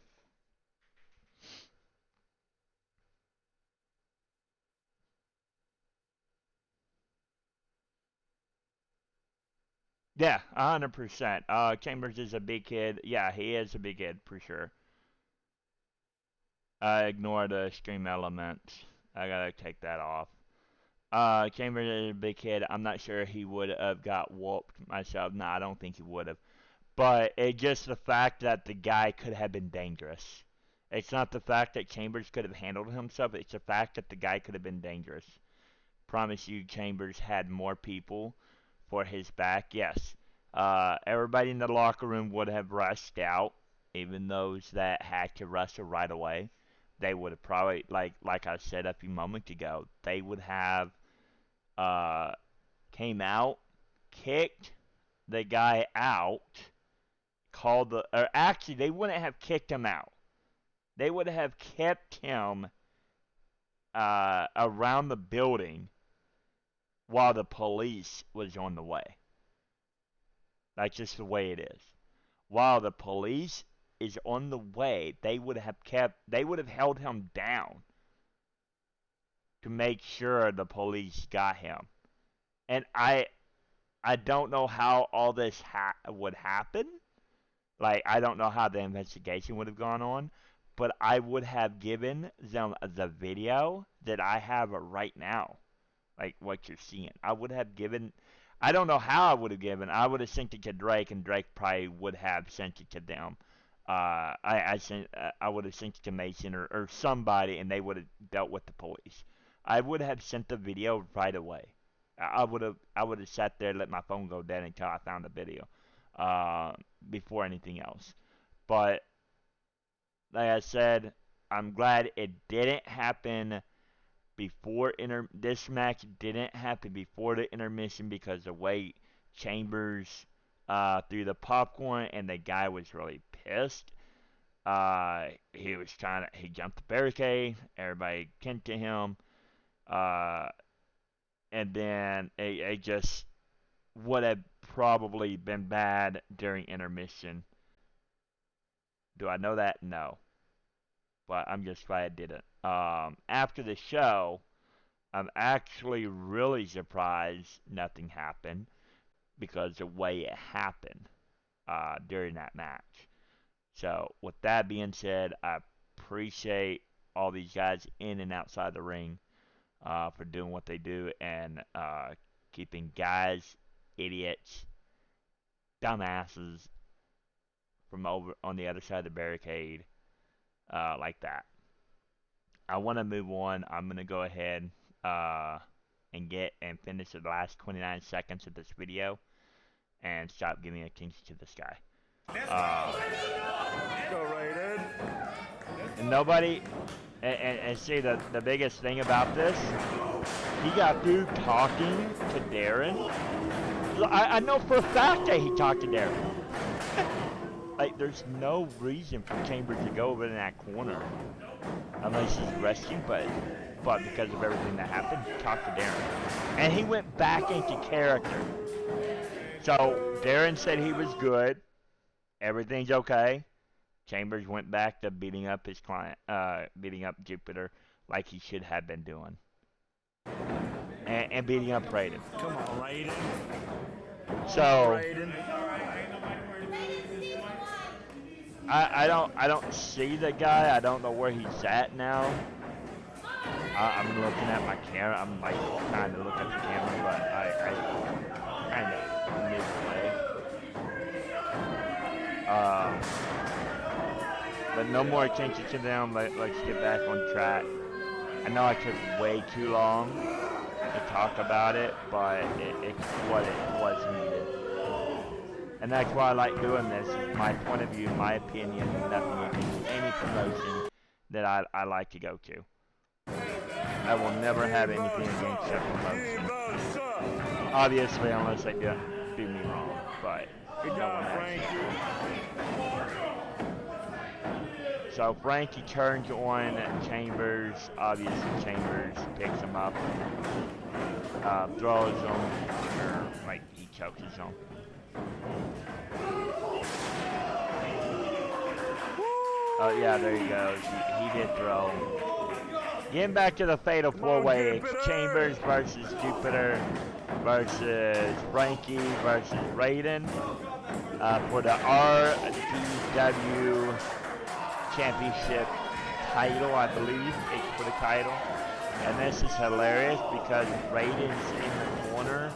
[SPEAKER 4] Yeah, 100%. Chambers is a big kid. Yeah, he is a big kid for sure. Ignore the extreme elements. I gotta take that off. Chambers is a big kid. I'm not sure he would have got whooped myself. No, I don't think he would have. But it's just the fact that the guy could have been dangerous. It's not the fact that Chambers could have handled himself. It's the fact that the guy could have been dangerous. Promise you, Chambers had more people for his back. Yes. Everybody in the locker room would have rushed out, even those that had to wrestle right away. They would have probably, like I said a few moments ago, they would have uh, came out, kicked the guy out, called the, or actually they wouldn't have kicked him out. They would have kept him around the building while the police was on the way. That's just the way it is. While the police is on the way, they would have held him down to make sure the police got him. And I don't know how all this would happen. Like, I don't know how the investigation would have gone on, but I would have given them the video that I have right now, like what you're seeing. I would have given. I don't know how I would have given. I would have sent it to Drake, and Drake probably would have sent it to them. I would have sent it to Mason or somebody, and they would have dealt with the police. I would have sent the video right away. I would have sat there, let my phone go dead until I found the video, before anything else. But like I said, I'm glad it didn't happen before this match didn't happen before the intermission, because the way Chambers threw the popcorn and the guy was really pissed. He jumped the barricade. Everybody came to him. And then it just would have probably been bad during intermission. Do I know that? No. But I'm just glad I didn't. After the show, I'm actually really surprised nothing happened, because the way it happened during that match. So, with that being said, I appreciate all these guys in and outside the ring for doing what they do, and keeping guys, idiots, dumbasses from over on the other side of the barricade like that. I want to move on. I'm going to go ahead and finish the last 29 seconds of this video and stop giving attention to this guy.
[SPEAKER 6] Go Raiden.
[SPEAKER 4] And nobody, and see the biggest thing about this, he got through talking to Darren. I know for a fact that he talked to Darren. Like, there's no reason for Chambers to go over in that corner unless he's resting, but because of everything that happened, he talked to Darren. And he went back into character. So, Darren said he was good. Everything's okay. Chambers went back to beating up his client, beating up Jupiter like he should have been doing. And beating up Raiden.
[SPEAKER 6] Come on, Raiden.
[SPEAKER 4] So,
[SPEAKER 6] Raiden.
[SPEAKER 4] I don't see the guy. I don't know where he's at now. I'm looking at my camera. I'm like trying to look at the camera, but I kind of moved away. But no more attention to them. Let's get back on track. I know I took way too long to talk about it, but it's what it was needed. And that's why I like doing this. It's my point of view, my opinion, nothing against any promotion that I like to go to. I will never have anything against that promotion. Obviously, unless they do me wrong. But
[SPEAKER 6] Good job, Frankie.
[SPEAKER 4] So Frankie turns on Chambers. Obviously, Chambers picks him up, throws him, or like he chokes him. Oh yeah, there he goes. He did throw. Getting back to the Fatal 4-Way, it's Chambers versus Jupiter. versus Frankie versus Raiden for the RDW Championship title, I believe, it's for the title. And this is hilarious because Raiden's in the corner.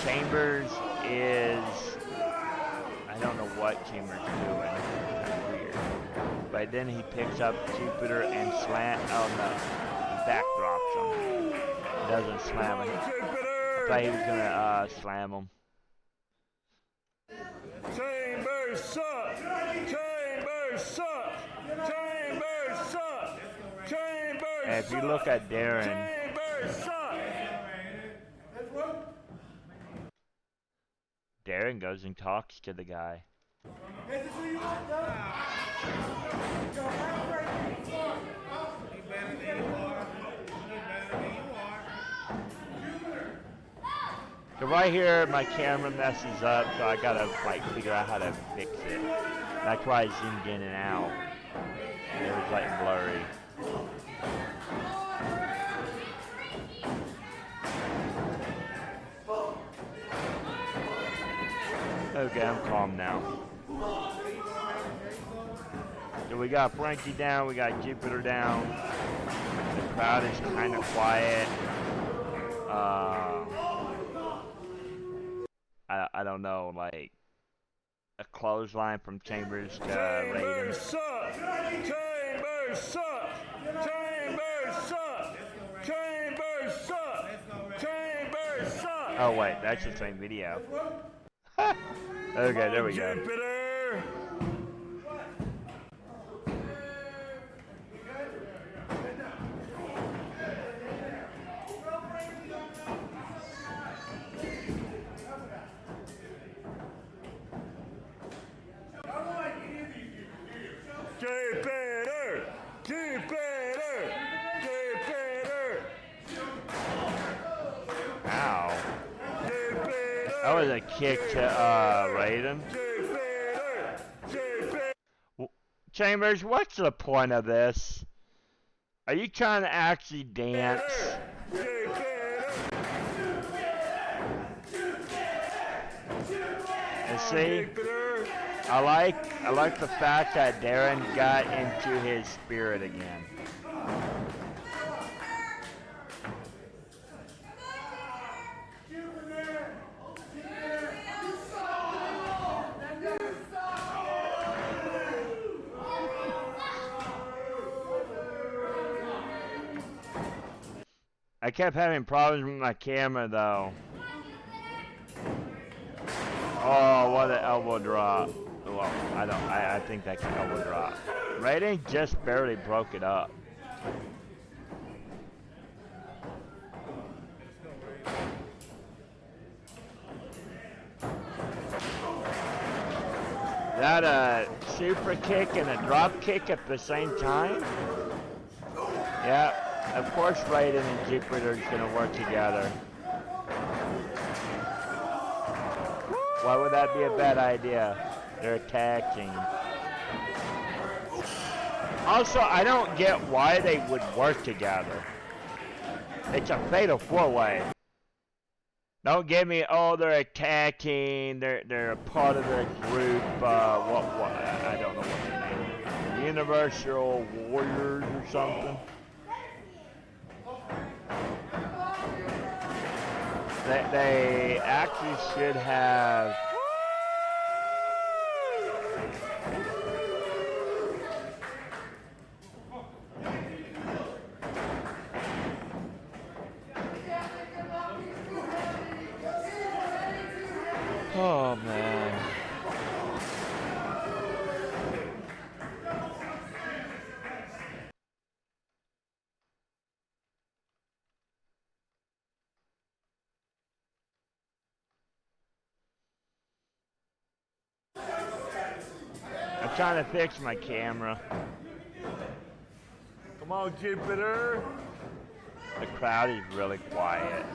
[SPEAKER 4] Chambers is, I don't know what Chambers is doing, kind of weird. But then he picks up Jupiter and slam, oh no, he backdrops him. Doesn't slam him. I thought he was gonna slam him.
[SPEAKER 6] Chambers suck! Chambers suck! Chambers suck! Chambers
[SPEAKER 4] And if you look at Darren,
[SPEAKER 6] Chambers suck!
[SPEAKER 4] Darren goes and talks to the guy.
[SPEAKER 3] He better than you are. He better than you are.
[SPEAKER 4] So right here, my camera messes up, so I gotta like figure out how to fix it. That's why I zoomed in and out. It was like blurry. Okay, I'm calm now. So we got Frankie down, we got Jupiter down. The crowd is kind of quiet. I don't know, like a clothesline from Chambers to Raiden.
[SPEAKER 6] Suck! Chambers suck! Chambers suck! Chambers suck! Chambers suck!
[SPEAKER 4] Oh wait, that's the same video. Okay, there we go.
[SPEAKER 6] Jupiter! Jupiter! Jupiter! Jupiter!
[SPEAKER 4] Ow.
[SPEAKER 6] Jupiter!
[SPEAKER 4] That was a kick to Raiden.
[SPEAKER 6] Jupiter! Jupiter!
[SPEAKER 4] Chambers, what's the point of this? Are you trying to actually dance? And see, I like the fact that Darren got into his spirit again. I kept having problems with my camera though. Oh, what an elbow drop. Well, I think that's an elbow drop. Raiden just barely broke it up. Is that a super kick and a drop kick at the same time? Yeah, of course Raiden and Jupiter are gonna work together. Why would that be a bad idea? They're attacking. Also, I don't get why they would work together. It's a fatal four-way. Don't give me, oh, they're attacking, they're a part of the group, what, I don't know what their name is. Universal Warriors or something. They actually should have... Oh, man. I'm trying to fix my camera.
[SPEAKER 6] Come on, Jupiter!
[SPEAKER 4] The crowd is really quiet.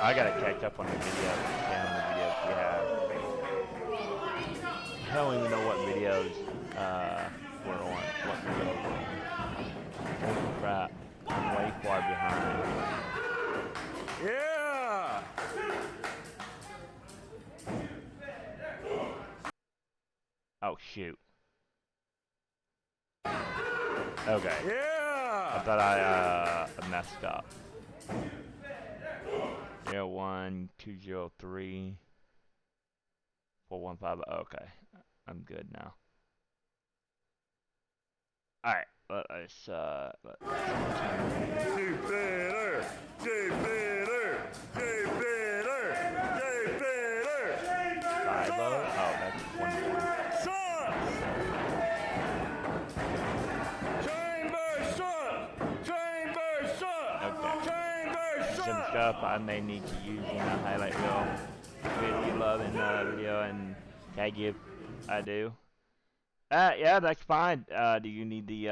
[SPEAKER 4] I gotta catch up on the videos, the camera videos we have. I don't even know what videos we're on. What videos we're on. Holy crap. I'm way far behind.
[SPEAKER 6] Yeah!
[SPEAKER 4] Oh, shoot. Okay.
[SPEAKER 6] Yeah!
[SPEAKER 4] I thought I messed up. 01203 415. Okay. I'm good now. Alright. Let's
[SPEAKER 6] Jupiter! Jupiter! Jupiter! Jupiter!
[SPEAKER 4] 5 Oh, that's one more. Some stuff I may need to use in a highlight reel. Really love in the video and tag you if I do. Yeah, that's fine. Do you need the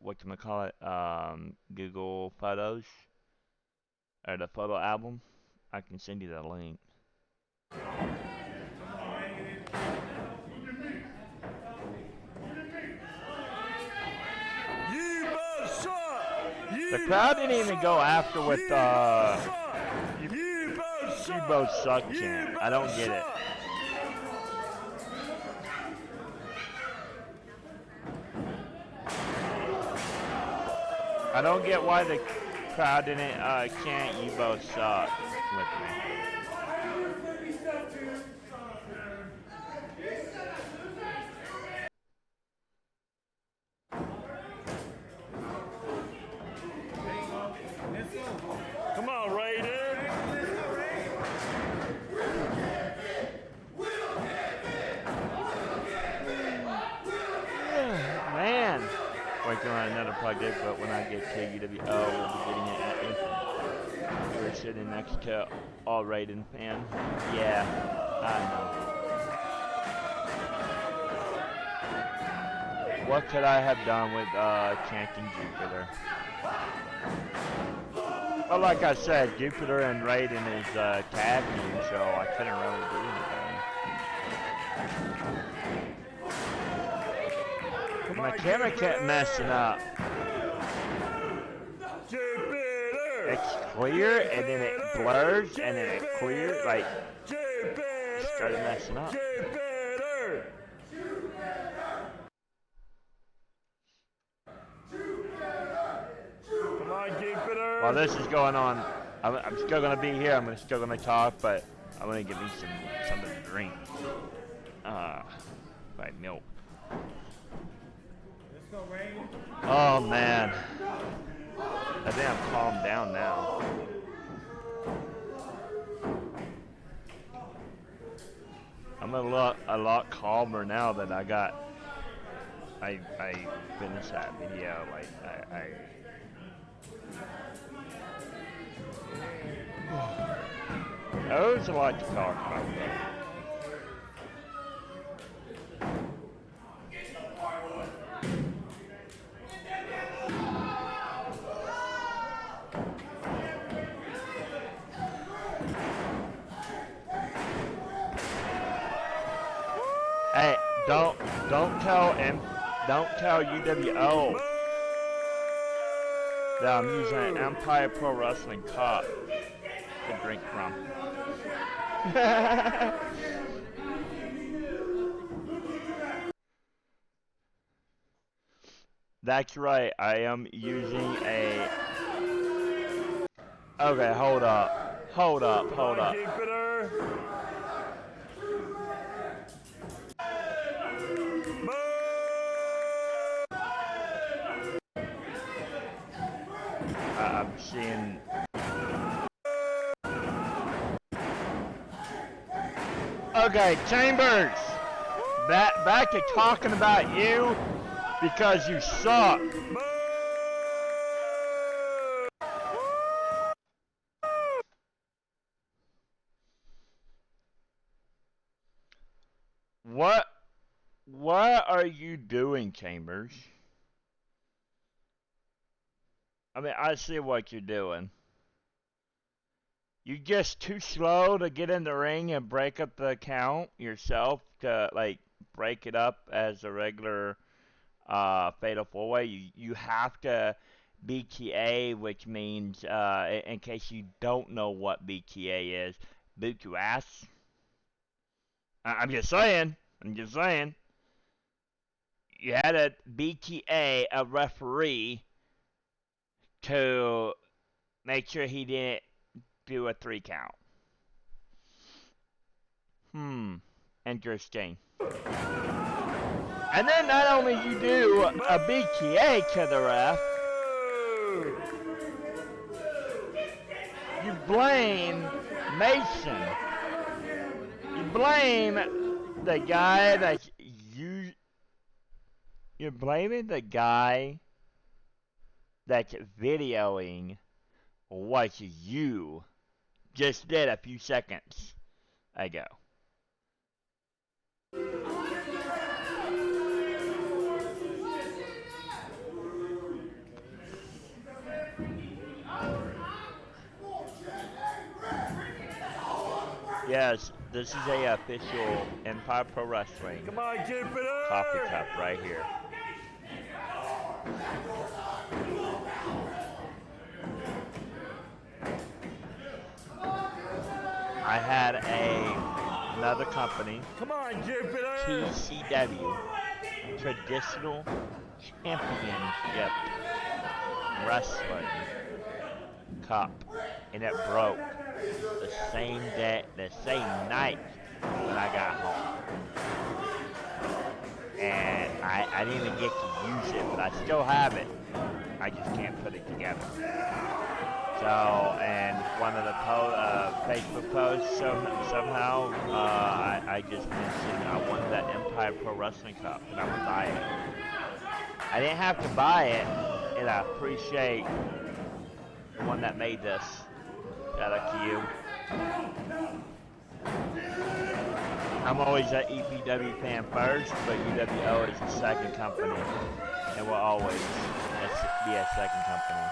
[SPEAKER 4] whatchamacallit, Google Photos? Or the photo album? I can send you the link. The crowd didn't even go after with you both suck chant. I don't get it. I don't get why the crowd didn't chant you both suck with me.
[SPEAKER 6] Come on, Raiden.
[SPEAKER 4] Man. Working on another project, but when I get to UWO, we'll be getting it at Infinite. We're sitting next to all Raiden fan. Yeah, I know. What could I have done with chanting Jupiter? Well, like I said, Jupiter and Raiden is a tag team, so I couldn't really do anything. My camera kept messing up. It's clear, and then it blurs, and then it clears, like, it started messing up.
[SPEAKER 6] Come on, Jupiter.
[SPEAKER 4] While this is going on, I'm still gonna be here. I'm still gonna talk, but I'm gonna get me something to drink. Like milk. Oh man, I think I'm calmed down now. I'm a lot calmer now that I finished that video. Like there's a lot to talk about though. Hey, don't tell UWO that I'm using an Empire Pro Wrestling cup to drink from. That's right, I am using a... Okay, hold up. I'm seeing... Okay, Chambers! Back to talking about you because you suck. What are you doing, Chambers? I mean, I see what you're doing. You're just too slow to get in the ring and break up the count yourself to, like, break it up as a regular fatal four way. You have to BTA, which means in case you don't know what BTA is, boot your ass. I'm just saying. I'm just saying. You had to BTA a referee to make sure he didn't do a 3 count. Interesting. And then not only you do a BTA to the ref, you blame Mason. You blame the guy that you're blaming the guy that's videoing what you just did a few seconds ago. Yes, this is a official Empire Pro Wrestling
[SPEAKER 6] Come on, Jupiter!
[SPEAKER 4] coffee cup right here. I had another company,
[SPEAKER 6] Come on, Jupiter!
[SPEAKER 4] TCW, Traditional Championship Wrestling Cup, and it broke the same day, the same night when I got home. And I didn't even get to use it, but I still have it. I just can't put it together. So, and one of the Facebook posts, somehow I just mentioned I wanted that Empire Pro Wrestling Cup, and I would buy it. I didn't have to buy it, and I appreciate the one that made this. Shout out to you. I'm always an EPW fan first, but UWO is the second company, and will always be a second company.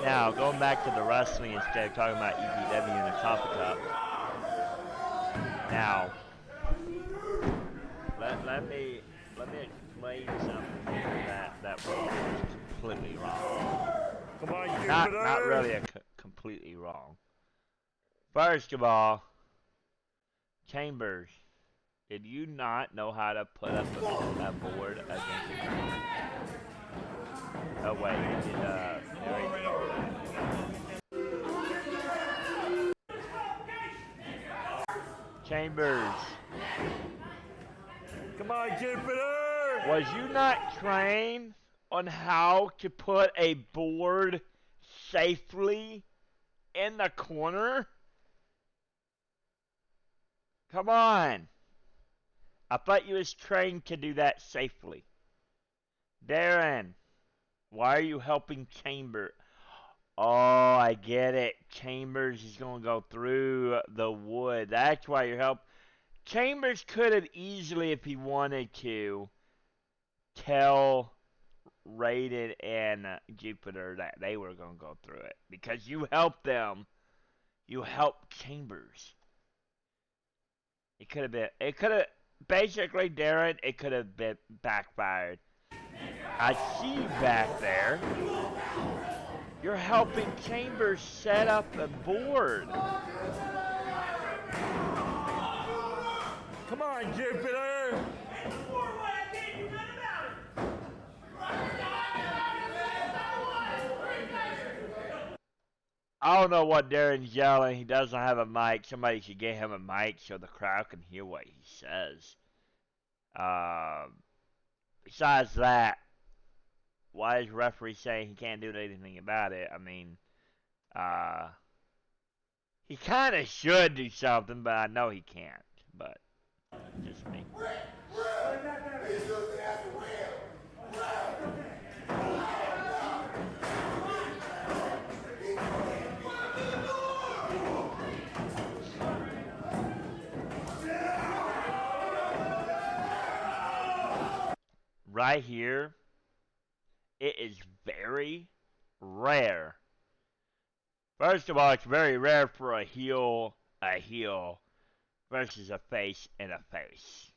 [SPEAKER 4] Now, going back to the wrestling instead of talking about EPW and the coffee cup. Now, let me explain something here that was completely wrong.
[SPEAKER 6] Come on, Jupiter!
[SPEAKER 4] Not really completely wrong. First of all, Chambers, did you not know how to put up a board against the corner? Oh wait, you did Chambers.
[SPEAKER 6] Come on, Jupiter!
[SPEAKER 4] Was you not trained on how to put a board safely in the corner? Come on. I thought you was trained to do that safely. Darren, why are you helping Chambers? Oh, I get it. Chambers is going to go through the wood. That's why you're helping. Chambers could have easily, if he wanted to, tell Raiden and Jupiter that they were going to go through it. Because you helped them. You helped Chambers. It could have, basically, Darren, it could have been backfired. I see you back there. You're helping Chambers set up a board.
[SPEAKER 6] Come on, Jupiter!
[SPEAKER 4] I don't know what Darren's yelling. He doesn't have a mic. Somebody should get him a mic so the crowd can hear what he says. Besides that, why is referee saying he can't do anything about it? I mean, he kind of should do something, but I know he can't. But just me. Right here, it is very rare First of all, it's very rare for a heel versus a face and a face.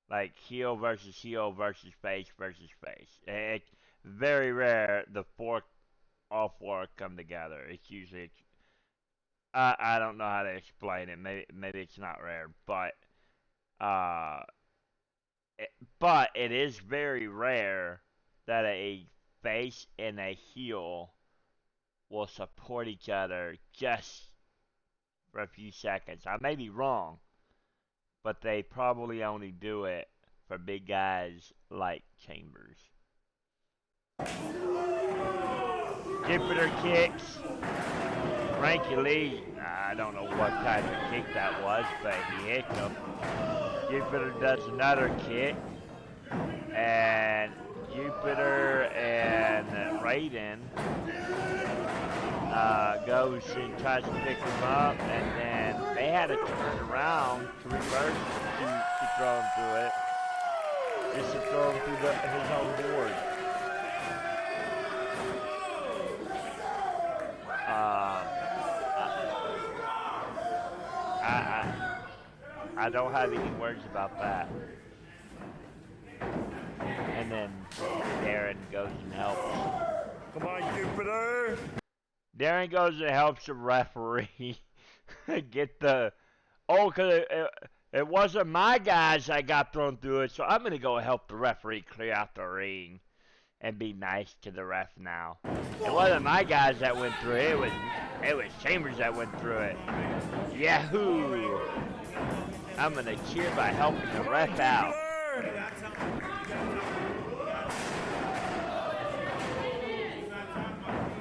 [SPEAKER 4] Like heel versus face versus face. It's very rare all four come together. It's usually I don't know how to explain it. Maybe it's not rare, uh, but it is very rare that a face and a heel will support each other just for a few seconds. I may be wrong, but they probably only do it for big guys like Chambers. Jupiter kicks. Frankie Lee, I don't know what type of kick that was, but he hit him. Jupiter does another kick. And Jupiter and Raiden goes and tries to pick him up, and then they had to turn around to reverse to throw him through it. Just to throw him through his own board. I don't have any words about that. And then Darren goes and helps.
[SPEAKER 6] Come on, Jupiter.
[SPEAKER 4] Darren goes and helps the referee get the... Oh, because it wasn't my guys that got thrown through it, so I'm going to go help the referee clear out the ring and be nice to the ref now. It wasn't my guys that went through it. It was Chambers that went through it. Yahoo! I'm going to cheer by helping the ref out.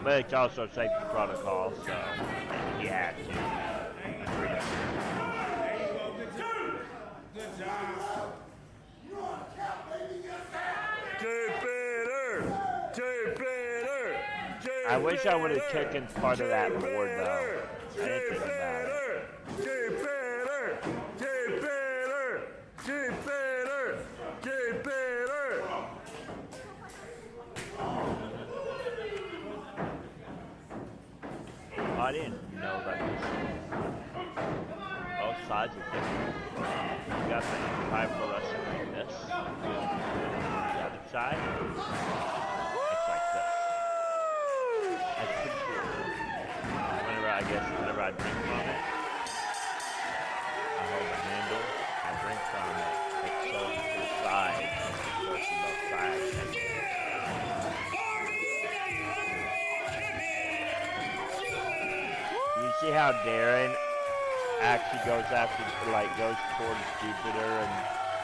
[SPEAKER 4] But it's also safety protocol, so he had to. I wish I would have taken part of that board though. I didn't think about it. I didn't know that. Both sides are different. You got the Empire Pro Wrestling like this. The other side, it's like this. That's pretty cool. Whenever I drink from it, I hold the handle, I drink from it. It shows to the side, and it goes to both sides. You see how Darren actually goes towards Jupiter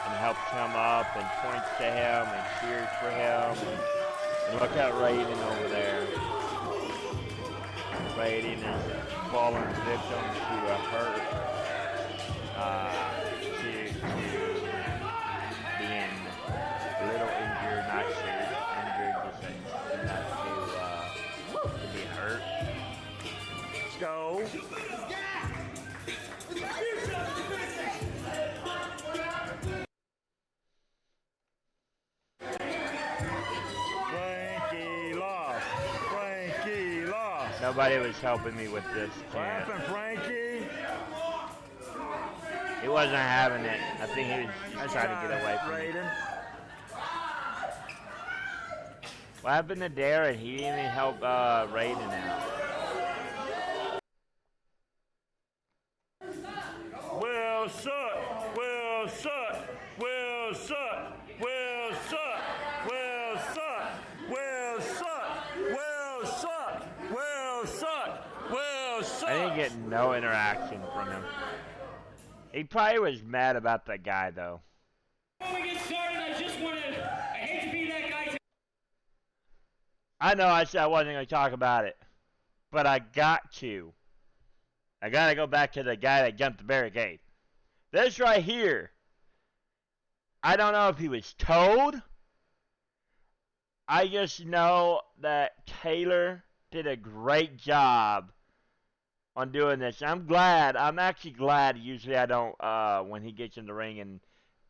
[SPEAKER 4] and helps him up and points to him and cheers for him. And look at Raiden over there. Raiden is fallen victim to a hurt, to being a little injured, not injured, just to be hurt.
[SPEAKER 6] Let's go. Frankie lost.
[SPEAKER 4] Nobody was helping me with this chant.
[SPEAKER 6] What happened, Frankie?
[SPEAKER 4] He wasn't having it. I think he was trying to get away from me. What happened to Darren? He didn't even help Raiden out.
[SPEAKER 6] Will suck. Will suck. Will suck. Will suck. Will suck. Will suck. Will suck. Will suck. Will suck.
[SPEAKER 4] I didn't get no interaction from him. He probably was mad about that guy though.
[SPEAKER 5] Before we get started, I hate to be that guy.
[SPEAKER 4] I know I said I wasn't going to talk about it, but I got to. I got to go back to the guy that jumped the barricade. This right here, I don't know if he was told. I just know that Taylor did a great job on doing this. I'm actually glad. Usually I don't, when he gets in the ring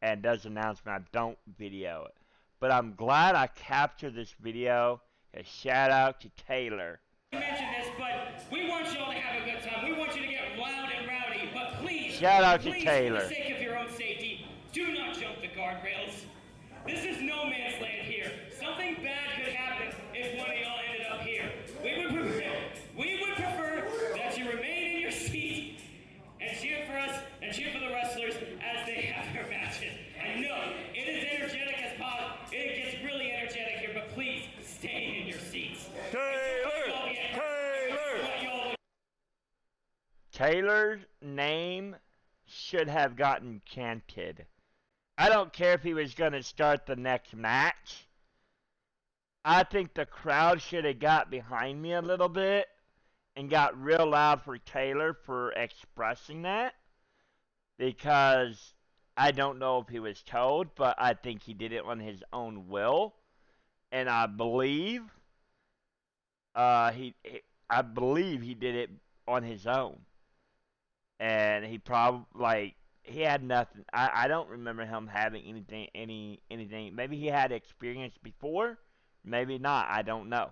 [SPEAKER 4] and does announcement, I don't video it. But I'm glad I captured this video. A shout out to Taylor.
[SPEAKER 5] mention this, but we want y'all to have a good time. We want you to get loud and rowdy, but please,
[SPEAKER 4] Shout out to
[SPEAKER 5] please,
[SPEAKER 4] Taylor.
[SPEAKER 5] for the sake of your own safety, do not jump the guardrails. This is no man's land here. Something bad could happen if one of y'all ended up here. We would prefer that you remain in your seat and cheer for us and cheer for the wrestlers as they have their matches. I know it is energetic as possible. It gets really energetic here, but please stay in your seats.
[SPEAKER 4] Taylor's name should have gotten chanted. I don't care if he was going to start the next match. I think the crowd should have got behind me a little bit and got real loud for Taylor for expressing that. Because I don't know if he was told, but I think he did it on his own will. And I believe he did it on his own. And he probably, he had nothing. I don't remember him having anything. Maybe he had experience before. Maybe not. I don't know.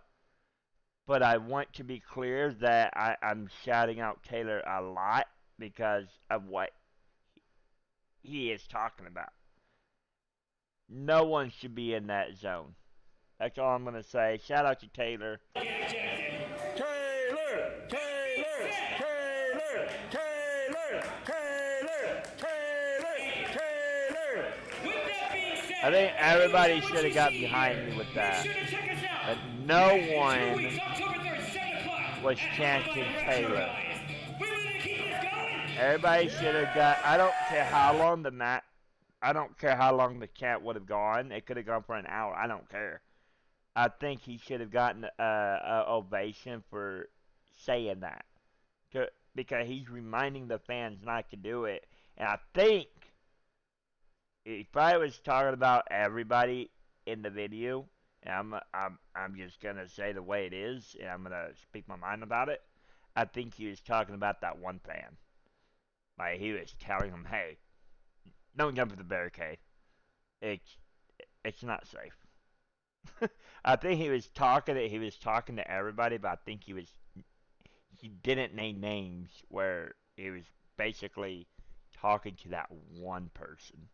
[SPEAKER 4] But I want to be clear that I'm shouting out Taylor a lot because of what he is talking about. No one should be in that zone. That's all I'm going to say. Shout out to Taylor. I think everybody should have got behind me with that. But no one was chanting Taylor. Everybody should have got. I don't care how long the chant would have gone. It could have gone for an hour. I don't care. I think he should have gotten an ovation for saying that. Because he's reminding the fans not to do it. And I think if I was talking about everybody in the video, and I'm just gonna say the way it is, and I'm gonna speak my mind about it. I think he was talking about that one fan. Like he was telling him, "Hey, don't jump at the barricade. It's not safe." I think he was talking to everybody, but I think he didn't name names where he was basically talking to that one person.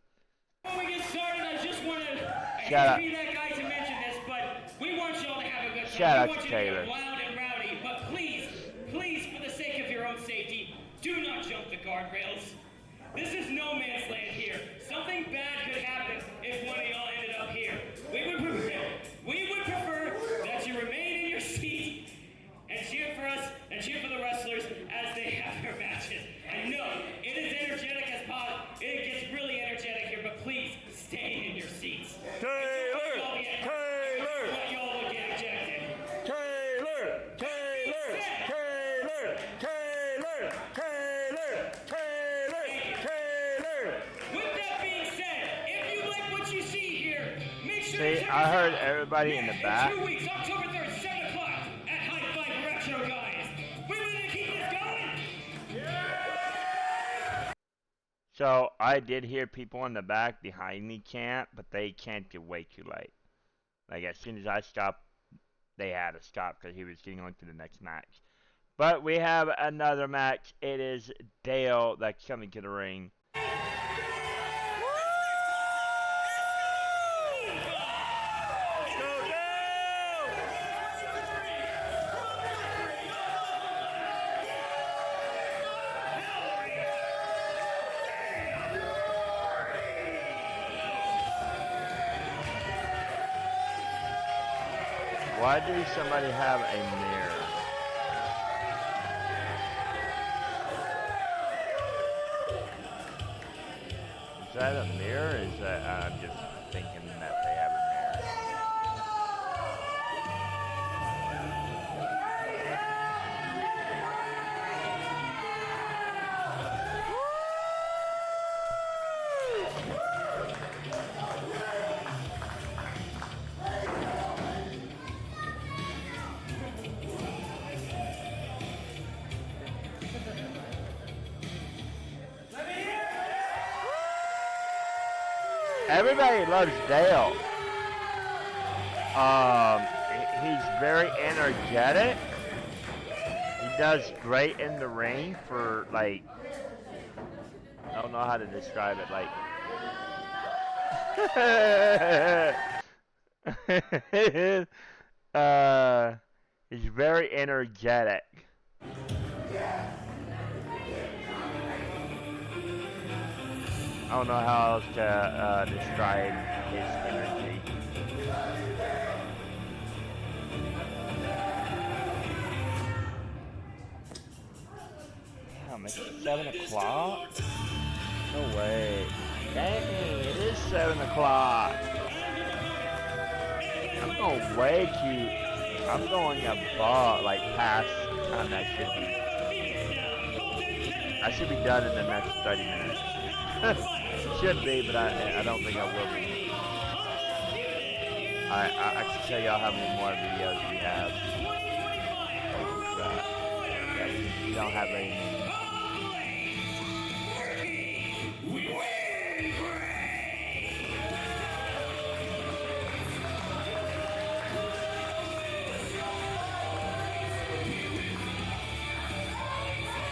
[SPEAKER 5] Before we get started, I just want to be that guy to mention this, but we want y'all to have a good time.
[SPEAKER 4] Shout out
[SPEAKER 5] we want
[SPEAKER 4] to
[SPEAKER 5] you
[SPEAKER 4] Taylor.
[SPEAKER 5] To get loud and rowdy, but please, for the sake of your own safety, do not jump the guardrails. This is no man's land here. Something bad could happen if one of y'all ended up here. We would prefer that you remain in your seat and cheer for us and cheer for the wrestlers as they have their matches. I know it is energetic as possible. It gets really energetic here, but please stay in your seats. Taylor! Let y'all will get ejected.
[SPEAKER 6] Taylor!
[SPEAKER 5] With that being said, if you like what you see here, make sure
[SPEAKER 4] See, I heard everybody in the back.
[SPEAKER 5] In 2 weeks, October 3rd, 7 o'clock at High Five Retro, guys. We ready to keep this going?
[SPEAKER 4] So I did hear people in the back behind me chant, but they chanted way too late. Like as soon as I stopped, they had to stop because he was getting on to the next match. But we have another match. It is Dale that's coming to the ring. Why does somebody have a mirror? Is that a mirror? Or is that I'm just thinking that they have a mirror? Everybody loves Dale. He's very energetic. does great in the ring for like, I don't know how to describe it, like he's very energetic. I don't know how else to describe his energy. Damn, it's 7 o'clock? No way. Dang, it is 7 o'clock. I'm going way too... I'm going above, like, past the time that should be. I should be done in the next 30 minutes. Should be, but I don't think I will be. I can tell y'all how many more videos we have. Holy crap. Yeah, we don't have very many.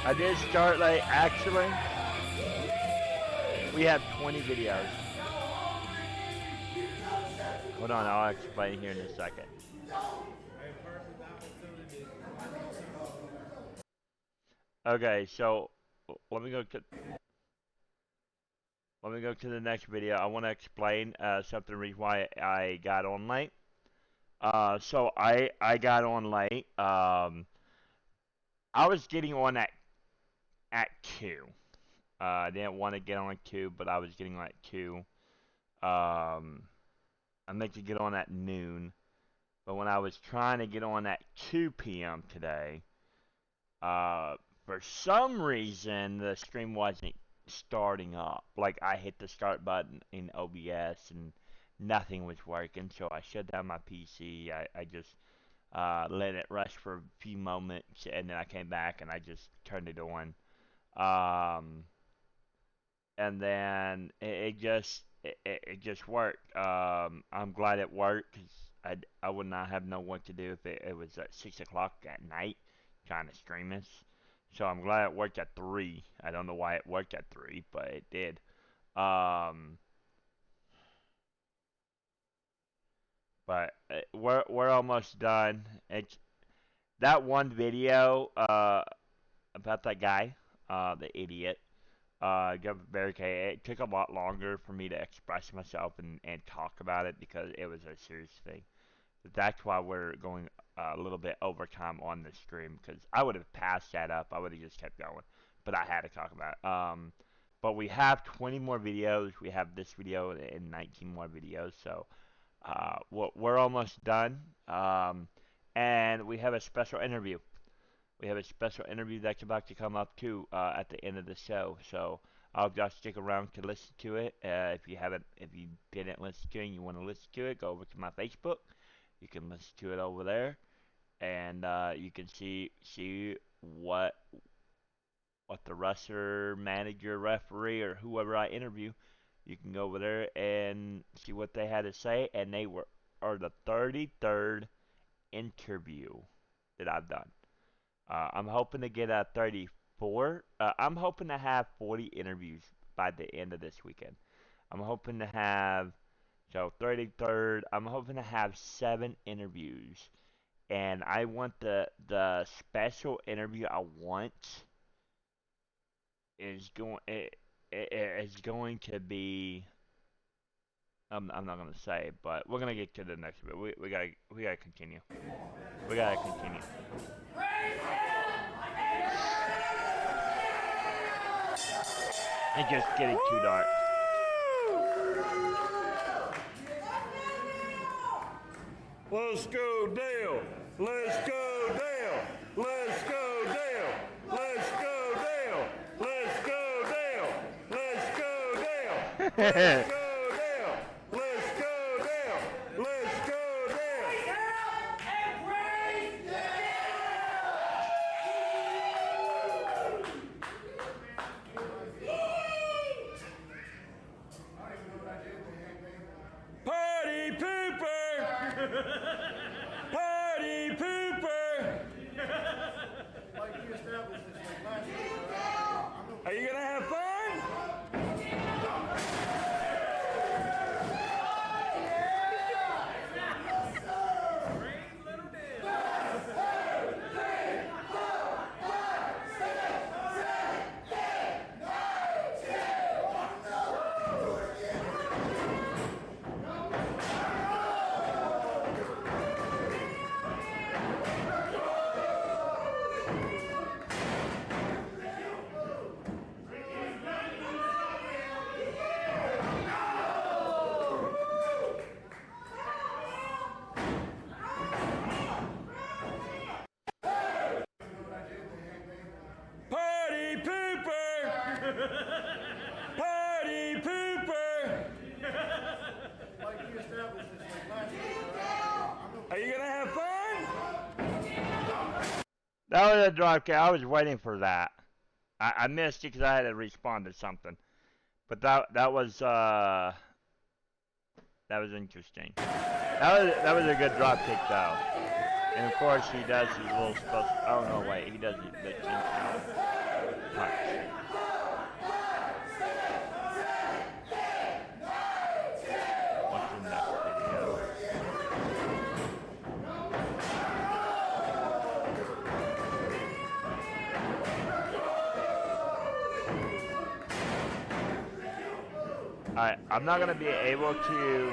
[SPEAKER 4] I did start like actually. We have 20 videos. Hold on, I'll explain here in a second. Okay, so let me go to the next video. I want to explain something reason why I got on late. So I got on late. I was getting on at 2. I didn't want to get on at 2, but I was getting on at 2. I meant to get on at noon, but when I was trying to get on at 2 p.m. today, for some reason the stream wasn't starting up. Like I hit the start button in OBS and nothing was working, so I shut down my PC. I just let it rest for a few moments, and then I came back and I just turned it on. And then it just worked. I'm glad it worked because I would not have known what to do if it was at 6 o'clock at night trying to stream this. So I'm glad it worked at 3. I don't know why it worked at 3, but it did. But we're almost done. It's that one video about that guy, the idiot. Barricade. It took a lot longer for me to express myself and talk about it because it was a serious thing. But that's why we're going a little bit overtime on the stream because I would have passed that up. I would have just kept going, but I had to talk about it. But we have 20 more videos. We have this video and 19 more videos. So we're almost done. And we have a special interview. We have a special interview that's about to come up too at the end of the show. So I'll just stick around to listen to it. If you didn't listen to it and you want to listen to it, go over to my Facebook. You can listen to it over there, and you can see what the wrestler, manager, referee, or whoever I interview. You can go over there and see what they had to say, and they are the 33rd interview that I've done. I'm hoping to get a 34. I'm hoping to have 40 interviews by the end of this weekend. I'm hoping to have, so 33rd, I'm hoping to have 7 interviews. And I want the special interview I want is going to be, I'm not going to say, but we're going to get to the next bit. We gotta continue. We gotta continue. It's just getting too dark.
[SPEAKER 6] Let's go down. Let's go down. Let's go down. Let's go down. Let's go down. Let's go down. Let's go down. Let's go down. Let's go down. Party pooper! Party pooper! Party pooper! Are you gonna have fun?
[SPEAKER 4] That was a drop kick. I was waiting for that. I missed it because I had to respond to something. But that was interesting. That was a good drop kick though. And of course he does his little special. Oh no, wait, he does the chin out touch. What's the next video? Alright, I'm not gonna be able to.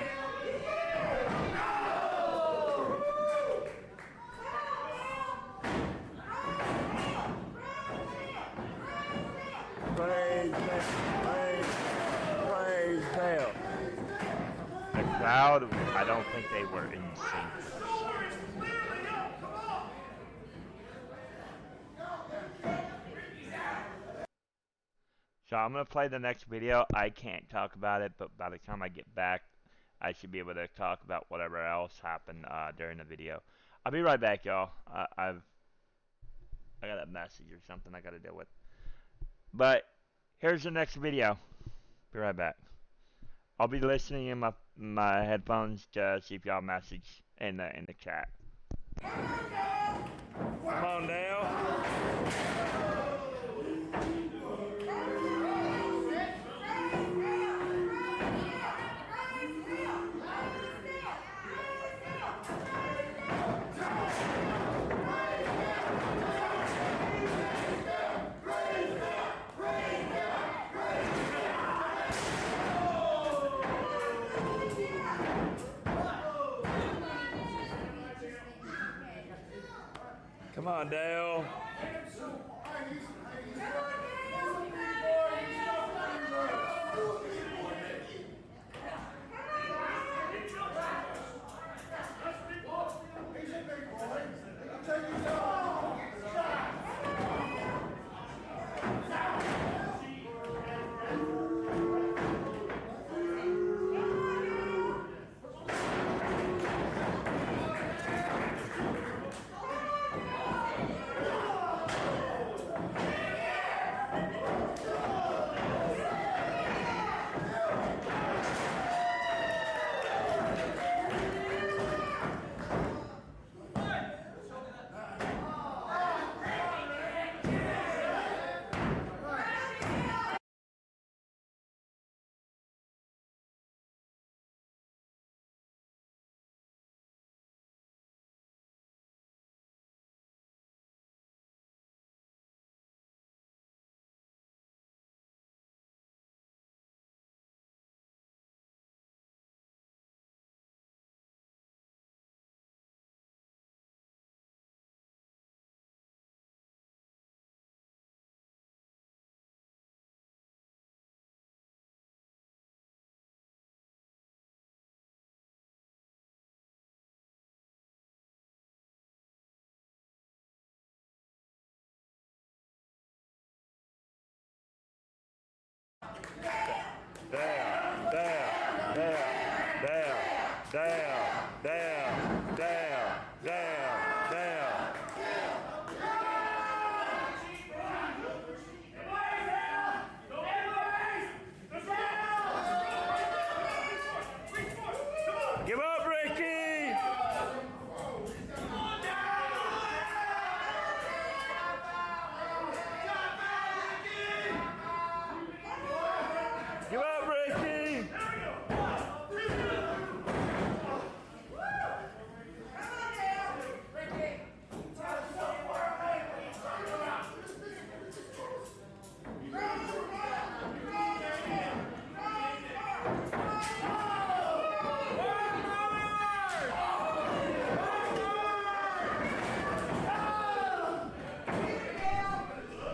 [SPEAKER 4] The crowd, I don't think they were in sync. So I'm gonna play the next video. I can't talk about it, but by the time I get back, I should be able to talk about whatever else happened during the video. I'll be right back, y'all. I got a message or something I gotta deal with. But here's the next video. Be right back. I'll be listening in my headphones to see if y'all message in the chat.
[SPEAKER 6] Come on, Dale. Come on, Dale. Give up, Ricky! Give up, Ricky!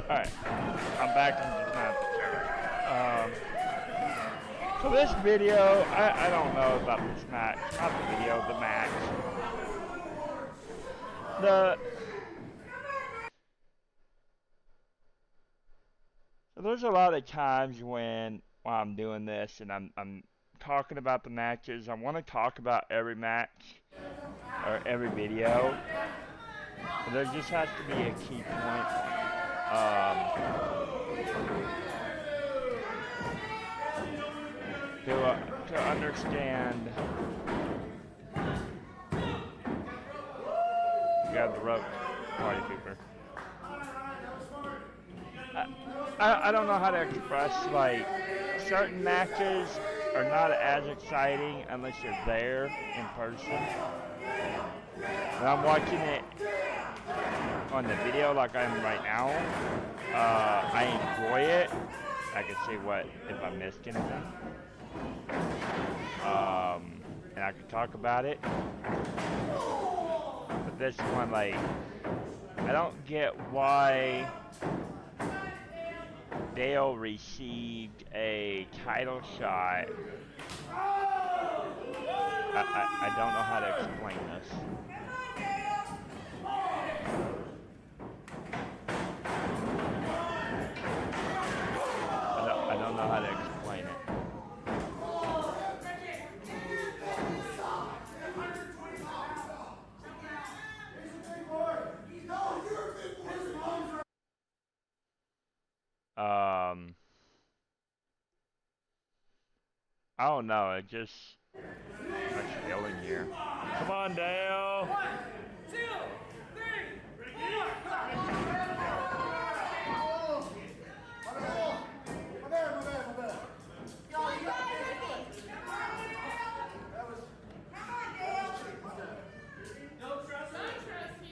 [SPEAKER 4] Alright, I'm back in the time. So this video, I don't know about this match, not the video, the match. there's a lot of times while I'm doing this and I'm talking about the matches. I want to talk about every match or every video. But there just has to be a key point to understand. Grab the rope, party pooper. I don't know how to express, like, certain matches are not as exciting unless you're there in person. When I'm watching it on the video like I am right now, I enjoy it. I can see if I missed anything. And I can talk about it. But this one, like, I don't get why Dale received a title shot. I don't know how to explain this. I don't know how to explain it. I don't know, it just much feeling here.
[SPEAKER 6] Come on, Dale.
[SPEAKER 2] 1, 2, 3, 4.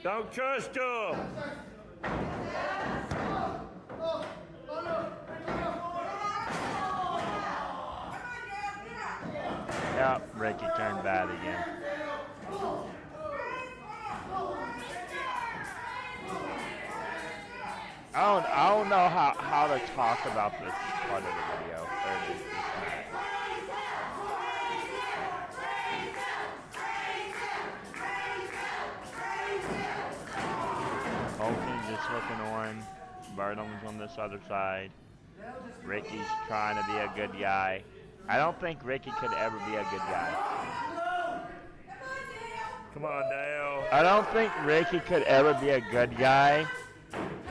[SPEAKER 6] Don't trust him.
[SPEAKER 4] Yep, Ricky turned bad again. I don't know how to talk about this part of the video. Holton's just looking on. Burnham's on this other side. Ricky's trying to be a good guy. I don't think Ricky could ever be a good guy.
[SPEAKER 6] Come on, Dale.
[SPEAKER 4] I don't think Ricky could ever be a good guy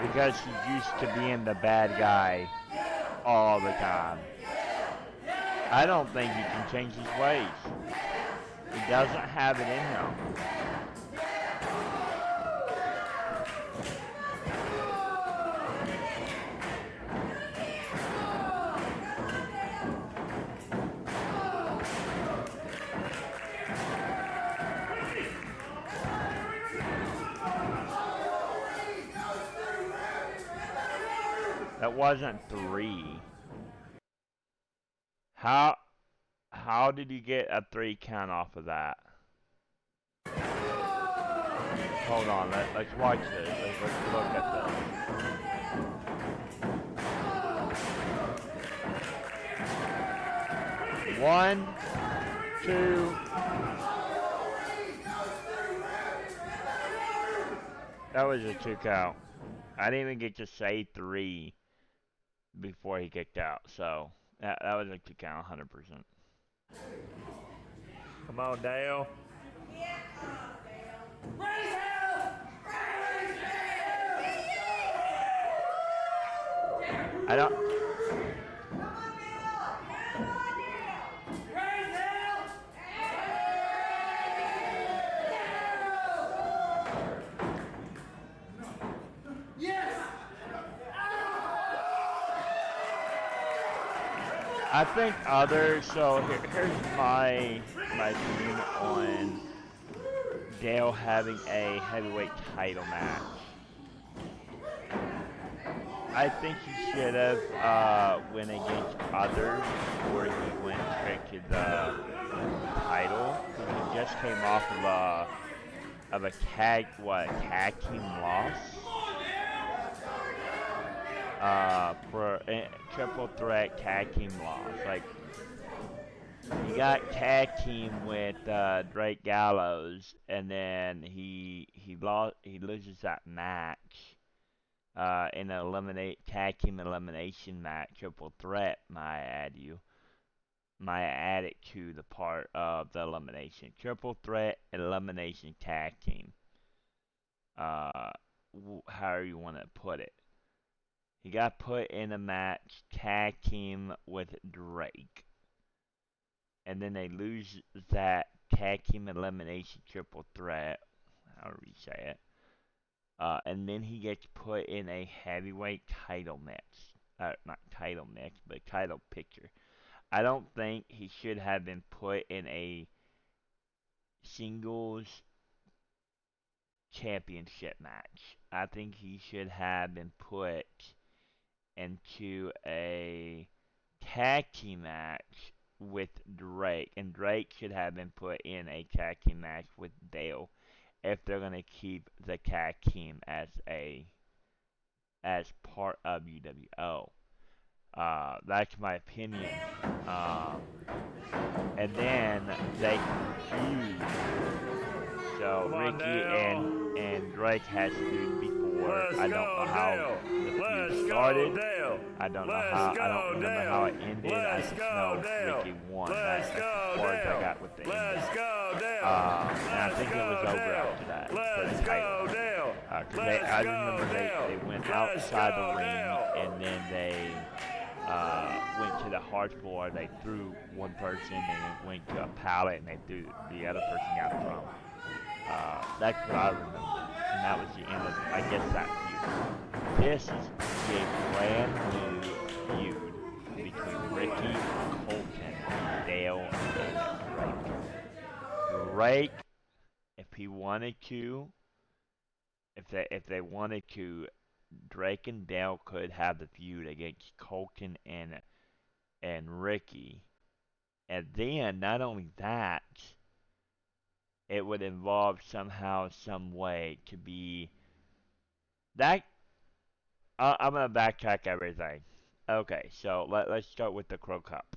[SPEAKER 4] because he's used to being the bad guy all the time. I don't think he can change his ways. He doesn't have it in him. That wasn't 3. How did you get a 3 count off of that? Hold on, let's watch this. Let's look at this. One, 2. That was a 2 count. I didn't even get to say 3 before he kicked out, so that was a 2 count, 100%.
[SPEAKER 6] Come on, Dale.
[SPEAKER 4] I don't. I think others. So here's my opinion on Dale having a heavyweight title match. I think he should have went against others before he went straight to the title. Because he just came off of a tag team loss. For a triple threat tag team loss. Like, you got tag team with Drake Gallows, and then he loses that match in an tag team elimination match, triple threat, might add it to the part of the elimination. Triple threat elimination tag team. However you want to put it. He got put in a match tag team with Drake. And then they lose that tag team elimination triple threat, however you say it. And then he gets put in a heavyweight title match. Not title match, but title picture. I don't think he should have been put in a singles championship match. I think he should have been put into a tag team match with Drake, and Drake should have been put in a tag team match with Dale if they're gonna keep the tag team as part of UWO. That's my opinion. And then they feud. So Ricky and Drake has feud before. I don't know how the feud started. I don't remember how it ended. I just know Ricky won. That's as far as I got with the ending. And I think it was over after that for the title. I remember they went outside the ring and then they went to the hard floor. They threw one person and it went to a pallet and they threw the other person out from. That's what I remember. And that was the end of, I guess, that feud. This is a brand new feud between Ricky, Colton, Dale, and Drake. Drake, if he wanted to, if they wanted to, Drake and Dale could have the feud against Colton and Ricky. And then, not only that, it would involve somehow, some way to be that. I'm gonna backtrack everything. Okay, so let's start with the Crow Cup.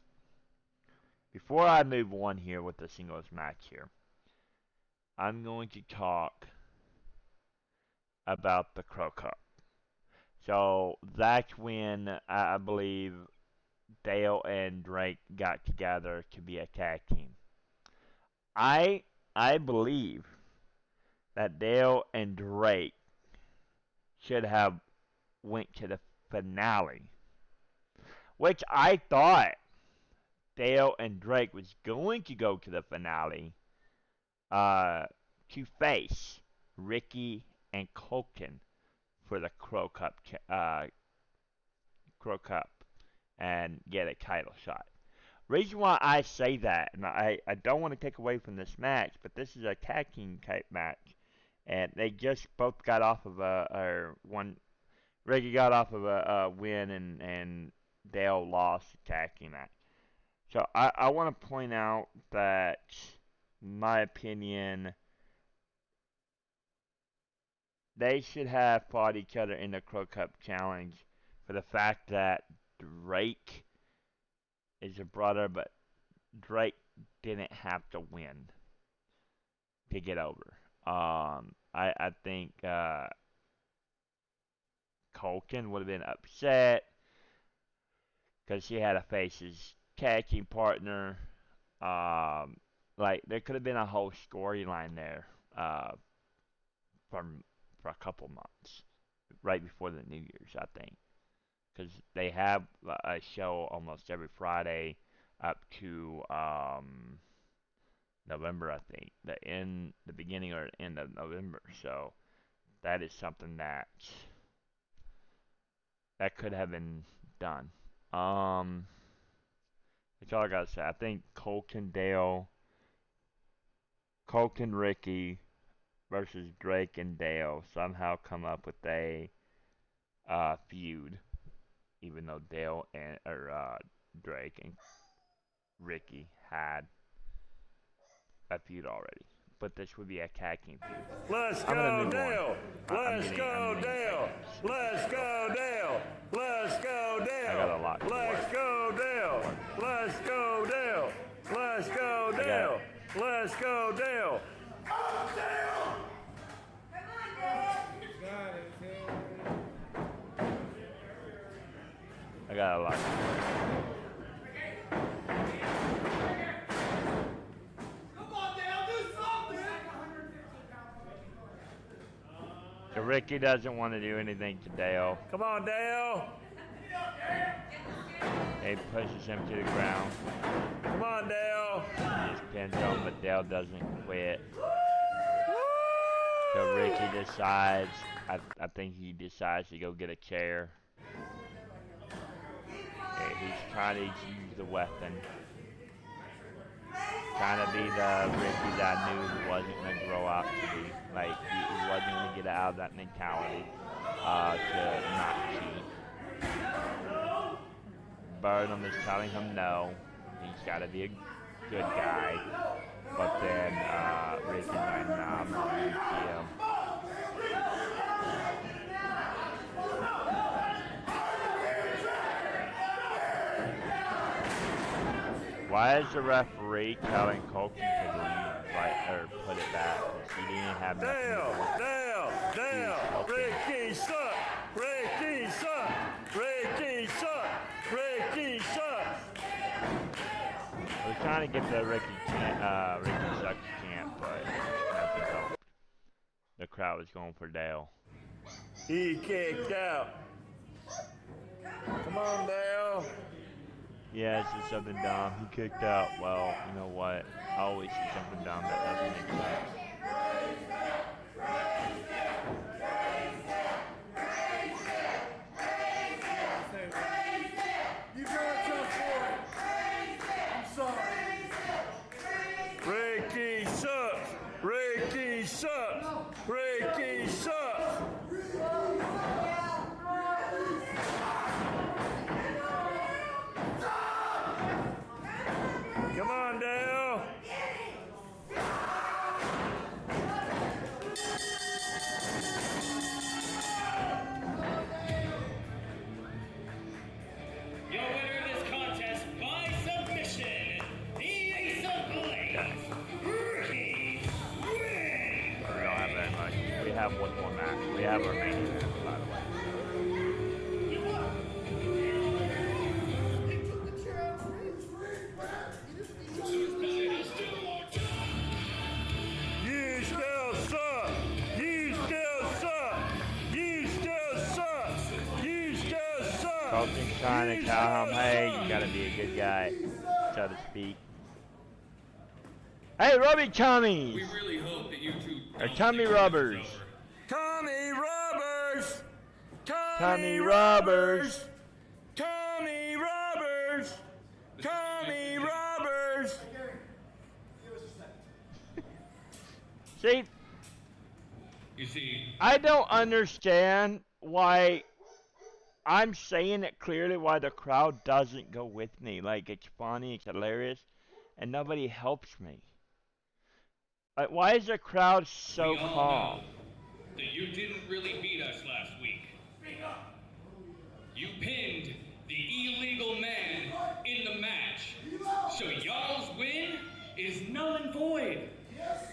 [SPEAKER 4] Before I move on here with the singles match here, I'm going to talk about the Crow Cup. So that's when I believe Dale and Drake got together to be a tag team. I believe that Dale and Drake should have went to the finale, which I thought Dale and Drake was going to go to the finale to face Ricky and Colton for the Crow Cup and get a title shot. Reason why I say that, and I don't want to take away from this match, but this is a tag team type match, and they just both got off of Ricky got off of a win, and Dale lost the tag team match. So I want to point out that, in my opinion, they should have fought each other in the Crow Cup Challenge for the fact that Drake is a brother, but Drake didn't have to win to get over. I think Colton would have been upset because he had to face his tag team partner. Like there could have been a whole storyline there for a couple months, right before the New Year's, I think, because they have a show almost every Friday up to November, I think, the beginning or end of November. So that is something that could have been done. That's all I gotta say. I think Colton Ricky versus Drake and Dale somehow come up with a feud, even though Dale and Drake and Ricky had a feud already. But this would be a tag team feud.
[SPEAKER 6] Let's go, Dale! Let's go, Dale! Let's go, Dale! Let's go, Dale!
[SPEAKER 4] I got a lot.
[SPEAKER 6] Let's go, Dale! Let's go, Dale! Let's go, Dale! Let's go, Dale!
[SPEAKER 2] Come on, Dale.
[SPEAKER 3] God is here.
[SPEAKER 4] got a lot. So Ricky doesn't want to do anything to Dale.
[SPEAKER 6] Come on, Dale.
[SPEAKER 4] He pushes him to the ground.
[SPEAKER 6] Come on, Dale.
[SPEAKER 4] He just pins him, but Dale doesn't quit. So Ricky decides, I think he decides to go get a chair. Yeah, he's trying to use the weapon. Trying to be the Ricky that I knew he wasn't going to grow up to be. Like, he wasn't going to get out of that mentality to not cheat. Burnham is telling him no. He's got to be a good guy. But then Ricky's like, nah, I'm not going to beat him. Why is the referee telling Colton to leave, or put it back? Because he didn't have nothing to do.
[SPEAKER 6] Dale, Ricky suck, Ricky suck, Ricky suck, Ricky suck.
[SPEAKER 4] We're trying to get the Ricky sucks chant, but nothing helped. The crowd was going for Dale.
[SPEAKER 6] He kicked out. Come on, Dale.
[SPEAKER 4] Yeah, it's just something dumb. He kicked out. Well, you know what? I always see something dumb that doesn't make sense.
[SPEAKER 9] You got tough for it. I'm sorry.
[SPEAKER 6] Ricky sucks. Ricky sucks. Ricky sucks. Come on, Dale.
[SPEAKER 5] Your winner of this contest by submission, the Ace of Blades, Ricky Win.
[SPEAKER 4] We don't have very much. We have one more match. We have our main event, by the way.
[SPEAKER 6] You still suck. You still suck. You still suck. You still suck.
[SPEAKER 4] Colton's trying to tell him, hey, you gotta be a good guy, so to speak. Hey, Rubby Tummies!
[SPEAKER 5] We really hope that you two
[SPEAKER 4] Or tummy rubbers.
[SPEAKER 6] Tommy Robbers.
[SPEAKER 4] Tommy rubbers.
[SPEAKER 6] Tommy Robbers. Tommy Robbers.
[SPEAKER 4] See,
[SPEAKER 5] You see,
[SPEAKER 4] I don't understand why I'm saying it clearly why the crowd doesn't go with me. Like, it's funny, it's hilarious, and nobody helps me. Like, why is the crowd so
[SPEAKER 5] we all
[SPEAKER 4] calm?
[SPEAKER 5] know that you didn't really beat us last week. You pinned the illegal man in the match. So y'all's win is null and void.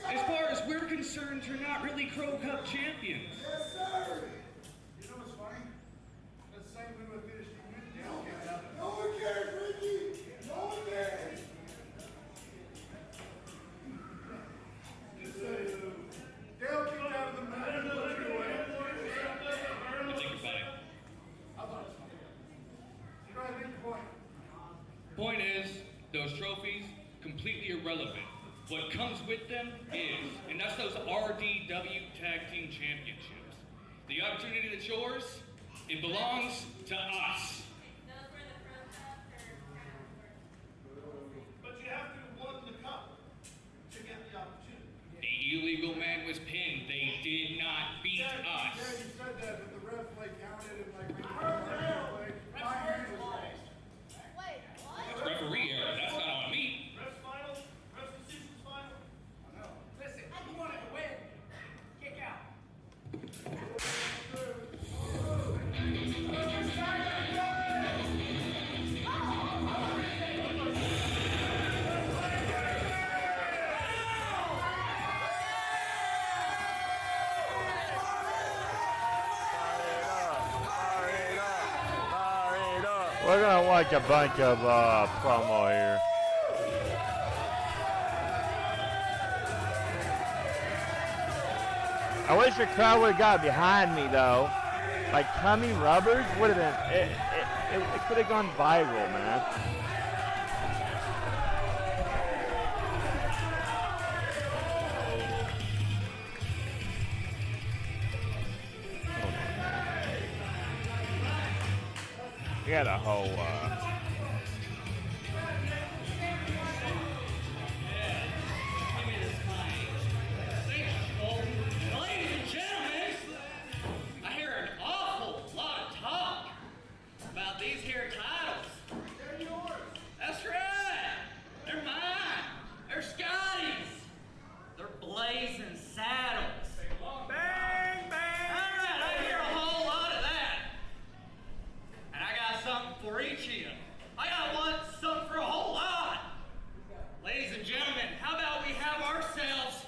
[SPEAKER 5] As far as we're concerned, you're not really Crow Cup champions.
[SPEAKER 9] Yes, sir. You know what's funny? That's the same when we finished the Dale kicked out. No one cares, Ricky. No one cares. Dale kicked out of the match and put you away.
[SPEAKER 5] I think you're fine.
[SPEAKER 9] I thought it was funny. You know, I think the point.
[SPEAKER 5] Point is, those trophies, completely irrelevant. What comes with them is, and that's those RDW Tag Team Championships. The opportunity that's yours, it belongs to us.
[SPEAKER 9] But you have to have won the cup to get the opportunity.
[SPEAKER 5] The illegal man was pinned. They did not beat
[SPEAKER 9] Yeah,
[SPEAKER 5] us.
[SPEAKER 9] you said that, but the ref counted and my hand was raised.
[SPEAKER 2] Wait, what?
[SPEAKER 5] That's referee error. That's not on me.
[SPEAKER 9] Ref's final. Ref's decision's final. I know.
[SPEAKER 5] Listen, you wanted to win. Kick out.
[SPEAKER 4] We're gonna watch a bunch of promo here. I wish the crowd would have got behind me though. Like Tommy Rubbers would have been. It could have gone viral, man. We got a whole.
[SPEAKER 5] Ladies and gentlemen, I hear an awful lot of talk about these here titles. They're yours. That's right. They're mine. They're Scotty's. They're blazing saddles. Bang, bang. All right, I hear a whole lot of that. And I got something for each of you. I got something for a whole lot. Ladies and gentlemen, how about we have ourselves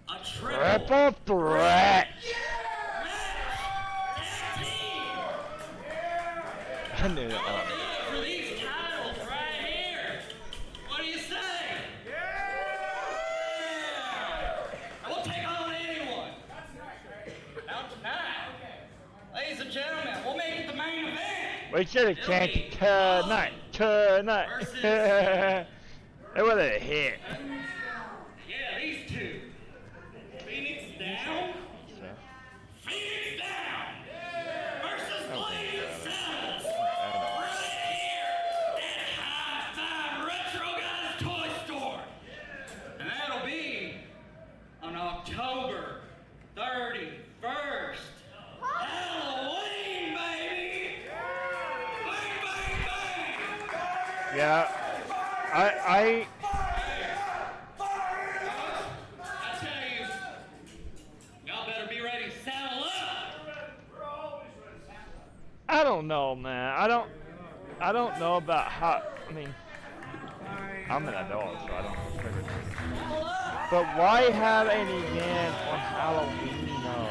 [SPEAKER 5] a
[SPEAKER 4] Triple threat. I knew it.
[SPEAKER 5] For these titles right here. What do you say? Yeah! I will take on anyone. Now tonight, ladies and gentlemen, we'll make it the main event.
[SPEAKER 4] We should have changed it tonight. It would have hit.
[SPEAKER 5] Yeah, these two. Phoenix down. Phoenix down. Versus Blazing Saddles. Right here at High Five Retro Guys Toy Store. And that'll be on October 31st. Halloween, baby! Bang, bang, bang!
[SPEAKER 4] Yeah. I
[SPEAKER 5] tell you, y'all better be ready to saddle up.
[SPEAKER 4] I don't know, man. I don't know about how. I mean, I'm an adult, so I don't trigger things. But why have an event on Halloween? No.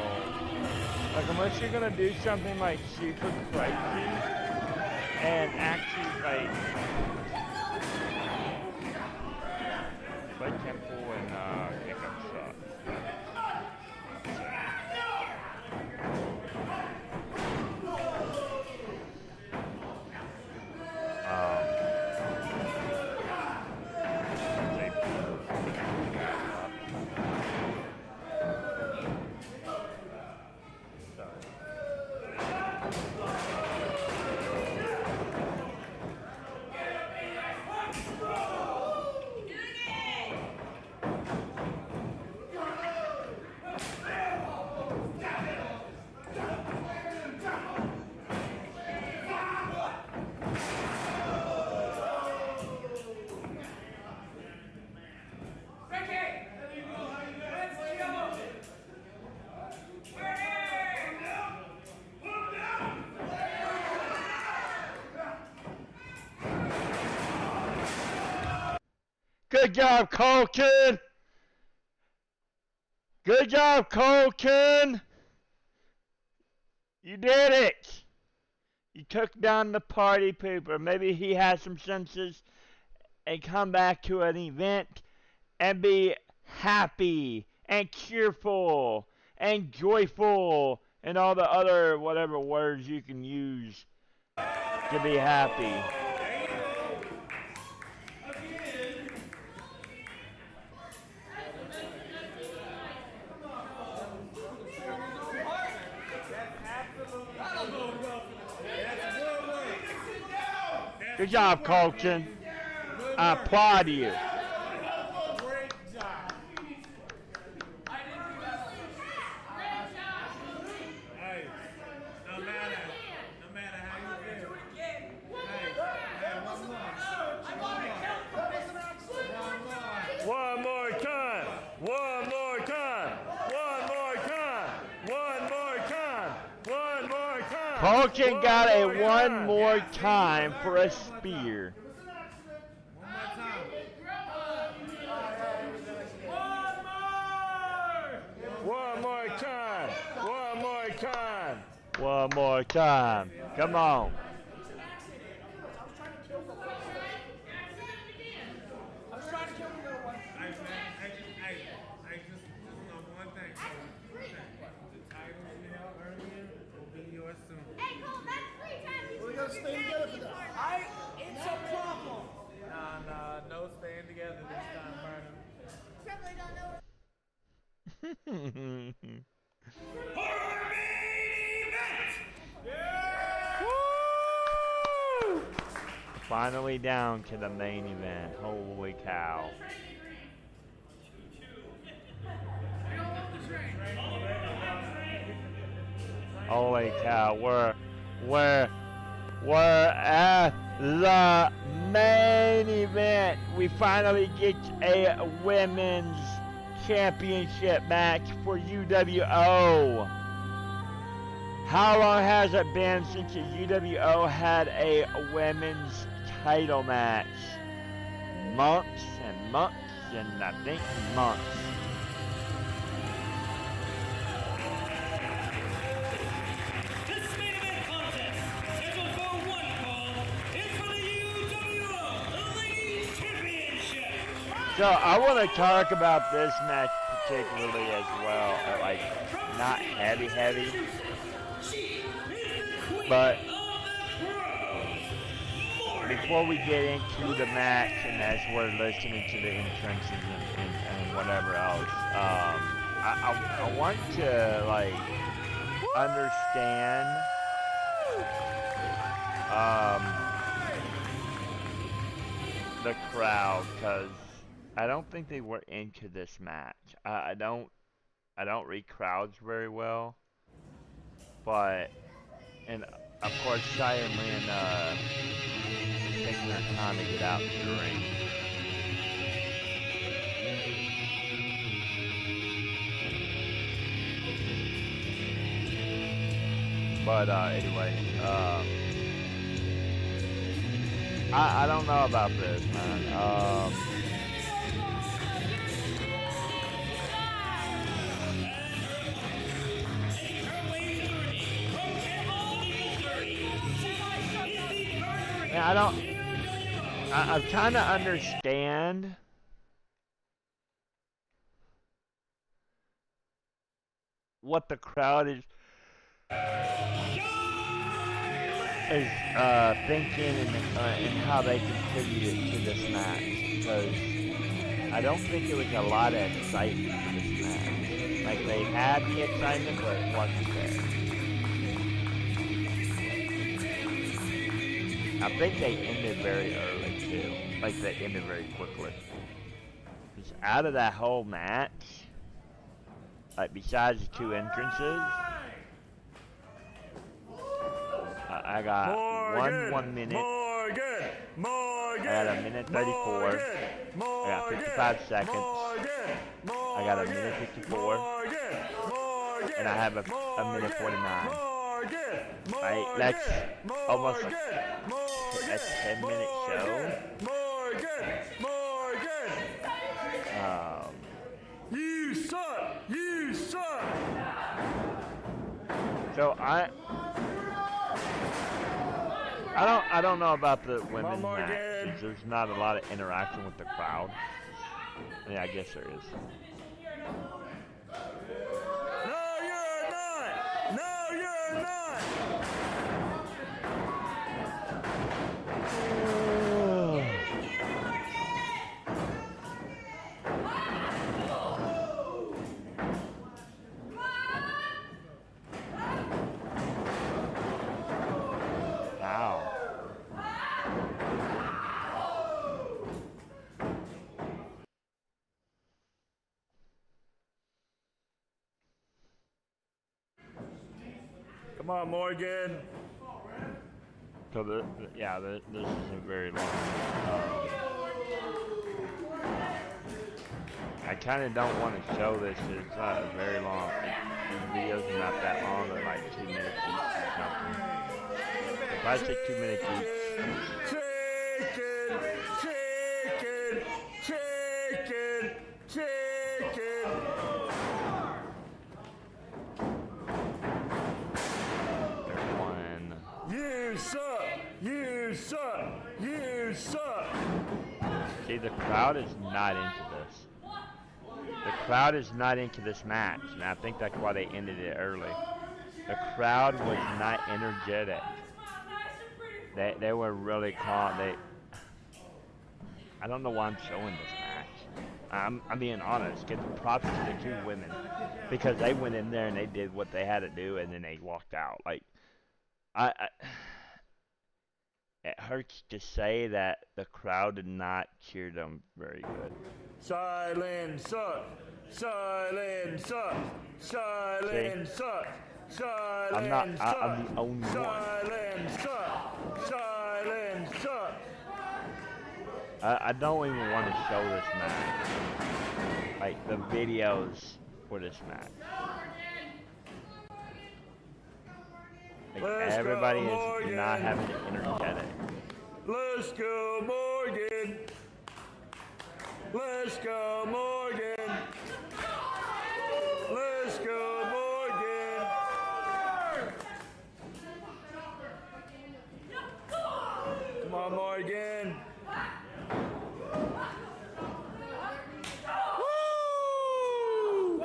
[SPEAKER 4] Like, unless you're gonna do something like super crazy and actually like. Like Temple and Pickup Shot. Good job, Colton! Good job, Colton! You did it! You took down the party pooper. Maybe he has some senses and come back to an event and be happy and cheerful and joyful and all the other whatever words you can use to be happy. Good job, Colton. I applaud you.
[SPEAKER 3] Great job. Hey, no matter how you feel. Hey,
[SPEAKER 6] One more time. One more time. One more time. One more time. One more time.
[SPEAKER 4] Colton got a one more time for a spear.
[SPEAKER 6] One more time. One more time.
[SPEAKER 4] One more time. Come on.
[SPEAKER 5] For our main event!
[SPEAKER 4] Woo! Finally down to the main event. Holy cow. Holy cow, we're at the main event. We finally get a women's championship match for UWO. How long has it been since the UWO had a women's title match? Months and months and I think months.
[SPEAKER 5] This main event contest, scheduled for one fall, is for the UWO Ladies Championship.
[SPEAKER 4] So I want to talk about this match particularly as well. Like, not heavy, but before we get into the match and as we're listening to the entrances and whatever else, I want to like understand the crowd, because I don't think they were into this match. I don't read crowds very well, but and of course Shai and Lynn taking their time to get out to the ring. But anyway, I don't know about this, man. I'm trying to understand what the crowd is thinking and how they contributed to this match, because I don't think there was a lot of excitement for this match. Like, they had the excitement, but it wasn't there. I think they ended very early too. Like, they ended very quickly. Because out of that whole match, like, besides the two entrances, I got one minute. I got a minute 34. I got 55 seconds. I got a minute 54. And I have a minute 49. Right? That's almost a 10-minute show.
[SPEAKER 6] You suck! You suck!
[SPEAKER 4] So I don't know about the women's match, since there's not a lot of interaction with the crowd. Yeah, I guess there is.
[SPEAKER 6] No, you're not! No, you're not!
[SPEAKER 4] Wow.
[SPEAKER 6] Come on, Morgan.
[SPEAKER 4] So this isn't very long. I kind of don't want to show this because it's not very long. These videos are not that long. They're like 2 minutes each or something. If I say 2 minutes each.
[SPEAKER 6] Chicken.
[SPEAKER 4] There's one.
[SPEAKER 6] You suck. You suck. You suck.
[SPEAKER 4] See, the crowd is not into this. The crowd is not into this match, and I think that's why they ended it early. The crowd was not energetic. They were really calm. I don't know why I'm showing this match. I'm being honest. Give props to the two women because they went in there and they did what they had to do and then they walked out. Like I it hurts to say that the crowd did not cheer them very good.
[SPEAKER 6] Silence up! Silence up! Silence up! Silence up!
[SPEAKER 4] I'm the only one.
[SPEAKER 6] Silence up! Silence up!
[SPEAKER 4] I don't even want to show this match. Like the videos for this match. Like everybody is not having it energetic.
[SPEAKER 6] Let's go, Morgan! Let's go, Morgan! Let's go, Morgan! Come on, Morgan! Woo!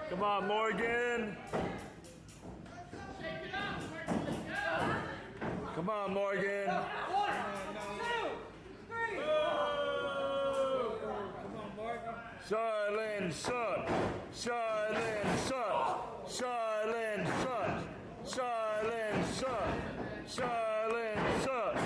[SPEAKER 6] Come on, Morgan. Come on, Morgan. Silence up. Silence up. Silence up. Silence up. Silence up.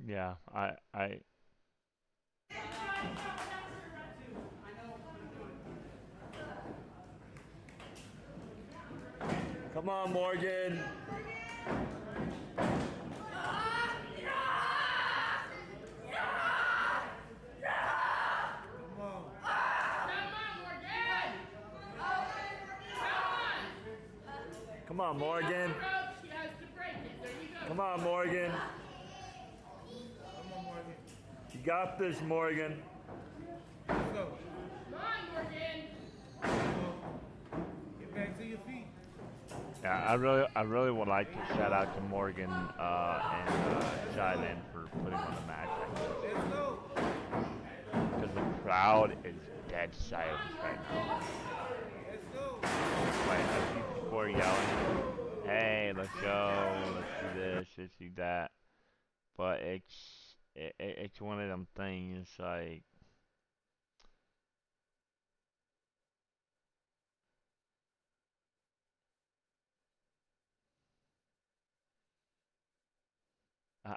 [SPEAKER 4] Yeah, I
[SPEAKER 6] Come on, Morgan. Come on, Morgan. Come on, Morgan. You got this, Morgan.
[SPEAKER 3] Let's go. Come on, Morgan. Get back to your feet.
[SPEAKER 4] yeah, I really would like to shout out to Morgan and Jyland for putting on the match.
[SPEAKER 3] Let's go.
[SPEAKER 4] Because the crowd is dead silent right now.
[SPEAKER 3] Let's go.
[SPEAKER 4] Like I see people are yelling, "Hey, let's go, let's do this, let's do that," but it's one of them things like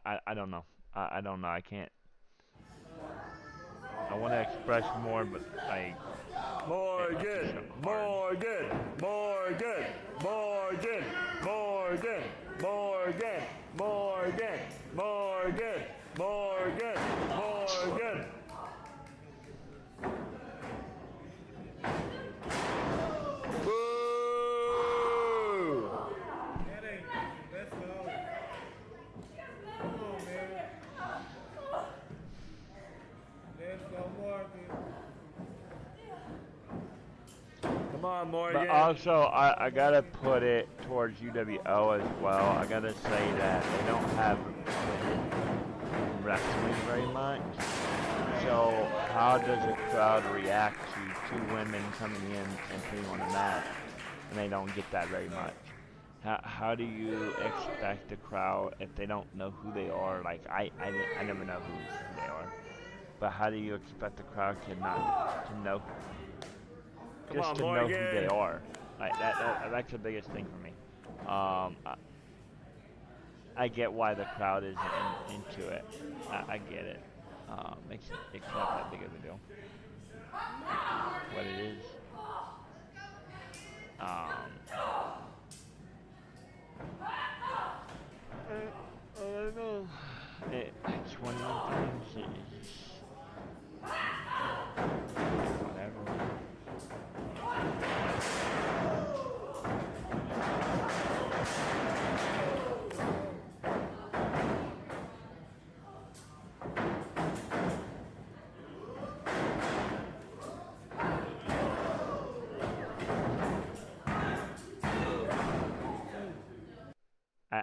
[SPEAKER 4] I don't know. I don't know. I can't. I want to express more, but like
[SPEAKER 6] Morgan, Morgan, Morgan, Morgan, Morgan, Morgan, Morgan, Morgan, Morgan, Morgan. Woo!
[SPEAKER 3] That ain't easy. Let's go. Come on, man. Let's go, Morgan.
[SPEAKER 6] Come on, Morgan.
[SPEAKER 4] But also, I gotta put it towards UWO as well. I gotta say that they don't have wrestling very much. So how does the crowd react to two women coming in and putting on a match, and they don't get that very much? How do you expect the crowd if they don't know who they are? Like I never know who they are. But how do you expect the crowd to know?
[SPEAKER 6] Come
[SPEAKER 4] Just
[SPEAKER 6] on,
[SPEAKER 4] to know who they
[SPEAKER 6] Morgan.
[SPEAKER 4] are. Like that's the biggest thing for me. I get why the crowd is into it. I get it. It's not that big of a deal. What it is.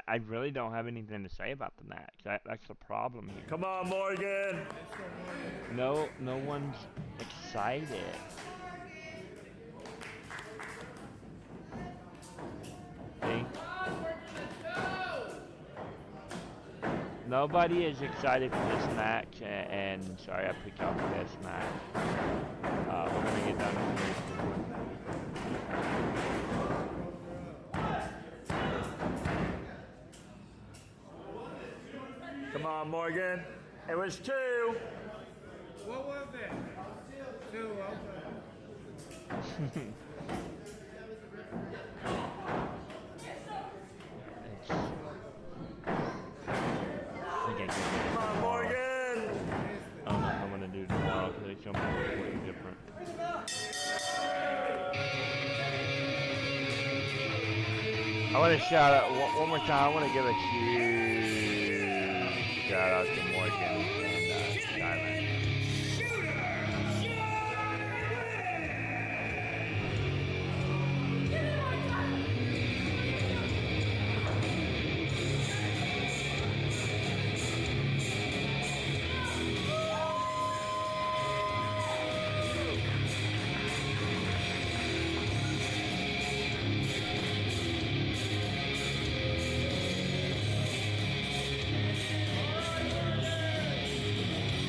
[SPEAKER 4] I really don't have anything to say about the match. That's the problem here.
[SPEAKER 6] Come on, Morgan.
[SPEAKER 4] No one's excited. See? Nobody is excited for this match, and sorry I picked out for this match. We're gonna get done with this.
[SPEAKER 6] Come on, Morgan. It was 2.
[SPEAKER 3] What was it? 2, okay.
[SPEAKER 6] Come on, Morgan.
[SPEAKER 4] I don't know what I'm gonna do tomorrow because they show me something different. I want to shout out one more time. I want to give a huge shout out to Morgan and Skyline.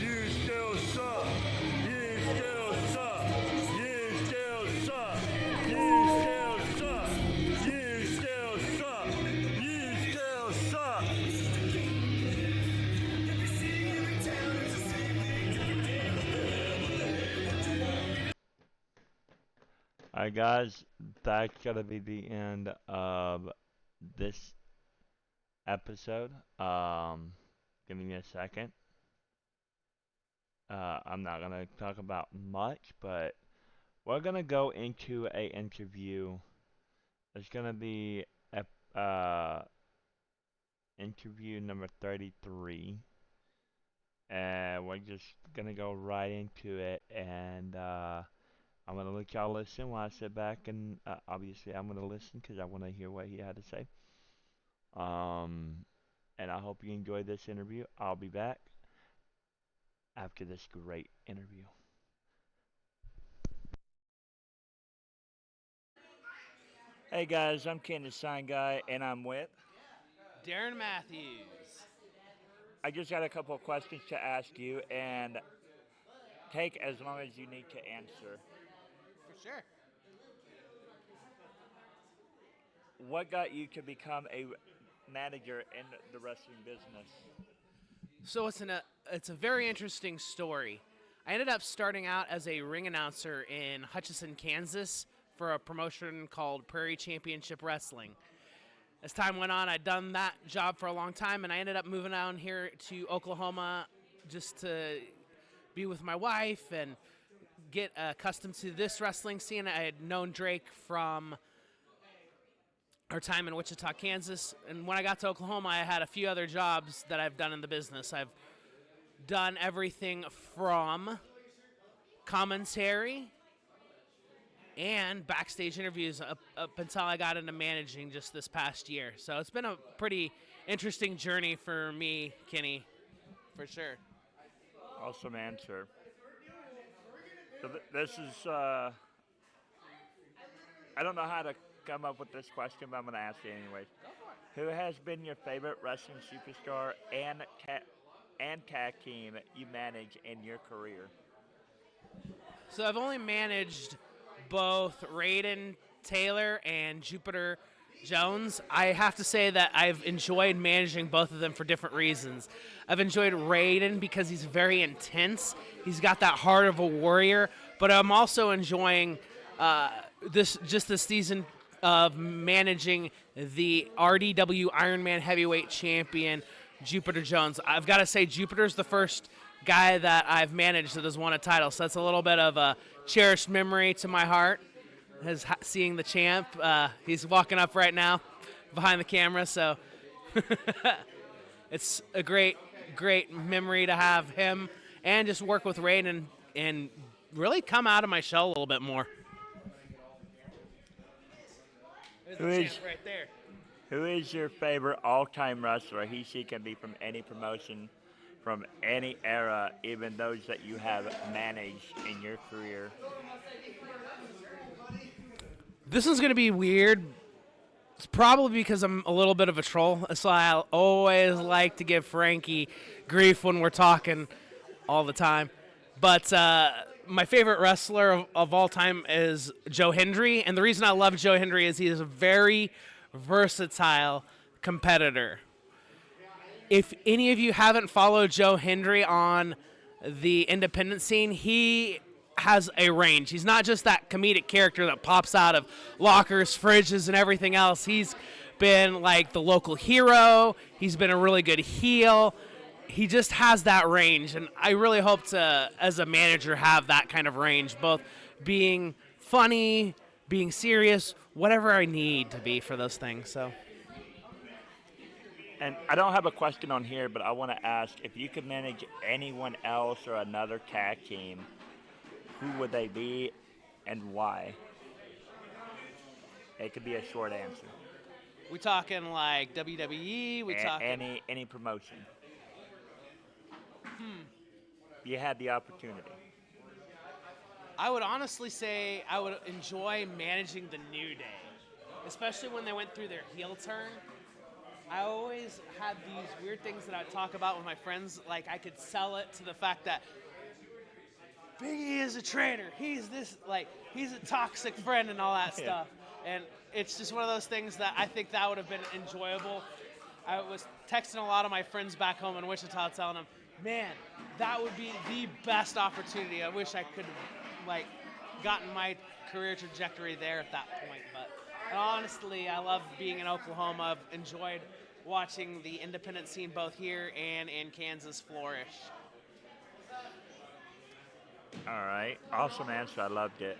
[SPEAKER 6] You still suck. You still suck. You still suck. You still suck. You still suck. You still suck.
[SPEAKER 4] Alright guys, that's gonna be the end of this episode. Give me a second. I'm not gonna talk about much, but we're gonna go into a interview. It's gonna be interview number 33, and we're just gonna go right into it. And I'm gonna let y'all listen while I sit back, and obviously I'm gonna listen because I want to hear what he had to say. And I hope you enjoyed this interview. I'll be back after this great interview.
[SPEAKER 6] Hey guys, I'm Ken the Sign Guy, and I'm with
[SPEAKER 11] Darren Matthews.
[SPEAKER 6] I just got a couple of questions to ask you, and take as long as you need to answer.
[SPEAKER 11] For sure.
[SPEAKER 6] What got you to become a manager in the wrestling business?
[SPEAKER 11] So it's a very interesting story. I ended up starting out as a ring announcer in Hutchinson, Kansas for a promotion called Prairie Championship Wrestling. As time went on, I'd done that job for a long time, and I ended up moving down here to Oklahoma just to be with my wife and get accustomed to this wrestling scene. I had known Drake from our time in Wichita, Kansas, and when I got to Oklahoma, I had a few other jobs that I've done in the business. I've done everything from commentary and backstage interviews up until I got into managing just this past year. So it's been a pretty interesting journey for me, Kenny, for sure.
[SPEAKER 6] Awesome answer. So this is, I don't know how to come up with this question, but I'm going to ask it anyways.
[SPEAKER 11] Go for it.
[SPEAKER 6] Who has been your favorite wrestling superstar and tag team you manage in your career?
[SPEAKER 11] So I've only managed both Raiden Taylor and Jupiter Jones. I have to say that I've enjoyed managing both of them for different reasons. I've enjoyed Raiden because he's very intense. He's got that heart of a warrior, but I'm also enjoying this season of managing the RDW Ironman Heavyweight Champion, Jupiter Jones. I've got to say Jupiter's the first guy that I've managed that has won a title, so that's a little bit of a cherished memory to my heart, seeing the champ. He's walking up right now behind the camera, so it's a great memory to have him and just work with Raiden and really come out of my shell a little bit more. There's the champ right there.
[SPEAKER 4] Who is your favorite all-time wrestler? He can be from any promotion, from any era, even those that you have managed in your career.
[SPEAKER 11] This is going to be weird. It's probably because I'm a little bit of a troll, so I always like to give Frankie grief when we're talking all the time. But my favorite wrestler of all time is Joe Hendry, and the reason I love Joe Hendry is he is a very versatile competitor. If any of you haven't followed Joe Hendry on the independent scene, he has a range. He's not just that comedic character that pops out of lockers, fridges, and everything else. He's been like the local hero. He's been a really good heel. He just has that range, and I really hope to, as a manager, have that kind of range, both being funny, being serious, whatever I need to be for those things. So.
[SPEAKER 4] And I don't have a question on here, but I want to ask if you could manage anyone else or another tag team, who would they be and why? It could be a short answer.
[SPEAKER 11] We talking like WWE? We talking
[SPEAKER 4] any promotion. You had the opportunity.
[SPEAKER 11] I would honestly say I would enjoy managing the New Day, especially when they went through their heel turn. I always had these weird things that I'd talk about with my friends. Like I could sell it to the fact that Big E is a traitor. He's he's a toxic friend and all that stuff. And it's just one of those things that I think that would have been enjoyable. I was texting a lot of my friends back home in Wichita telling them, man, that would be the best opportunity. I wish I could have gotten my career trajectory there at that point. But honestly, I love being in Oklahoma. I've enjoyed watching the independent scene both here and in Kansas flourish.
[SPEAKER 4] All right. Awesome answer. I loved it.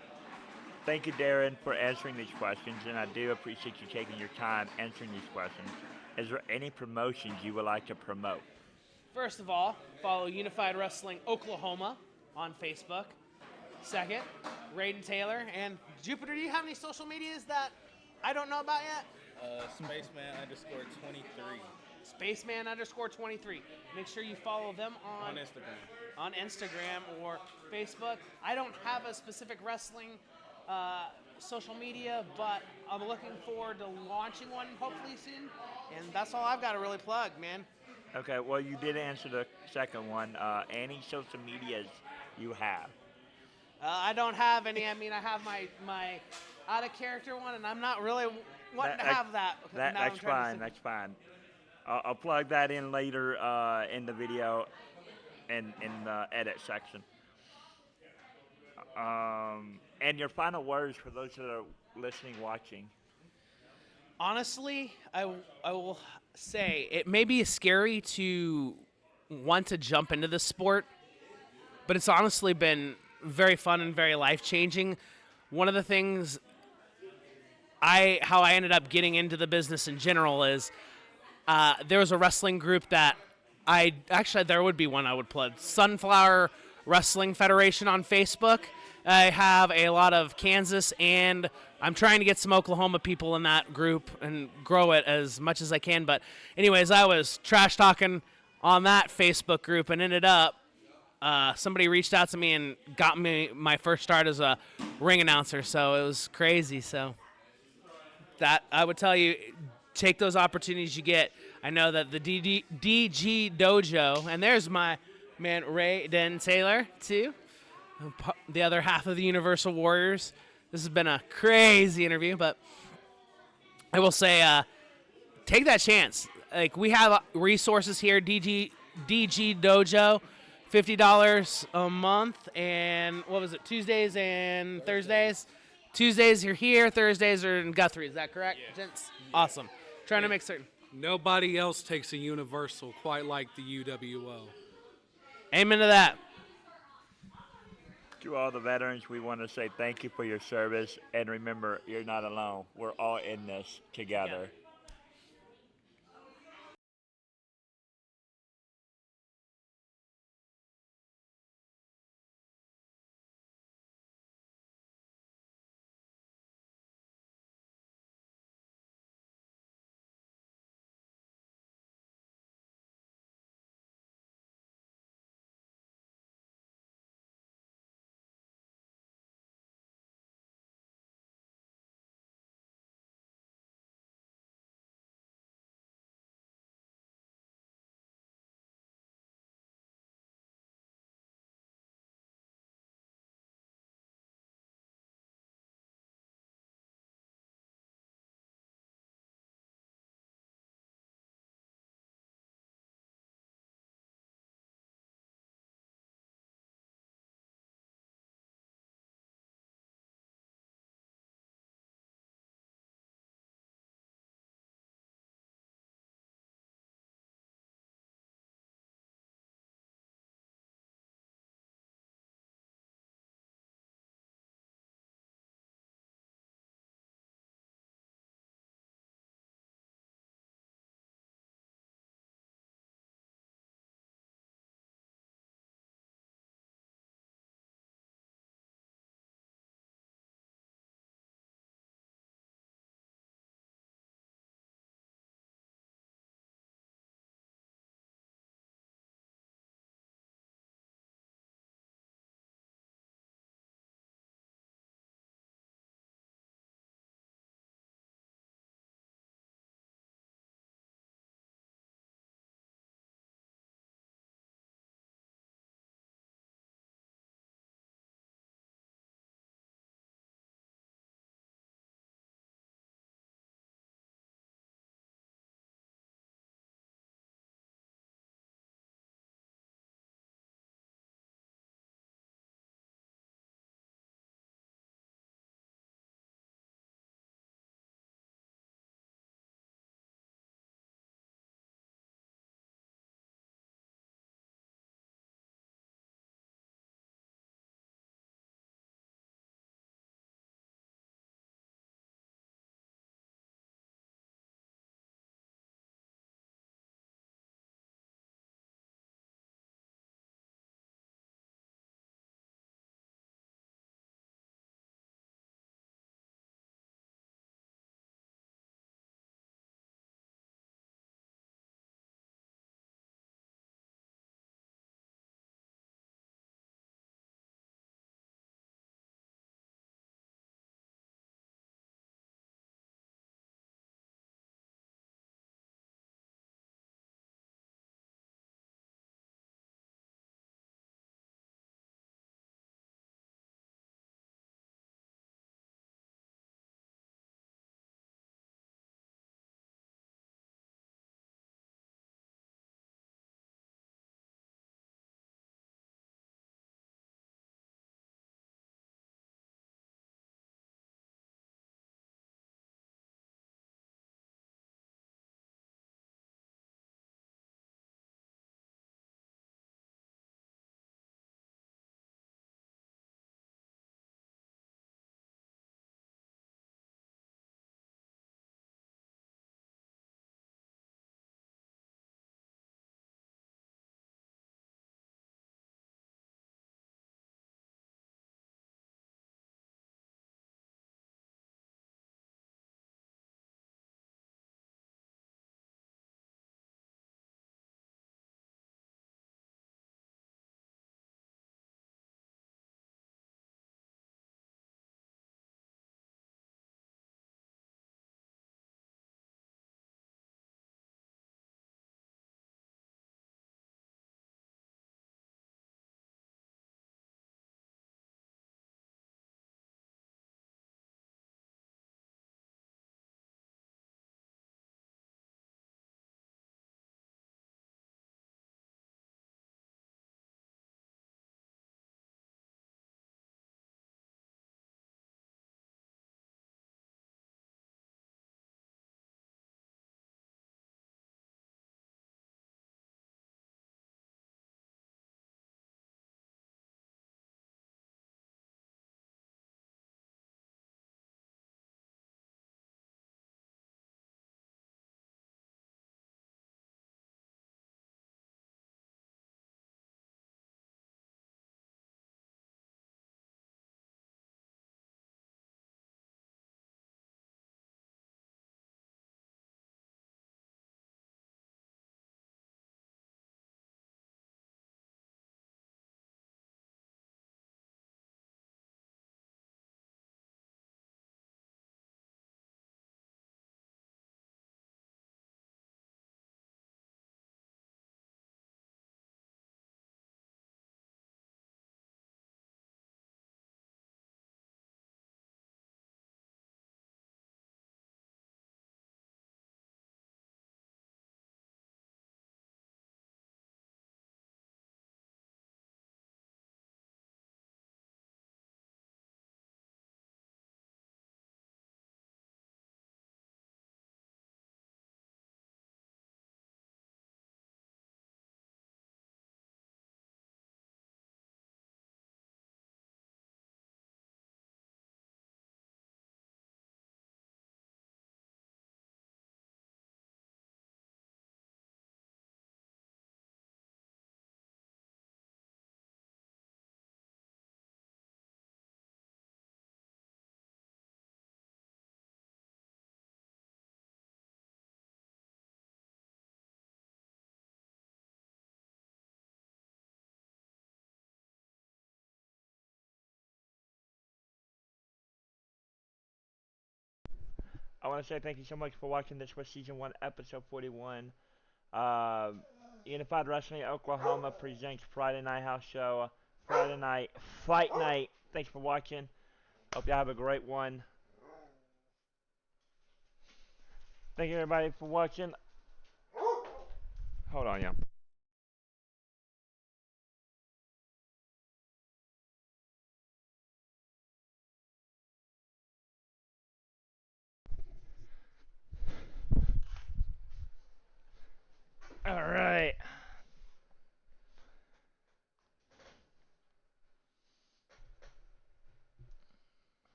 [SPEAKER 4] Thank you, Darren, for answering these questions, and I do appreciate you taking your time answering these questions. Is there any promotions you would like to promote?
[SPEAKER 11] First of all, follow Unified Wrestling Oklahoma on Facebook. Second, Raiden Taylor. And Jupiter, do you have any social medias that I don't know about yet?
[SPEAKER 3] Spaceman_23.
[SPEAKER 11] Spaceman_23. Make sure you follow them on Instagram or Facebook. I don't have a specific wrestling social media, but I'm looking forward to launching one hopefully soon. And that's all I've got to really plug, man.
[SPEAKER 4] Okay, well, you did answer the second one. Any social medias you have?
[SPEAKER 11] I don't have any. I mean, I have my out of character one, and I'm not really wanting to have that.
[SPEAKER 4] That's fine. That's fine. I'll plug that in later in the video in the edit section. And your final words for those that are listening, watching.
[SPEAKER 11] Honestly, I will say it may be scary to want to jump into this sport, but it's honestly been very fun and very life-changing. One of the things how I ended up getting into the business in general is there was a wrestling group that there would be one I would plug. Sunflower Wrestling Federation on Facebook. I have a lot of Kansas, and I'm trying to get some Oklahoma people in that group and grow it as much as I can. But anyways, I was trash talking on that Facebook group and ended up somebody reached out to me and got me my first start as a ring announcer. So it was crazy. So that I would tell you, take those opportunities you get. I know that the DG Dojo, and there's my man Raiden Taylor too, the other half of the Universal Warriors. This has been a crazy interview, but I will say, take that chance. Like, we have resources here, DG Dojo, $50 a month, and what was it, Tuesdays and Thursdays? Tuesdays you're here, Thursdays are in Guthrie. Is that correct, gents? Awesome. Trying to make certain.
[SPEAKER 12] Nobody else takes a Universal quite like the UWO.
[SPEAKER 11] Amen to that.
[SPEAKER 4] To all the veterans, we want to say thank you for your service, and remember, you're not alone. We're all in this together. I want to say thank you so much for watching. This was season 1, episode 41. Unified Wrestling Oklahoma presents Friday Night House Show, Friday Night Fight Night. Thanks for watching. Hope you have a great one. Thank you everybody for watching. Hold on, y'all. All right.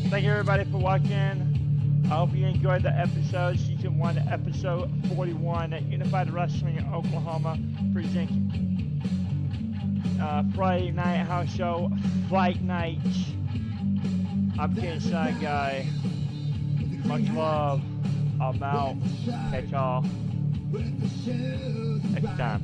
[SPEAKER 4] Thank you everybody for watching. I hope you enjoyed the episode, season 1, episode 41 at Unified Wrestling Oklahoma presents Friday Night House Show Fight Night. I'm King Side Guy. Much love. I'm out. Catch y'all next time.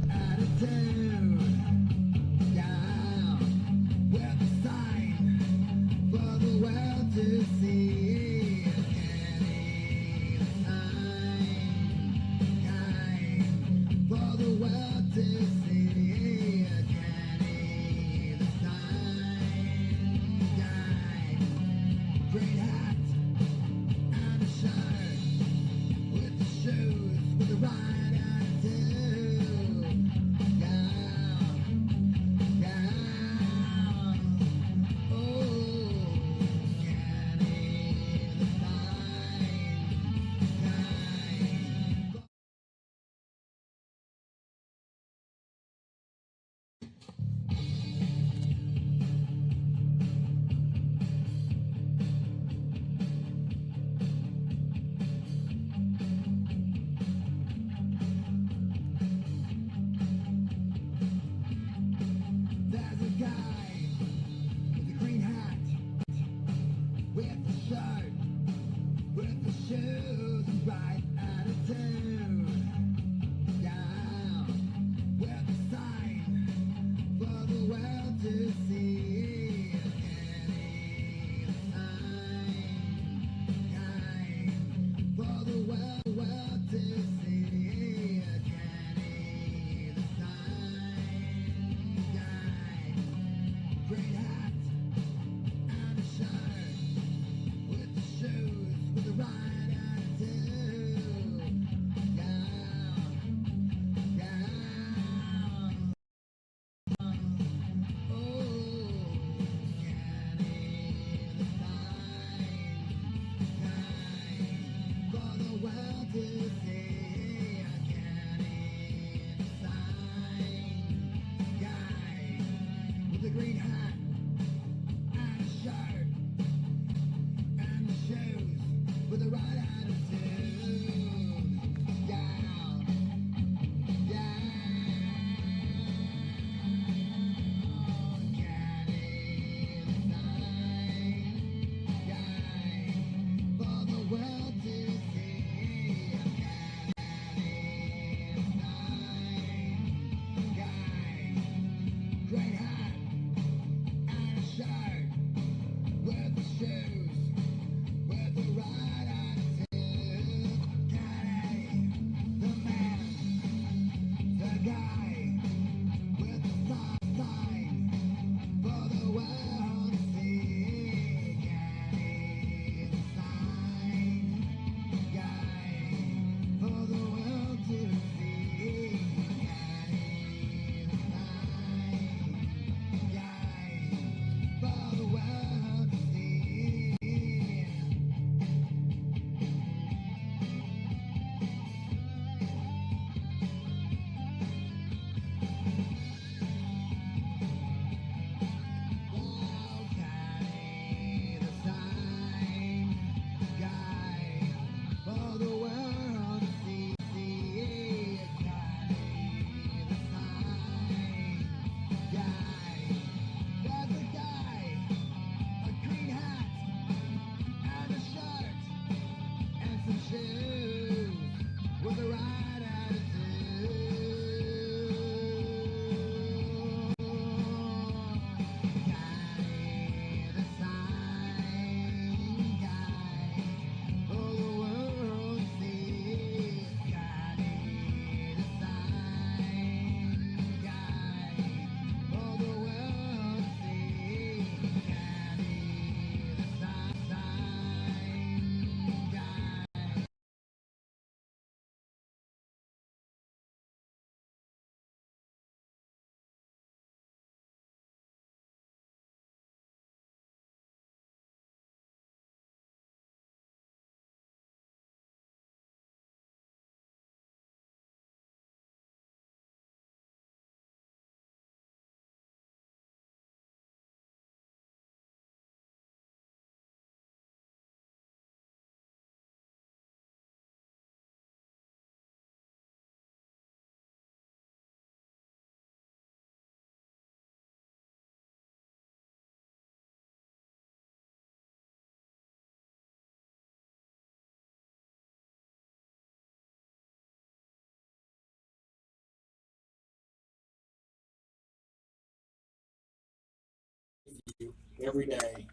[SPEAKER 1] you every day,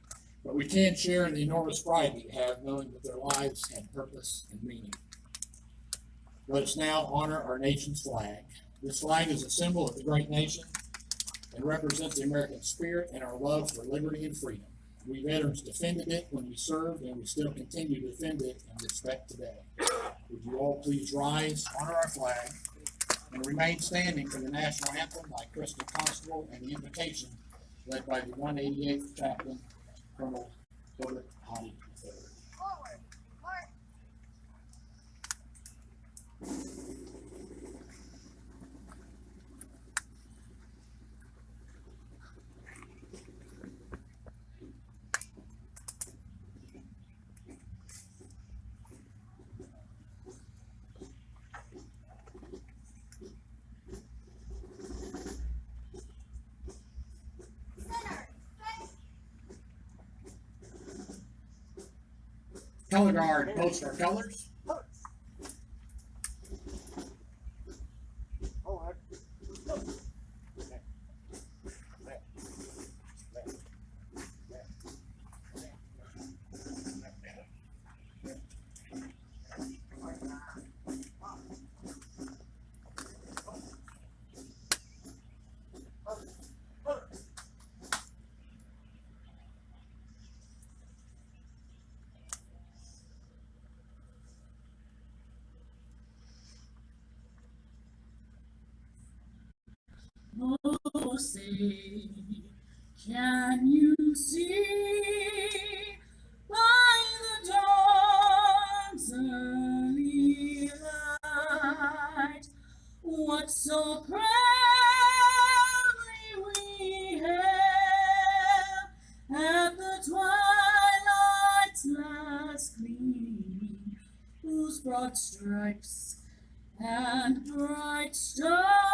[SPEAKER 1] but we can't share in the enormous pride we have knowing that their lives had purpose and meaning. Let us now honor our nation's flag. This flag is a symbol of the great nation and represents the American spirit and our love for liberty and freedom. We veterans defended it when we served, and we still continue to defend it and respect today. Would you all please rise, honor our flag, and remain standing for the national anthem by Crystal Constable and the invocation led by the 188th Chaplain, Colonel Gilbert Hottie III. Color guard, post our colors.
[SPEAKER 13] Oh, say, can you see by the dawn's early light what so proudly we hailed at the twilight's last gleam, whose broad stripes and bright stars